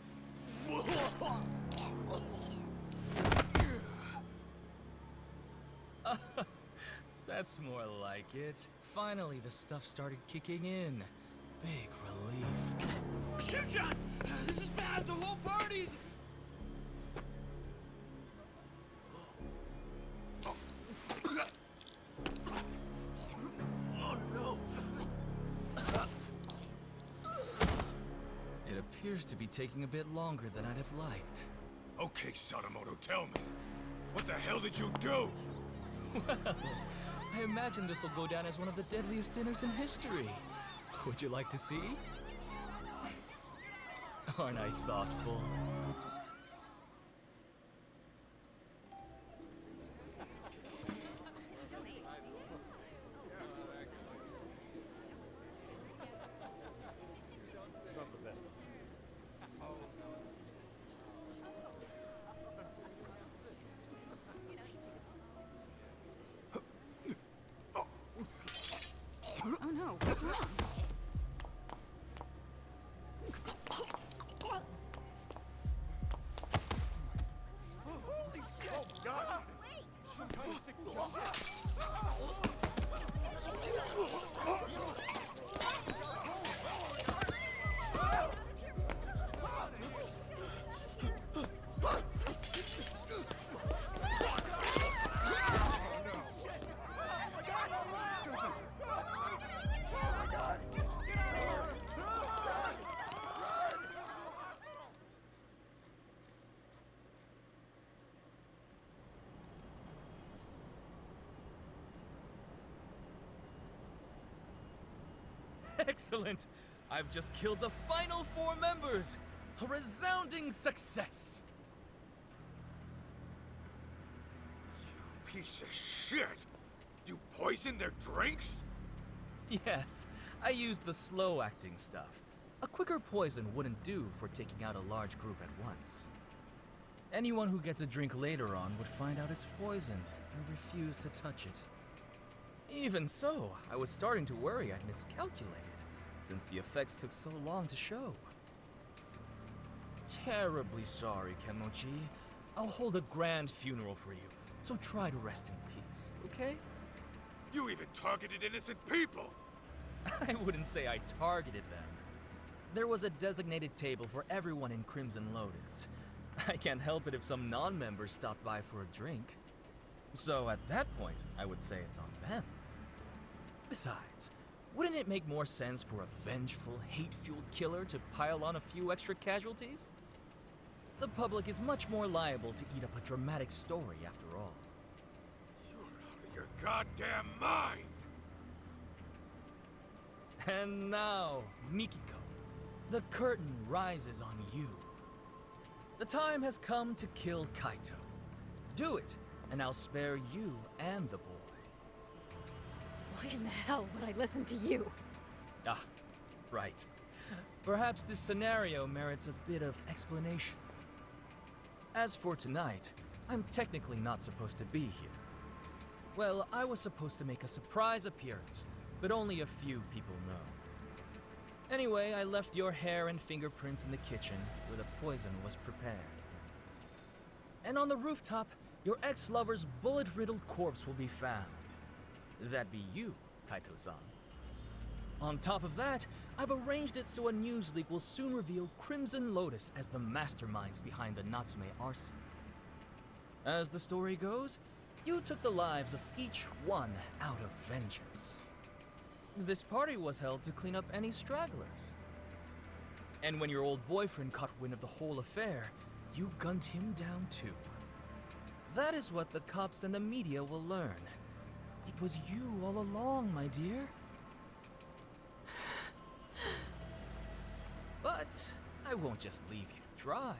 That's more like it. Finally, the stuff started kicking in. Big relief. Shoot-chan! This is bad! The whole party's... Oh no! It appears to be taking a bit longer than I'd have liked. Okay, Sadamoto, tell me. What the hell did you do? Well, I imagine this will go down as one of the deadliest dinners in history. Would you like to see? Aren't I thoughtful? Oh no, what's wrong? Holy shit! Oh, God! Some kind of sick Excellent! I've just killed the final 4 members! A resounding success! Piece of shit! You poisoned their drinks? Yes, I used the slow-acting stuff. A quicker poison wouldn't do for taking out a large group at once. Anyone who gets a drink later on would find out it's poisoned and refuse to touch it. Even so, I was starting to worry I'd miscalculated, since the effects took so long to show. Terribly sorry, Kenmochi. I'll hold a grand funeral for you, so try to rest in peace, okay? You even targeted innocent people! I wouldn't say I targeted them. There was a designated table for everyone in Crimson Lotus. I can't help it if some non-members stop by for a drink. So at that point, I would say it's on them. Besides, wouldn't it make more sense for a vengeful, hate-fueled killer to pile on a few extra casualties? The public is much more liable to eat up a dramatic story after all. You're out of your goddamn mind! And now, Mikiko, the curtain rises on you. The time has come to kill Kaito. Do it, and I'll spare you and the boy. Why in the hell would I listen to you? Ah, right. Perhaps this scenario merits a bit of explanation. As for tonight, I'm technically not supposed to be here. Well, I was supposed to make a surprise appearance, but only a few people know. Anyway, I left your hair and fingerprints in the kitchen where the poison was prepared. And on the rooftop, your ex-lover's bullet-riddled corpse will be found. That'd be you, Kaito-san. On top of that, I've arranged it so a news leak will soon reveal Crimson Lotus as the masterminds behind the Natsume arson. As the story goes, you took the lives of each one out of vengeance. This party was held to clean up any stragglers. And when your old boyfriend caught wind of the whole affair, you gunned him down too. That is what the cops and the media will learn. It was you all along, my dear. But I won't just leave you dry.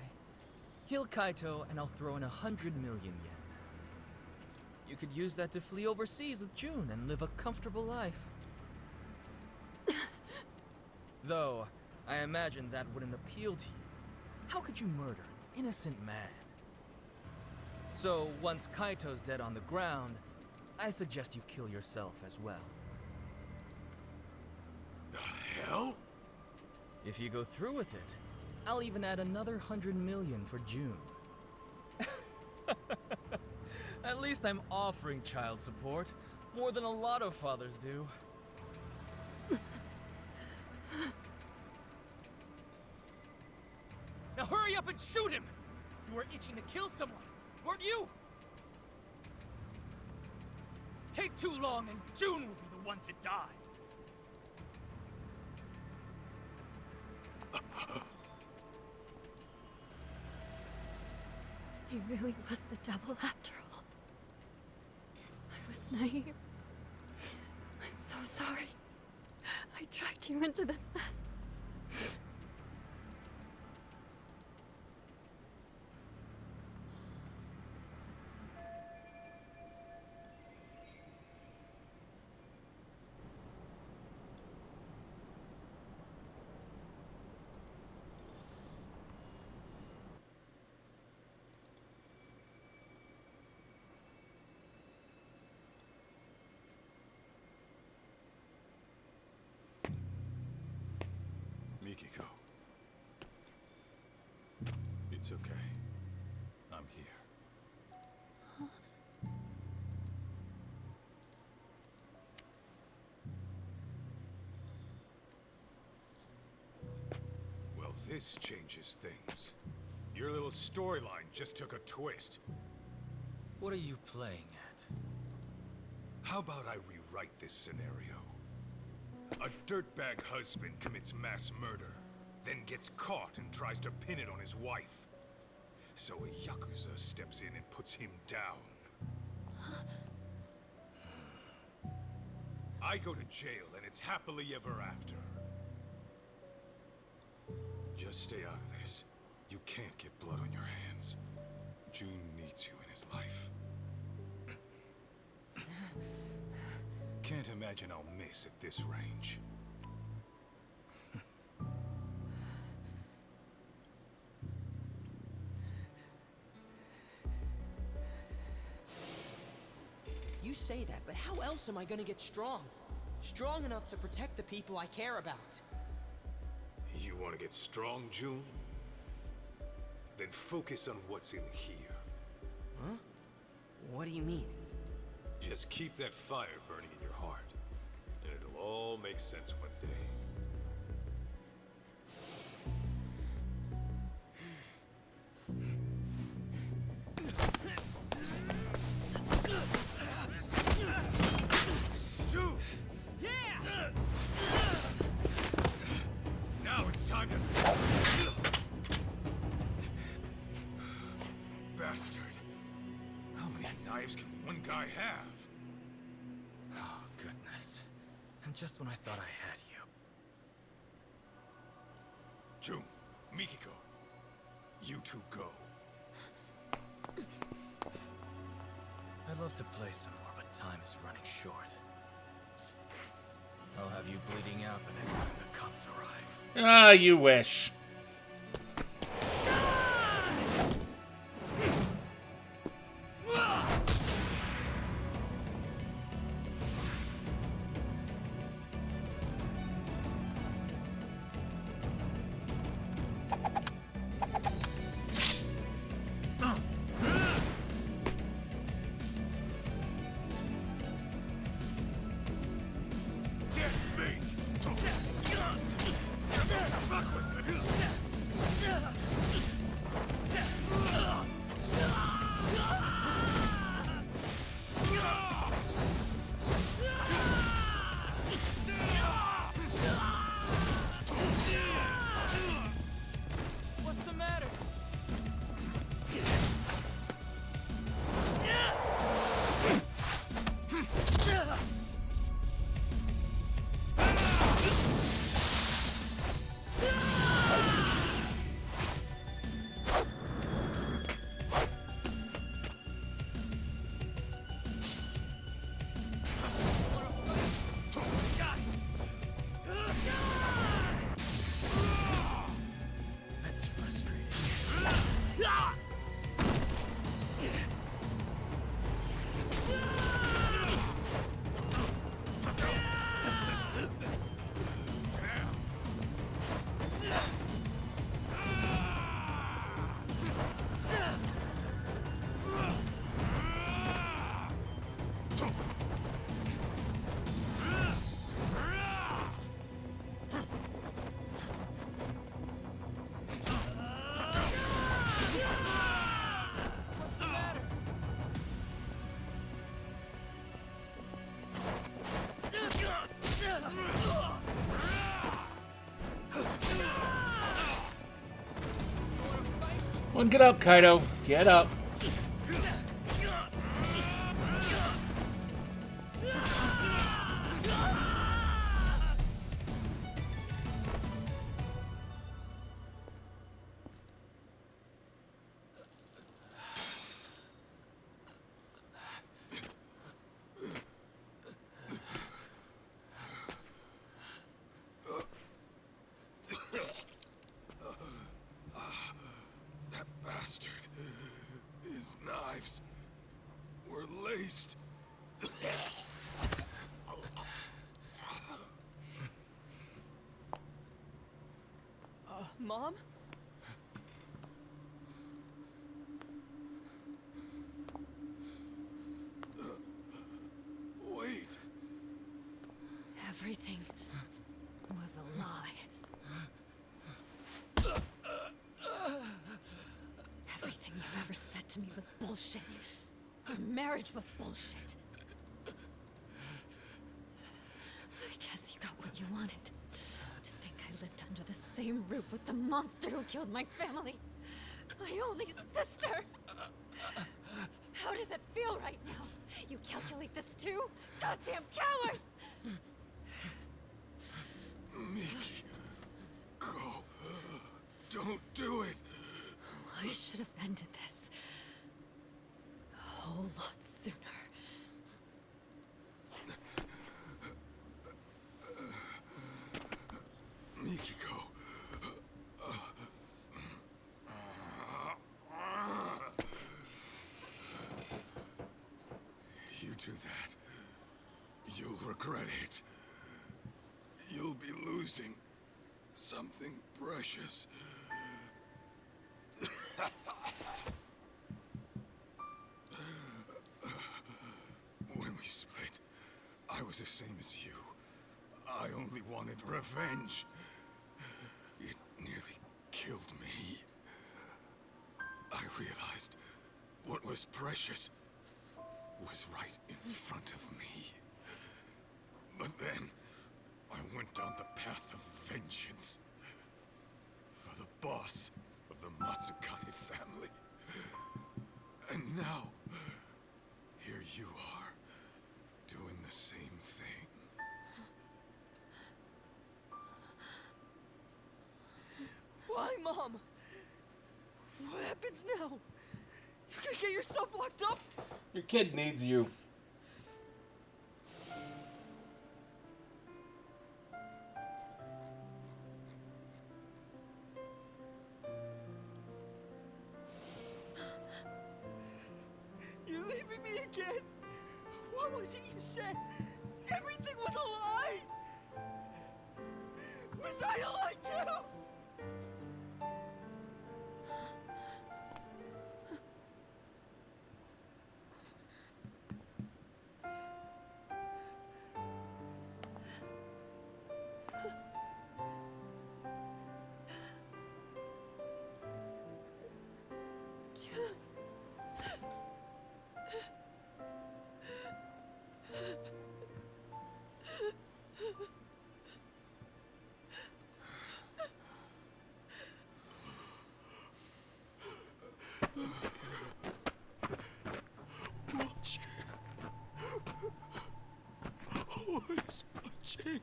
Kill Kaito and I'll throw in 100 million yen. You could use that to flee overseas with June and live a comfortable life. Though, I imagine that wouldn't appeal to you. How could you murder an innocent man? So, once Kaito's dead on the ground, I suggest you kill yourself as well. The hell? If you go through with it, I'll even add another 100 million for June. At least I'm offering child support, more than a lot of fathers do. Now hurry up and shoot him! You were itching to kill someone, weren't you? Take too long and June will be the one to die. He really was the devil after all. I was naive. I'm so sorry. I dragged you into this mess. Mikiko. It's okay. I'm here. Well, this changes things. Your little storyline just took a twist. What are you playing at? How about I rewrite this scenario? A dirtbag husband commits mass murder, then gets caught and tries to pin it on his wife. So a Yakuza steps in and puts him down. I go to jail and it's happily ever after. Just stay out of this. You can't get blood on your hands. June needs you in his life. Can't imagine I'll miss at this range. You say that, but how else am I gonna get strong? Strong enough to protect the people I care about. You want to get strong, June? Then focus on what's in here. Huh? What do you mean? Just keep that fire burning in your heart, and it'll all make sense one day. I have. Oh, goodness. And just when I thought I had you. June, Mikiko, you two go. I'd love to play some more, but time is running short. I'll have you bleeding out by the time the cops arrive. Ah, you wish. What's the matter? That's frustrating. What's the matter? Well, get up, Kaito. Get up. That bastard. His knives were laced. Mom? Wait. Everything was a lie. Everything you've ever said to me was bullshit. Our marriage was bullshit. I guess you got what you wanted. To think I lived under the same roof with the monster who killed my family. My only sister. How does it feel right now? You calculate this too? Goddamn coward! Miki, go. Don't do it. I should have ended this a whole lot sooner. Mikiko. You do that, you'll regret it. You'll be losing something precious. When we split, I was the same as you. I only wanted revenge. It nearly killed me. I realized what was precious was right in front of me. But then, I went down the path of vengeance. For the boss of the Matsukane family. And now, here you are. Mom! What happens now? You're gonna get yourself locked up? Your kid needs you. You're leaving me again? What was it you said? Everything was a lie! Was I a lie too? Always watching.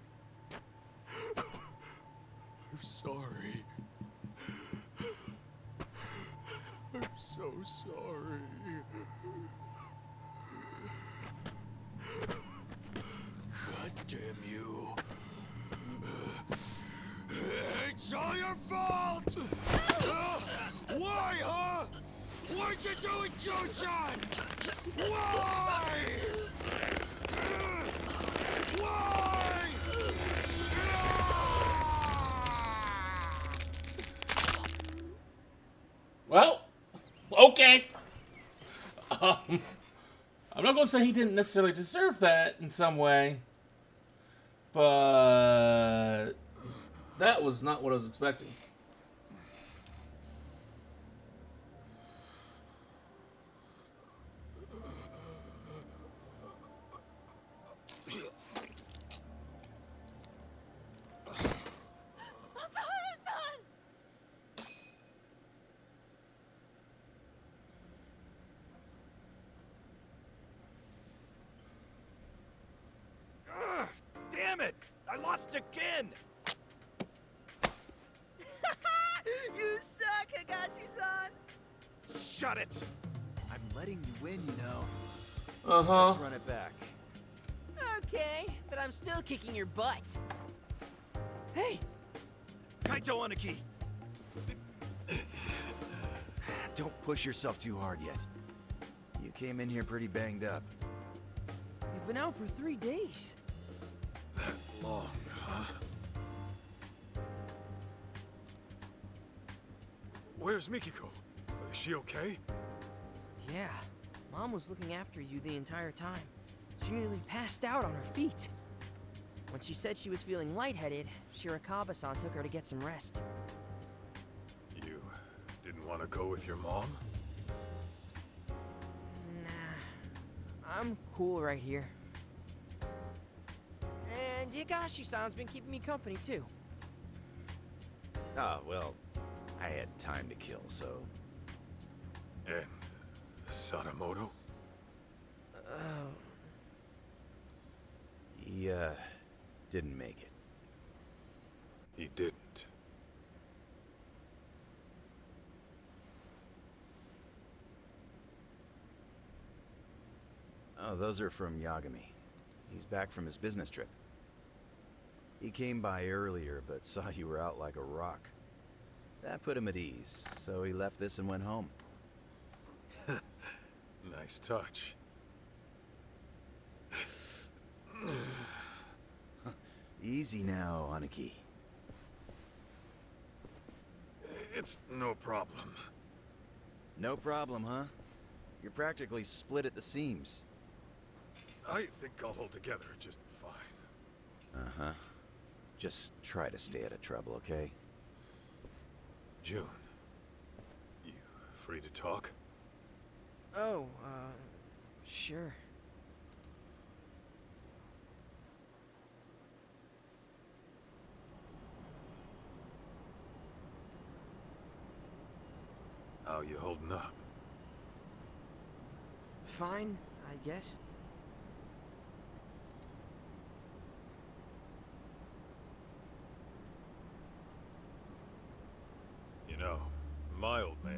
I'm sorry. I'm so sorry. God damn you. It's all your fault! Why, huh? What'd you do with Joe-chan? Why? Why? Well, okay. I'm not gonna say he didn't necessarily deserve that in some way, but that was not what I was expecting. Masaharu-san! Damn it! I lost again! You suck, Higashi-san! Shut it! I'm letting you win, you know. Uh-huh. Let's run it back. Okay, but I'm still kicking your butt. Hey! Kaito Aniki! Don't push yourself too hard yet. You came in here pretty banged up. You've been out for 3 days. That long, huh? Where's Mikiko? Is she okay? Yeah, Mom was looking after you the entire time. She nearly passed out on her feet. When she said she was feeling lightheaded, Shirakawa-san took her to get some rest. You didn't want to go with your mom? Nah, I'm cool right here. And Higashi-san's been keeping me company, too. Ah, well, I had time to kill, so... And Sadamoto? He, didn't make it. He didn't. Oh, those are from Yagami. He's back from his business trip. He came by earlier, but saw you were out like a rock. That put him at ease, so he left this and went home. Nice touch. Easy now, Aniki. It's no problem. No problem, huh? You're practically split at the seams. I think I'll hold together just fine. Uh-huh. Just try to stay out of trouble, okay? June, you free to talk? Oh, sure. How you holding up? Fine, I guess. You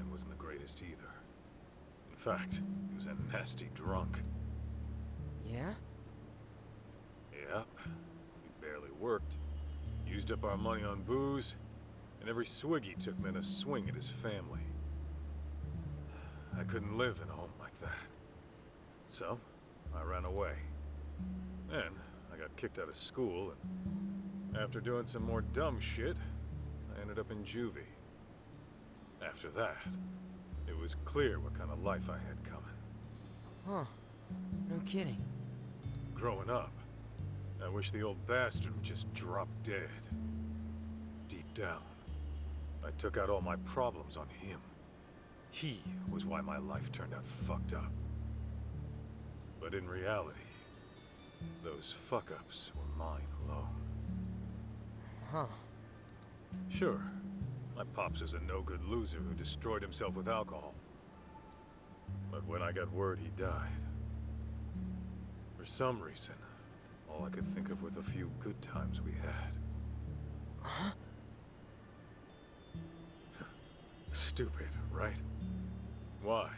man wasn't the greatest either. In fact, he was a nasty drunk. Yeah? Yep. He barely worked. Used up our money on booze, and every swig he took meant a swing at his family. I couldn't live in a home like that. So, I ran away. Then, I got kicked out of school, and after doing some more dumb shit, I ended up in juvie. After that, it was clear what kind of life I had coming. Huh. No kidding. Growing up, I wish the old bastard would just drop dead. Deep down, I took out all my problems on him. He was why my life turned out fucked up. But in reality, those fuck-ups were mine alone. Huh. Sure, my pops was a no-good loser who destroyed himself with alcohol. But when I got word he died, for some reason, all I could think of were the few good times we had. Huh? Stupid, right? Why?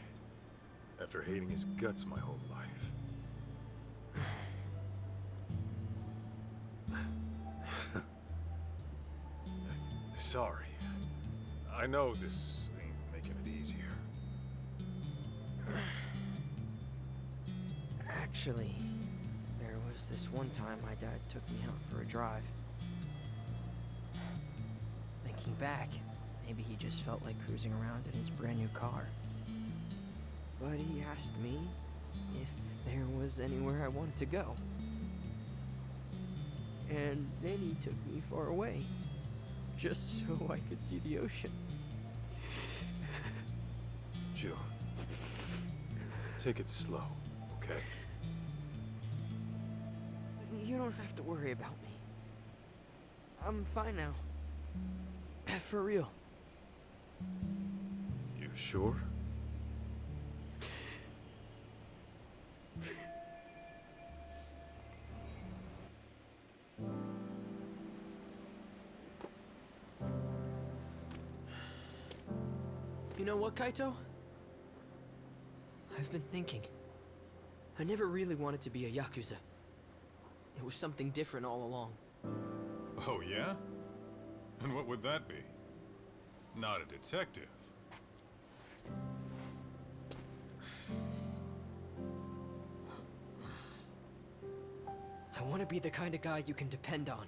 After hating his guts my whole life. Sorry. I know this ain't making it easier. Actually, there was this one time my dad took me out for a drive. Thinking back, maybe he just felt like cruising around in his brand new car. But he asked me if there was anywhere I wanted to go. And then he took me far away, just so I could see the ocean. June, take it slow, okay? You don't have to worry about me. I'm fine now. For real. You sure? You know what, Kaito? I've been thinking. I never really wanted to be a Yakuza. It was something different all along. Oh, yeah? And what would that be? Not a detective. I want to be the kind of guy you can depend on.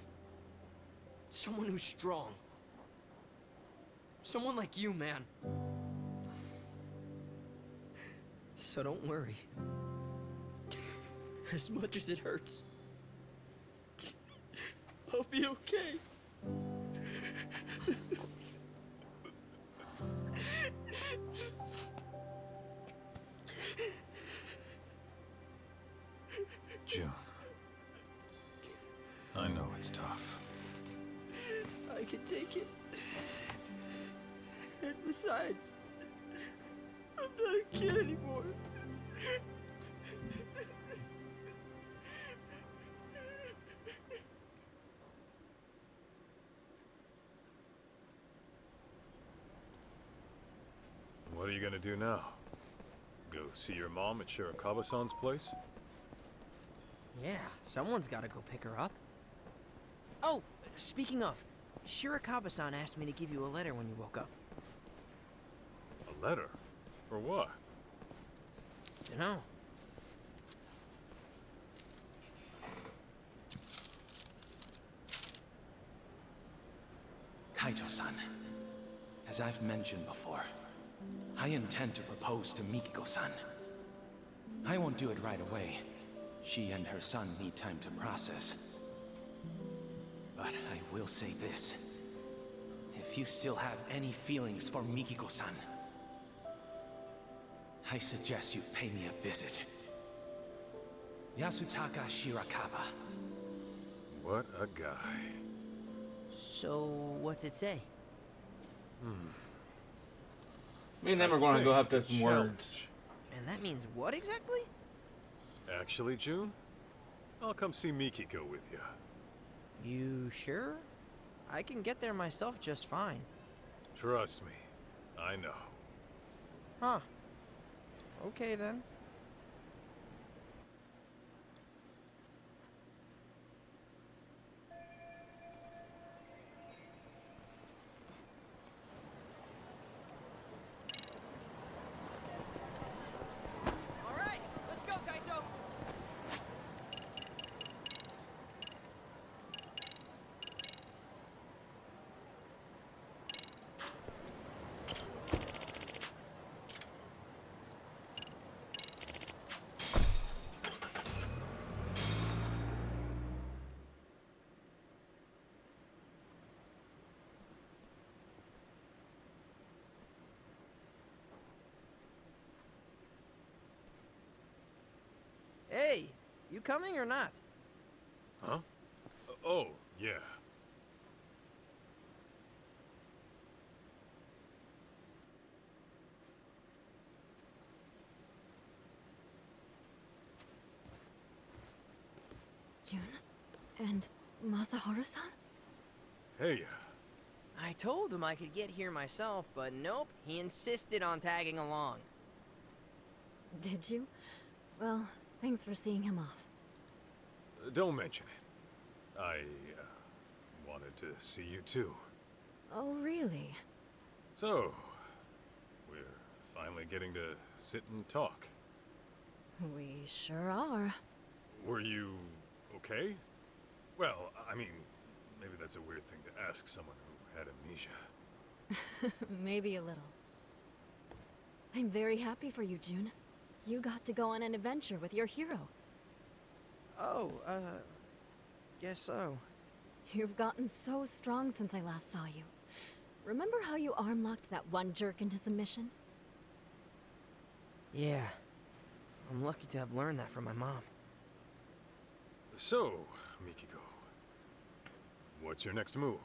Someone who's strong. Someone like you, man. So don't worry. As much as it hurts, I'll be okay. June. I know it's tough. I can take it. And besides, I'm not a kid anymore. What are you gonna do now? Go see your mom at Shirakawa-san's place? Yeah, someone's gotta go pick her up. Oh, speaking of, Shirakawa-san asked me to give you a letter when you woke up. A letter? For what? Dunno. Kaito-san, as I've mentioned before, I intend to propose to Mikiko-san. I won't do it right away. She and her son need time to process. But I will say this. If you still have any feelings for Mikiko-san, I suggest you pay me a visit. Yasutaka Shirakawa. What a guy. So, what's it say? Me and them are going to go have to have some words. And that means what exactly? Actually, June, I'll come see Mikiko with you. You sure? I can get there myself just fine. Trust me, I know. Huh. Okay then. All right, let's go, Kaito. Hey, you coming or not? Huh? Oh, yeah. June? And Masaharu-san? Hey, I told him I could get here myself, but nope, he insisted on tagging along. Did you? Well, thanks for seeing him off. don't mention it. I, wanted to see you too. Oh, really? So, we're finally getting to sit and talk. We sure are. Were you okay? Well, I mean, maybe that's a weird thing to ask someone who had amnesia. Maybe a little. I'm very happy for you, June. You got to go on an adventure with your hero. Oh, guess so. You've gotten so strong since I last saw you. Remember how you arm-locked that one jerk into submission? Yeah. I'm lucky to have learned that from my mom. So, Mikiko, what's your next move?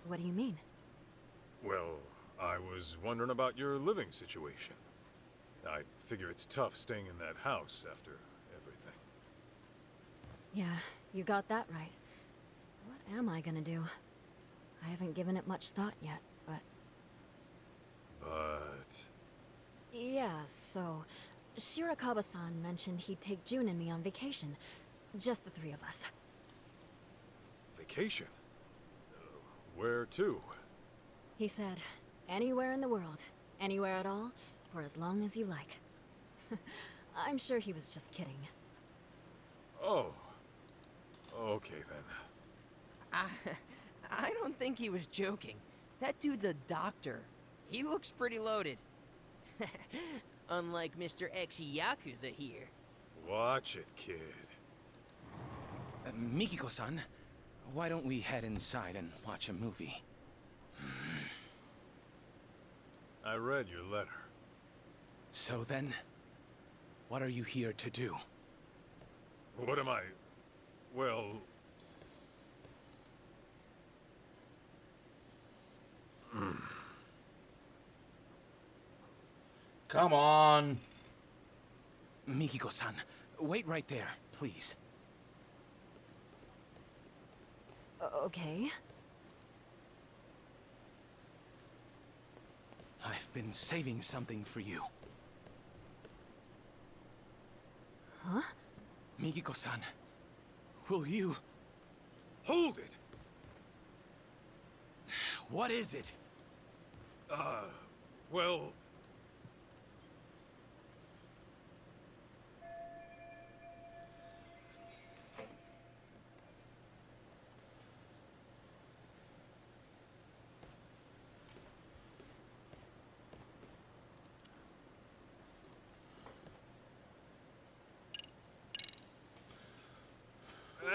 What do you mean? Well, I was wondering about your living situation. I figure it's tough staying in that house after everything. Yeah, you got that right. What am I gonna do? I haven't given it much thought yet, but... But... Yeah, so... Shirakawa-san mentioned he'd take June and me on vacation. Just the three of us. Vacation? Where to? He said, anywhere in the world, anywhere at all, for as long as you like. I'm sure he was just kidding. Oh. Okay then. I don't think he was joking. That dude's a doctor. He looks pretty loaded. Unlike Mr. Ex-Yakuza here. Watch it, kid. Mikiko-san, why don't we head inside and watch a movie? I read your letter. So then, what are you here to do? What am I... Well... Come on. Mikiko-san, wait right there, please. Okay. I've been saving something for you. Huh? Mikiko-san, will you... Hold it! What is it? Well...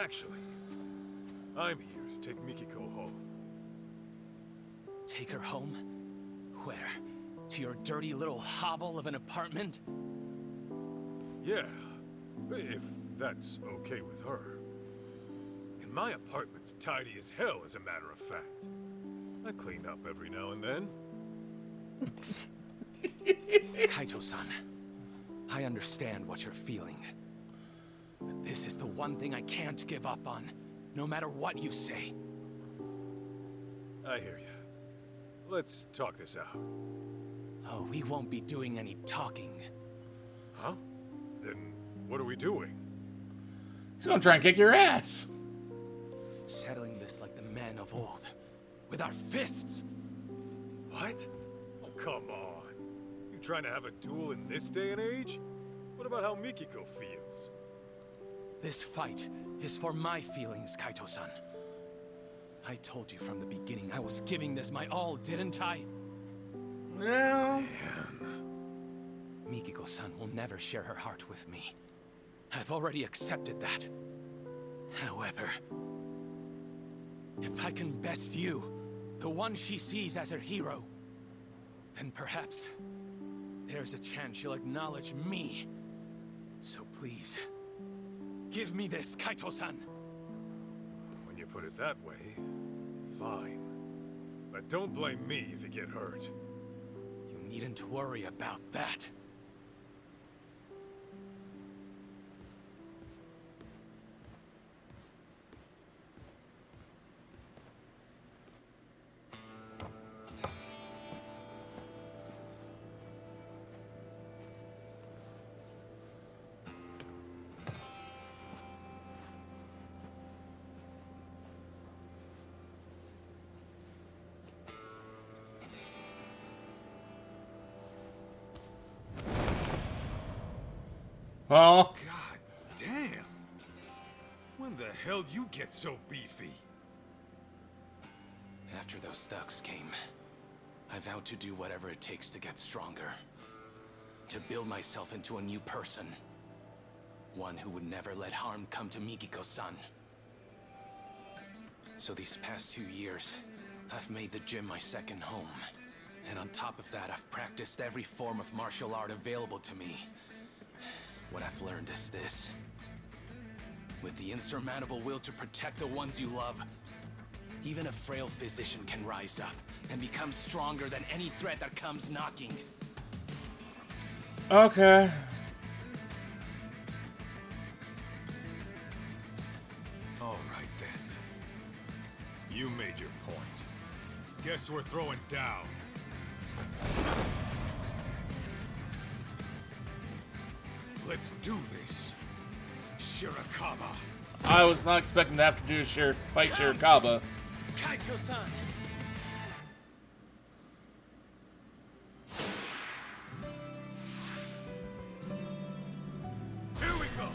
Actually, I'm here to take Mikiko home. Take her home? Where? To your dirty little hovel of an apartment? Yeah, if that's okay with her. And my apartment's tidy as hell, as a matter of fact. I clean up every now and then. Kaito-san, I understand what you're feeling. But this is the one thing I can't give up on, no matter what you say. I hear you. Let's talk this out. Oh, we won't be doing any talking. Huh? Then what are we doing? He's gonna try and kick your ass. Settling this like the men of old. With our fists! What? Oh, come on. You trying to have a duel in this day and age? What about how Mikiko feels? This fight is for my feelings, Kaito-san. I told you from the beginning I was giving this my all, didn't I? Well... Mikiko-san will never share her heart with me. I've already accepted that. However, if I can best you, the one she sees as her hero, then perhaps there's a chance she'll acknowledge me. So please, give me this, Kaito-san. When you put it that way, fine. But don't blame me if you get hurt. You needn't worry about that. Oh. God damn! When the hell did you get so beefy? After those thugs came, I vowed to do whatever it takes to get stronger. To build myself into a new person. One who would never let harm come to Mikiko-san. So these past 2 years, I've made the gym my second home. And on top of that, I've practiced every form of martial art available to me. What I've learned is this. With the insurmountable will to protect the ones you love, even a frail physician can rise up and become stronger than any threat that comes knocking. Okay. All right then. You made your point. Guess we're throwing down. Let's do this, Shirakawa. I was not expecting to have to do fight Shirakawa. Kaito-san! Here we go!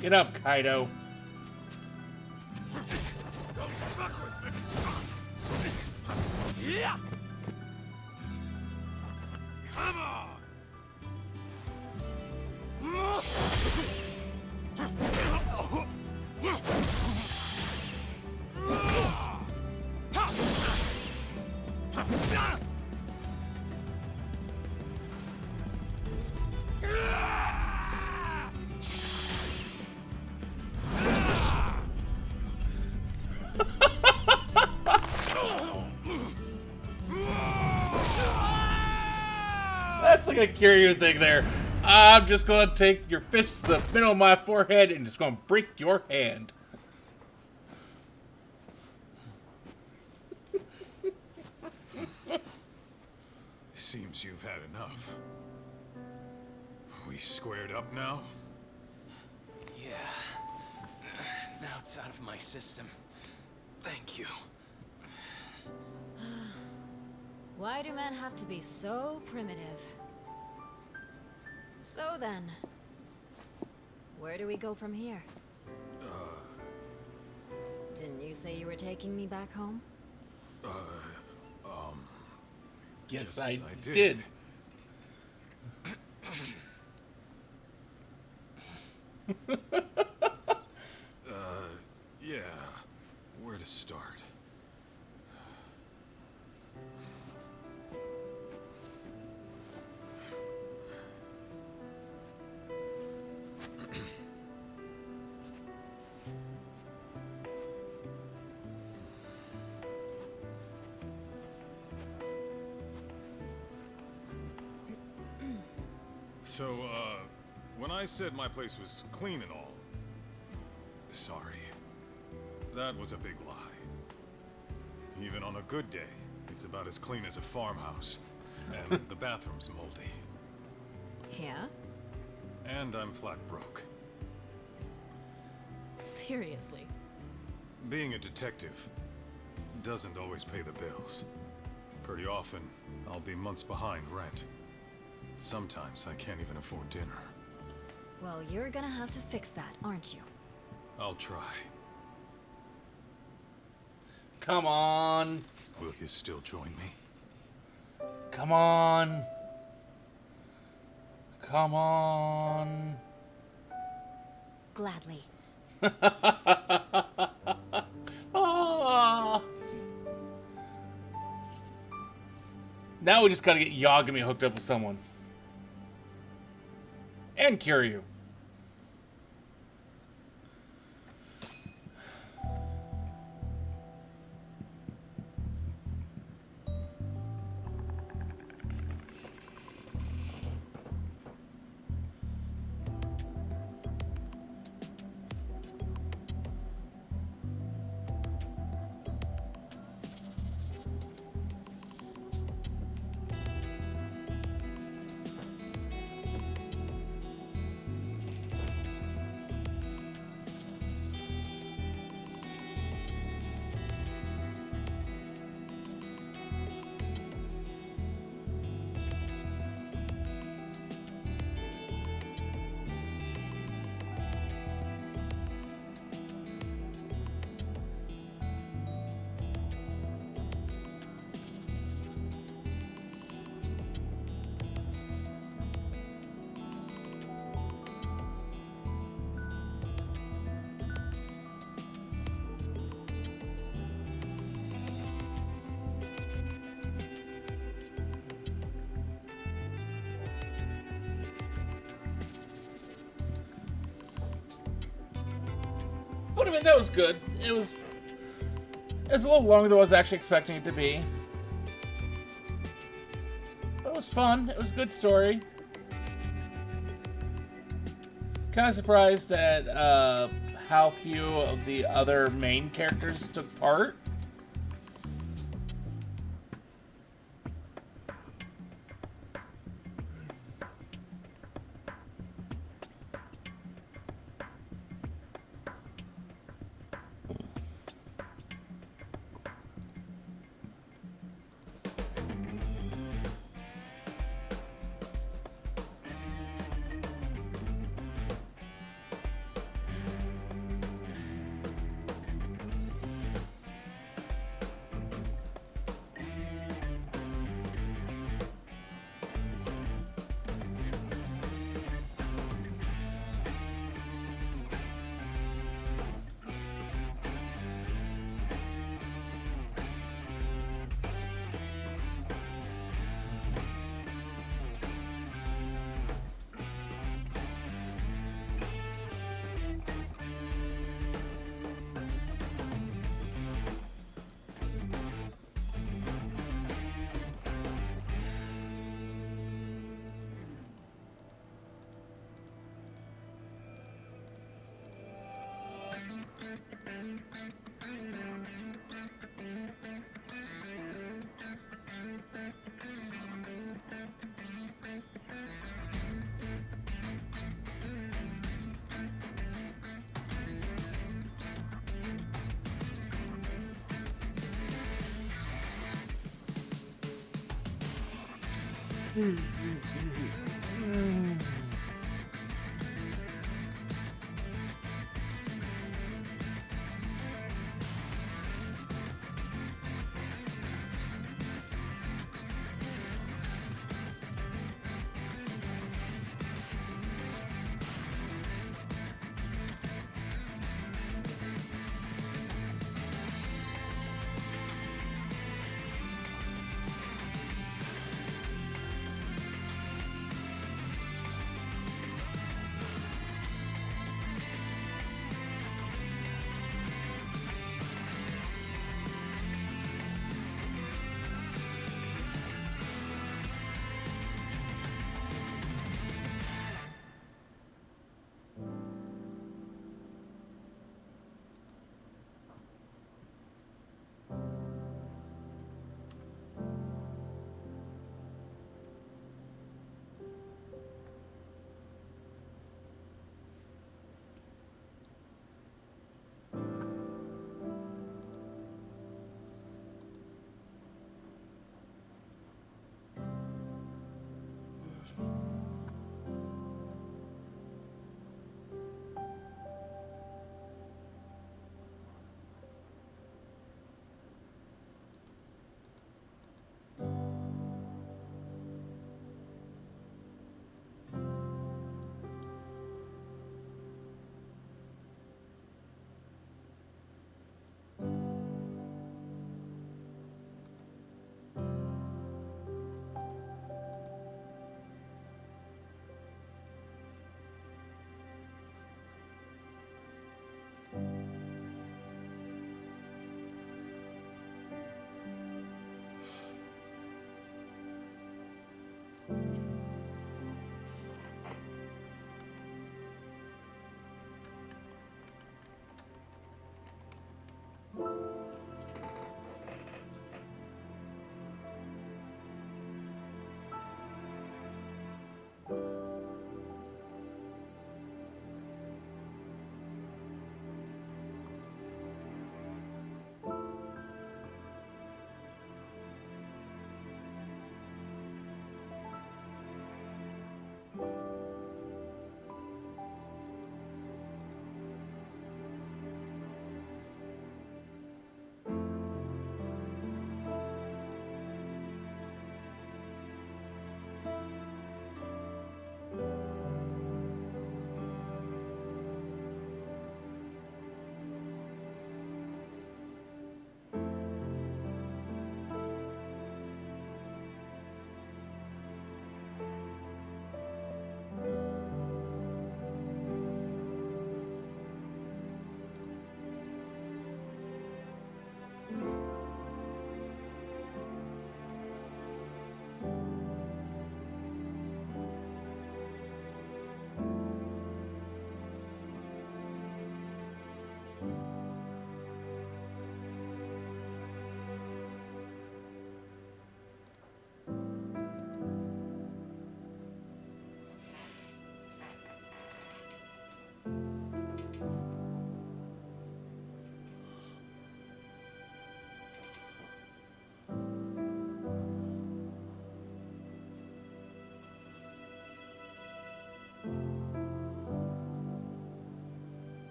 Get up, Kaito. Yeah! Come on! That's like a Kiryu thing there. I'm just gonna take your fists to the middle of my forehead and just gonna break your hand. Seems you've had enough. We squared up now? Yeah. Now it's out of my system. Thank you. Why do men have to be so primitive? So then, where do we go from here? Didn't you say you were taking me back home? Yes, I did. Yeah. Where to start? So, when I said my place was clean and all, sorry. That was a big lie. Even on a good day, it's about as clean as a farmhouse. And the bathroom's moldy. Yeah? And I'm flat broke. Seriously? Being a detective doesn't always pay the bills. Pretty often, I'll be months behind rent. Sometimes I can't even afford dinner. Well, you're gonna have to fix that, aren't you? I'll try. Come on. Will you still join me? Come on. Come on. Gladly. Ah. Now we just gotta get Yagami hooked up with someone. And Kiryu. But I mean, that was good. It was a little longer than I was actually expecting it to be. But it was fun. It was a good story. Kind of surprised at how few of the other main characters took part.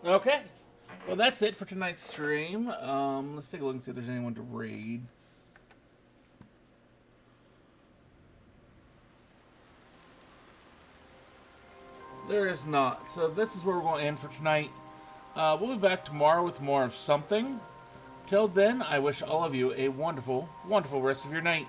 Okay. Well, that's it for tonight's stream. Let's take a look and see if there's anyone to raid. There is not. So this is where we're going to end for tonight. We'll be back tomorrow with more of something. Till then, I wish all of you a wonderful, wonderful rest of your night.